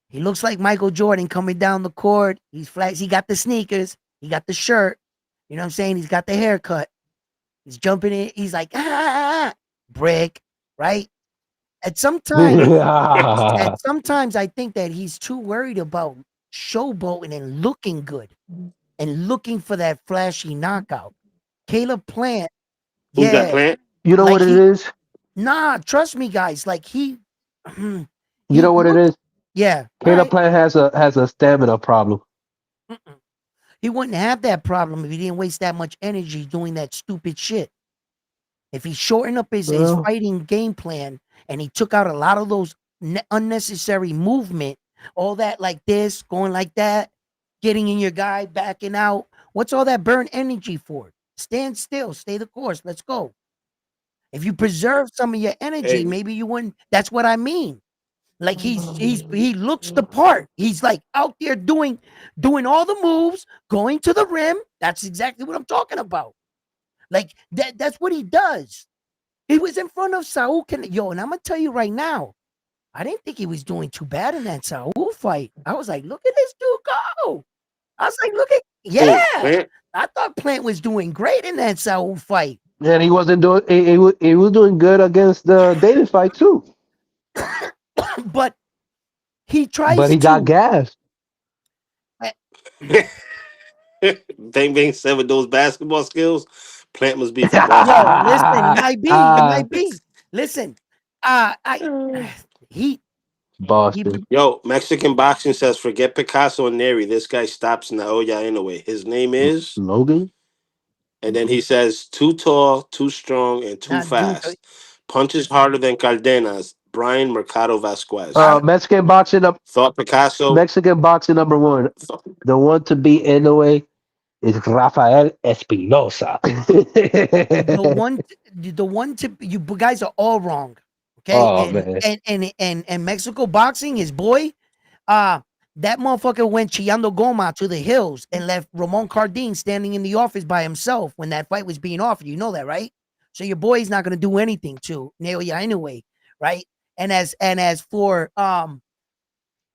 Speaker 1: He looks like Michael Jordan coming down the court. He's flat. He got the sneakers. He got the shirt. You know what I'm saying? He's got the haircut. He's jumping in. He's like, brick, right? At sometimes, at sometimes, I think that he's too worried about showboating and looking good and looking for that flashy knockout. Caleb Plant,
Speaker 7: Who's that
Speaker 1: yeah,
Speaker 7: Plant?
Speaker 4: You know
Speaker 1: like
Speaker 4: what it is?
Speaker 1: nah, trust me, guys. Like
Speaker 4: You
Speaker 1: he
Speaker 4: know what it
Speaker 1: looked,
Speaker 4: is?
Speaker 1: yeah, all
Speaker 4: Caleb
Speaker 1: right.
Speaker 4: Plant has a stamina problem.
Speaker 1: Mm-mm. He wouldn't have that problem if he didn't waste that much energy doing that stupid shit. If he shortened up his
Speaker 4: Well,
Speaker 1: fighting game plan and he took out a lot of those unnecessary movement, all that like this, going like that, getting in your guy, backing out. What's all that burn energy for? Stand still, stay the course. Let's go. If you preserve some of your energy,
Speaker 7: Hey,
Speaker 1: maybe you wouldn't. That's what I mean. Like he looks the part. He's like out there doing all the moves, going to the rim. That's exactly what I'm talking about. Like that's what he does. He was in front of Saul Yo, and I'm gonna tell you right now, I didn't think he was doing too bad in that Saul fight. I was like, look at this dude go. I was like, look at yeah.
Speaker 7: Plant?
Speaker 1: I thought Plant was doing great in that Saul fight.
Speaker 4: and he wasn't doing. He was doing good against the David fight too,
Speaker 1: But he
Speaker 4: but
Speaker 1: tries
Speaker 4: he got
Speaker 1: to
Speaker 4: gassed.
Speaker 1: eh,
Speaker 7: Bang Bang said with those basketball skills, Plant must be from Boston.
Speaker 1: yo, listen, he might be, he might be. Listen, I he he
Speaker 4: Boston.
Speaker 7: Yo, Mexican boxing says forget Picasso and Neri. This guy stops Naoya Inoue. His name is,
Speaker 4: Logan.
Speaker 7: and then he says too tall, too strong, and too
Speaker 1: not Junto.
Speaker 7: fast. Punches harder than Cardenas. Brian Mercado Vasquez.
Speaker 4: Mexican boxing up.
Speaker 7: Thought Picasso.
Speaker 4: Mexican boxing number one.
Speaker 7: Thought,
Speaker 4: The one to beat Inoue is Rafael Espinosa.
Speaker 1: The one to you guys are all wrong. Okay,
Speaker 4: Oh
Speaker 1: and
Speaker 4: man.
Speaker 1: Mexico boxing, his boy, uh, that motherfucker went chillando goma to the hills and left Ramon Cardin standing in the office by himself when that fight was being offered. You know that, right? So your boy's not gonna do anything to Naoya anyway, right? And as for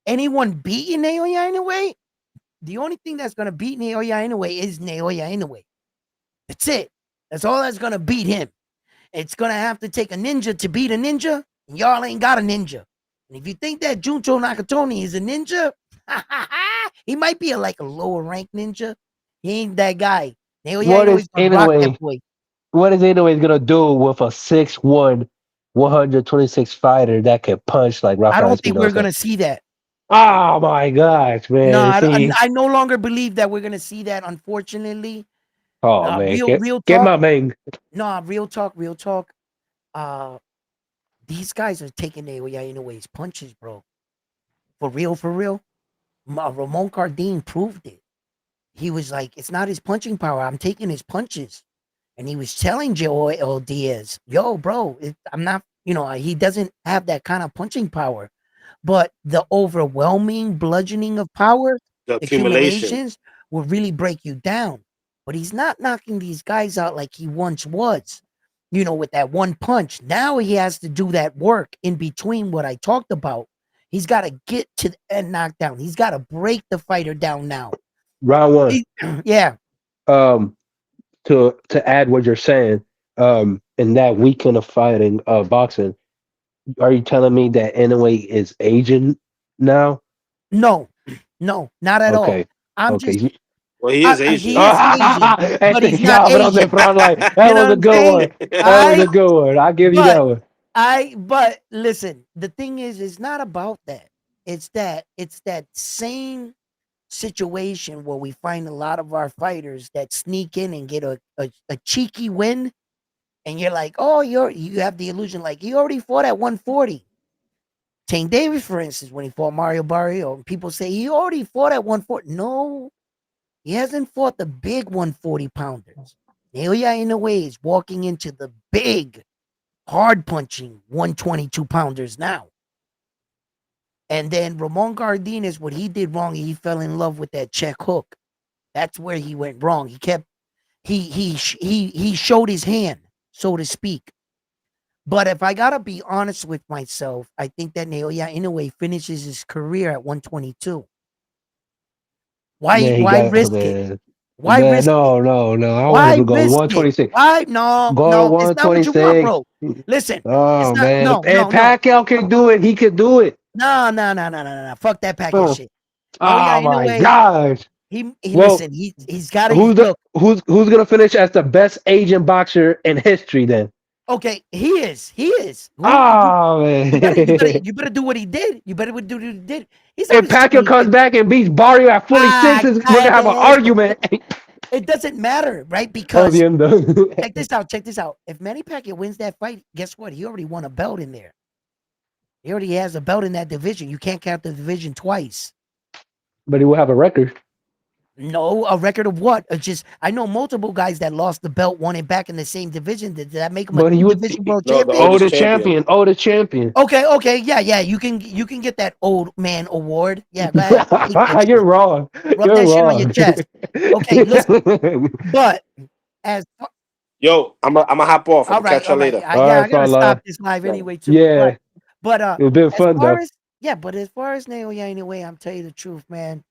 Speaker 1: anyone beating Naoya anyway, the only thing that's gonna beat Naoya anyway is Naoya anyway. That's it. That's all that's gonna beat him. It's gonna have to take a ninja to beat a ninja, and y'all ain't got a ninja. And if you think that Junto Nakatoni is a ninja, he might be like a lower rank ninja. He ain't that guy. Naoya
Speaker 4: What
Speaker 1: Inoue
Speaker 4: is
Speaker 1: is gonna rock that
Speaker 4: anyway?
Speaker 1: boy.
Speaker 4: What is Inoue gonna do with a 6'1", 126 fighter that can punch like
Speaker 1: I
Speaker 4: Rafael
Speaker 1: don't think we're
Speaker 4: Espinosa?
Speaker 1: gonna see that.
Speaker 4: Oh my gosh,
Speaker 1: No,
Speaker 4: man. See,
Speaker 1: I no longer believe that we're gonna see that. Unfortunately,
Speaker 4: oh man,
Speaker 1: real
Speaker 4: get
Speaker 1: talk.
Speaker 4: my man.
Speaker 1: No, real talk, real talk. Uh, these guys are taking Naoya Inoue's punches, bro. For real, for real. Ramon Cardine proved it. He was like, it's not his punching power. I'm taking his punches. And he was telling Joel Diaz, yo, bro, I'm not, he doesn't have that kind of punching power. But the overwhelming bludgeoning of power,
Speaker 7: The
Speaker 1: the
Speaker 7: accumulation.
Speaker 1: accumulations will really break you down. But he's not knocking these guys out like he once was, with that one punch. Now he has to do that work in between what I talked about. He's got to get to the end knockdown. He's got to break the fighter down now.
Speaker 4: Round one.
Speaker 1: Yeah.
Speaker 4: Um, to add what you're saying, in that weekend of fighting, boxing, are you telling me that Inoue is aging now?
Speaker 1: No, no, not at all.
Speaker 4: Okay,
Speaker 1: I'm
Speaker 4: okay.
Speaker 1: just,
Speaker 7: Well, he is Asian.
Speaker 1: he is Asian, but he's not
Speaker 4: No, but on the
Speaker 1: Asian.
Speaker 4: front line, that
Speaker 1: You know
Speaker 4: was
Speaker 1: what
Speaker 4: a
Speaker 1: I'm
Speaker 4: good
Speaker 1: saying?
Speaker 4: one. That was
Speaker 1: I,
Speaker 4: a good one. I'll give you that
Speaker 1: but
Speaker 4: one.
Speaker 1: but listen, the thing is, it's not about that. It's that same situation where we find a lot of our fighters that sneak in and get a cheeky win, and you're like, oh, you have the illusion like he already fought at 140. Tank Davis, for instance, when he fought Mario Barrio, people say he already fought at 140. No, he hasn't fought the big 140 pounders. Naoya Inoue is walking into the big, hard punching 122 pounders now. And then Ramon Cardenas, what he did wrong, he fell in love with that check hook. That's where he went wrong. He showed his hand, so to speak. But if I gotta be honest with myself, I think that Naoya Inoue finishes his career at 122. Why
Speaker 4: Man, he
Speaker 1: why
Speaker 4: got
Speaker 1: risk it?
Speaker 4: man.
Speaker 1: Why
Speaker 4: Man,
Speaker 1: risk it?
Speaker 4: no, no, no. I want him
Speaker 1: Why
Speaker 4: to go
Speaker 1: risk it?
Speaker 4: 126.
Speaker 1: Why? No,
Speaker 4: Go to
Speaker 1: no, it's not what you want,
Speaker 4: 126.
Speaker 1: bro. Listen, it's
Speaker 4: Oh
Speaker 1: not.
Speaker 4: man,
Speaker 1: No,
Speaker 4: if
Speaker 1: no, no,
Speaker 4: Pacquiao can do it, he could do it.
Speaker 1: no, no, no, no, no, no, no. Fuck that package
Speaker 4: Oh,
Speaker 1: shit. Naoya
Speaker 4: oh my
Speaker 1: Inoue,
Speaker 4: gosh.
Speaker 1: he
Speaker 4: Well,
Speaker 1: listen. He's got to look.
Speaker 4: who's gonna finish as the best Asian boxer in history then?
Speaker 1: Okay, he is. He is. Who you?
Speaker 4: Oh
Speaker 1: You better, you better,
Speaker 4: man.
Speaker 1: you better do what he did. You better do what he did. He's
Speaker 4: If
Speaker 1: only
Speaker 4: Pacquiao comes
Speaker 1: 76.
Speaker 4: back and beats Barrio at 46,
Speaker 1: Ah,
Speaker 4: we're gonna have an
Speaker 1: cállate.
Speaker 4: argument.
Speaker 1: It doesn't matter, right?
Speaker 4: Oh,
Speaker 1: Because
Speaker 4: the end.
Speaker 1: check this out. Check this out. If Manny Pacquiao wins that fight, guess what? He already won a belt in there. He already has a belt in that division. You can't count the division twice.
Speaker 4: But he will have a record.
Speaker 1: No, a record of what? It's just I know multiple guys that lost the belt, won it back in the same division. Did that make him a
Speaker 4: But he
Speaker 1: two
Speaker 4: would
Speaker 1: division world
Speaker 7: No, the
Speaker 1: champion?
Speaker 7: oldest champion.
Speaker 4: oldest champion.
Speaker 1: Okay, okay, yeah, yeah. You can get that old man award. Yeah, go ahead. Take that
Speaker 4: You're
Speaker 1: shit.
Speaker 4: wrong.
Speaker 1: Rub
Speaker 4: You're
Speaker 1: that shit on your
Speaker 4: wrong.
Speaker 1: chest. Okay, listen. But as
Speaker 7: Yo, I'm a hop off. I'm gonna catch
Speaker 1: all
Speaker 7: y'all
Speaker 1: right.
Speaker 7: later.
Speaker 4: All
Speaker 1: Yeah,
Speaker 4: right,
Speaker 1: I gotta
Speaker 4: fella.
Speaker 1: stop this live
Speaker 7: Right.
Speaker 1: anyway too.
Speaker 4: Yeah,
Speaker 1: But
Speaker 4: it's been
Speaker 1: as
Speaker 4: fun
Speaker 1: far
Speaker 4: though.
Speaker 1: as but as far as Naoya anyway, I'm telling you the truth, man.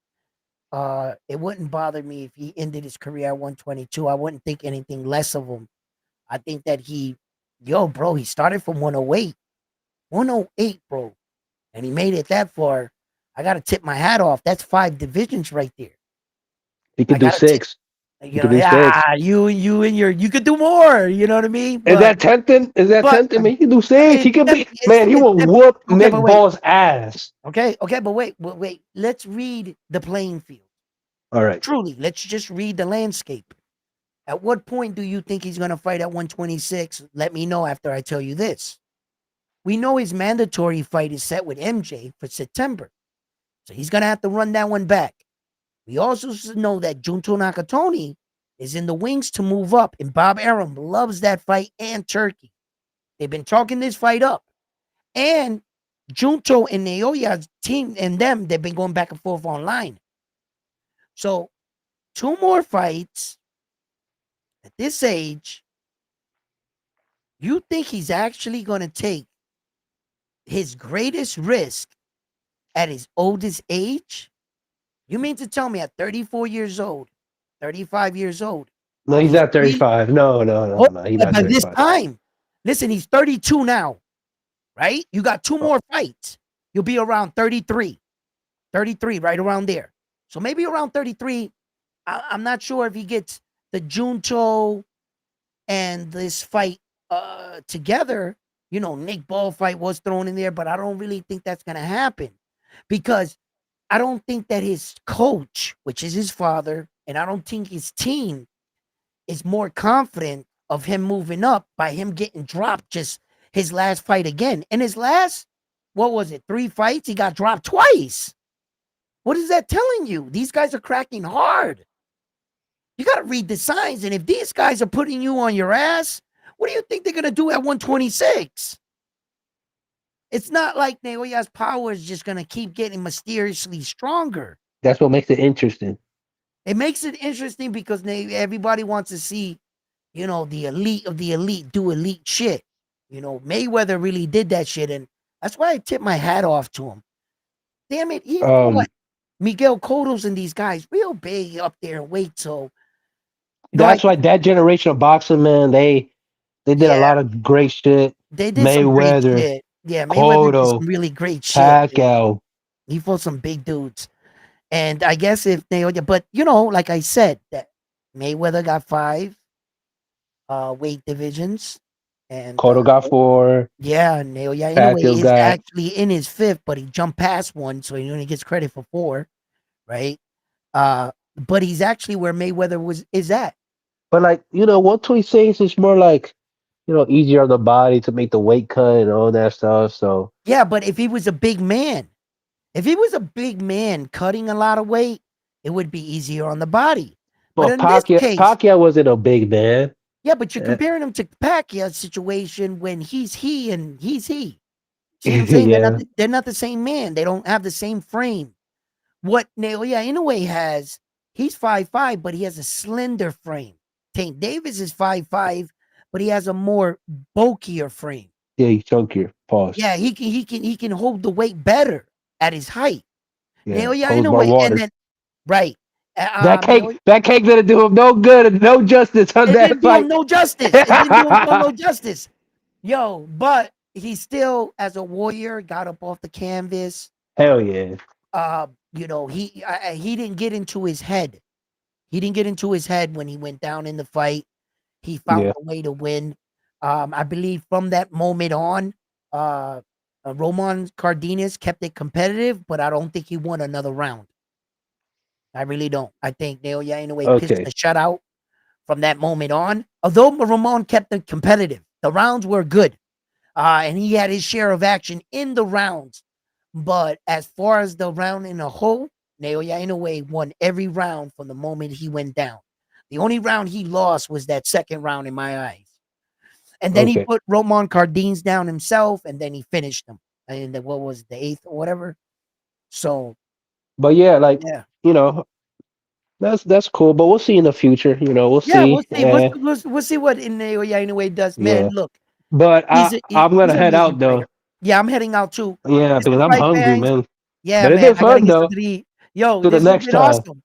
Speaker 1: It wouldn't bother me if he ended his career at 122. I wouldn't think anything less of him. I think that bro, he started from 108. 108, bro. And he made it that far. I gotta tip my hat off. That's 5 divisions right there.
Speaker 4: He
Speaker 1: I
Speaker 4: could do
Speaker 1: gotta tip,
Speaker 4: 6. He could do
Speaker 1: yeah,
Speaker 4: 6.
Speaker 1: you could do more, you know what I mean?
Speaker 4: Is that tempting? Is that
Speaker 1: But
Speaker 4: tempting? Man, he can do 6. He could be. Man, he
Speaker 1: it's
Speaker 4: will whoop
Speaker 1: okay,
Speaker 4: Nick
Speaker 1: but wait.
Speaker 4: Ball's ass.
Speaker 1: Okay, but wait. Let's read the playing field.
Speaker 4: All right.
Speaker 1: Truly, let's just read the landscape. At what point do you think he's going to fight at 126? Let me know after I tell you this. We know his mandatory fight is set with MJ for September. So he's going to have to run that one back. We also know that Junto Nakatoni is in the wings to move up, and Bob Arum loves that fight and Turkey. They've been talking this fight up. And Junto and Naoya's team and them, they've been going back and forth online. So 2 more fights at this age. You think he's actually going to take his greatest risk at his oldest age? You mean to tell me at 34 years old, 35 years old,
Speaker 4: No, he's
Speaker 1: he's
Speaker 4: not
Speaker 1: really
Speaker 4: 35. No, no, no,
Speaker 1: oh,
Speaker 4: no. He's not
Speaker 1: by this
Speaker 4: 35.
Speaker 1: time? Listen, he's 32 now, right? You got 2
Speaker 4: Oh,
Speaker 1: more fights. You'll be around 33, 33, right around there. So maybe around 33. I'm not sure if he gets the Junto and this fight together. Nick Ball fight was thrown in there, but I don't really think that's gonna happen because I don't think that his coach, which is his father, and I don't think his team is more confident of him moving up by him getting dropped just his last fight again. In his last, what was it, 3 fights, he got dropped twice. What is that telling you? These guys are cracking hard. You got to read the signs. And if these guys are putting you on your ass, what do you think they're going to do at 126? It's not like Naoya's power is just going to keep getting mysteriously stronger.
Speaker 4: That's what makes it interesting.
Speaker 1: It makes it interesting because everybody wants to see, the elite of the elite do elite shit. Mayweather really did that shit. And that's why I tip my hat off to him. Damn it. He fought
Speaker 4: Um,
Speaker 1: Miguel Cotto's and these guys real big up there in weight. So, I
Speaker 4: that's why that generation of boxing, man, they did a
Speaker 1: yeah,
Speaker 4: lot of great shit.
Speaker 1: they did some great
Speaker 4: Mayweather,
Speaker 1: shit. Yeah, Mayweather did
Speaker 4: Cotto,
Speaker 1: some really great shit, man.
Speaker 4: Pacquiao.
Speaker 1: He fought some big dudes. And I guess if Naoya, but like I said, that Mayweather got 5 weight divisions. And
Speaker 4: Cotto got 4.
Speaker 1: yeah, Naoya Inoue
Speaker 4: Pacquiao
Speaker 1: is
Speaker 4: got.
Speaker 1: actually in his 5th, but he jumped past 1, so he only gets credit for 4, right? But he's actually where Mayweather is at.
Speaker 4: But like 126 is more like easier on the body to make the weight cut and all that stuff. So
Speaker 1: Yeah, but if he was a big man, cutting a lot of weight, it would be easier on the body. But
Speaker 4: well,
Speaker 1: in this case,
Speaker 4: Pacquiao wasn't a big man.
Speaker 1: yeah, but you're
Speaker 4: Uh,
Speaker 1: comparing him to Pacquiao's situation when he's he and he's he. See what I'm saying?
Speaker 4: yeah,
Speaker 1: They're not the same man. They don't have the same frame. What Naoya Inoue has, he's 5'5", but he has a slender frame. Tank Davis is 5'5", but he has a more bulkier frame.
Speaker 4: yeah, you chunkier. Pause.
Speaker 1: Yeah, he can hold the weight better at his height.
Speaker 4: Yeah,
Speaker 1: Naoya
Speaker 4: holds more
Speaker 1: Inoue, and
Speaker 4: water.
Speaker 1: then right. Naoya,
Speaker 4: That cake didn't do him no good, no justice on
Speaker 1: it
Speaker 4: that
Speaker 1: didn't do him
Speaker 4: fight.
Speaker 1: no justice. It didn't do him no justice. Yo, but he still, as a warrior, got up off the canvas.
Speaker 4: Hell yeah.
Speaker 1: He didn't get into his head. He didn't get into his head when he went down in the fight. He found
Speaker 4: Yeah.
Speaker 1: a way to win. I believe from that moment on, Roman Cardenas kept it competitive, but I don't think he won another round. I really don't. I think Naoya Inoue pitched
Speaker 4: Okay.
Speaker 1: the shutout from that moment on. Although Ramon kept it competitive, the rounds were good, and he had his share of action in the rounds. But as far as the round in a whole, Naoya Inoue won every round from the moment he went down. The only round he lost was that second round in my eyes. And then he
Speaker 4: Okay.
Speaker 1: put Roman Cardines down himself, and then he finished him. And what was it, the 8th or whatever? So,
Speaker 4: But yeah, like
Speaker 1: yeah.
Speaker 4: you know, that's cool. But we'll see in the future. We'll
Speaker 1: Yeah, we'll
Speaker 4: see.
Speaker 1: see. We'll see what Naoya Inoue does. Man,
Speaker 4: Yeah.
Speaker 1: look,
Speaker 4: But I'm
Speaker 1: he's
Speaker 4: gonna
Speaker 1: an
Speaker 4: head
Speaker 1: amazing
Speaker 4: out though.
Speaker 1: fighter. Yeah, I'm heading out too.
Speaker 4: Yeah,
Speaker 1: Listen,
Speaker 4: because I'm
Speaker 1: fight
Speaker 4: hungry,
Speaker 1: fans.
Speaker 4: man.
Speaker 1: Yeah,
Speaker 4: But it
Speaker 1: man,
Speaker 4: did
Speaker 1: I gotta
Speaker 4: fun
Speaker 1: get
Speaker 4: though.
Speaker 1: something to eat. Yo,
Speaker 4: To the
Speaker 1: this has
Speaker 4: next
Speaker 1: been
Speaker 4: time.
Speaker 1: awesome.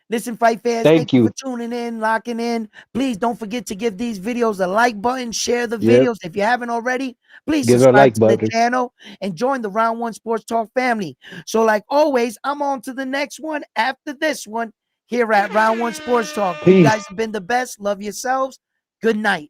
Speaker 1: Listen, fight fans, thank
Speaker 4: Thank
Speaker 1: you for
Speaker 4: you.
Speaker 1: tuning in, locking in. Please don't forget to give these videos a like button, share the
Speaker 4: Yep.
Speaker 1: videos. If you haven't already, please
Speaker 4: Give it a
Speaker 1: subscribe
Speaker 4: like
Speaker 1: to the
Speaker 4: button.
Speaker 1: channel and join the Round One Sports Talk family. So, like always, I'm on to the next one after this one here at Round One Sports Talk. You guys
Speaker 4: Peace.
Speaker 1: have been the best. Love yourselves. Good night.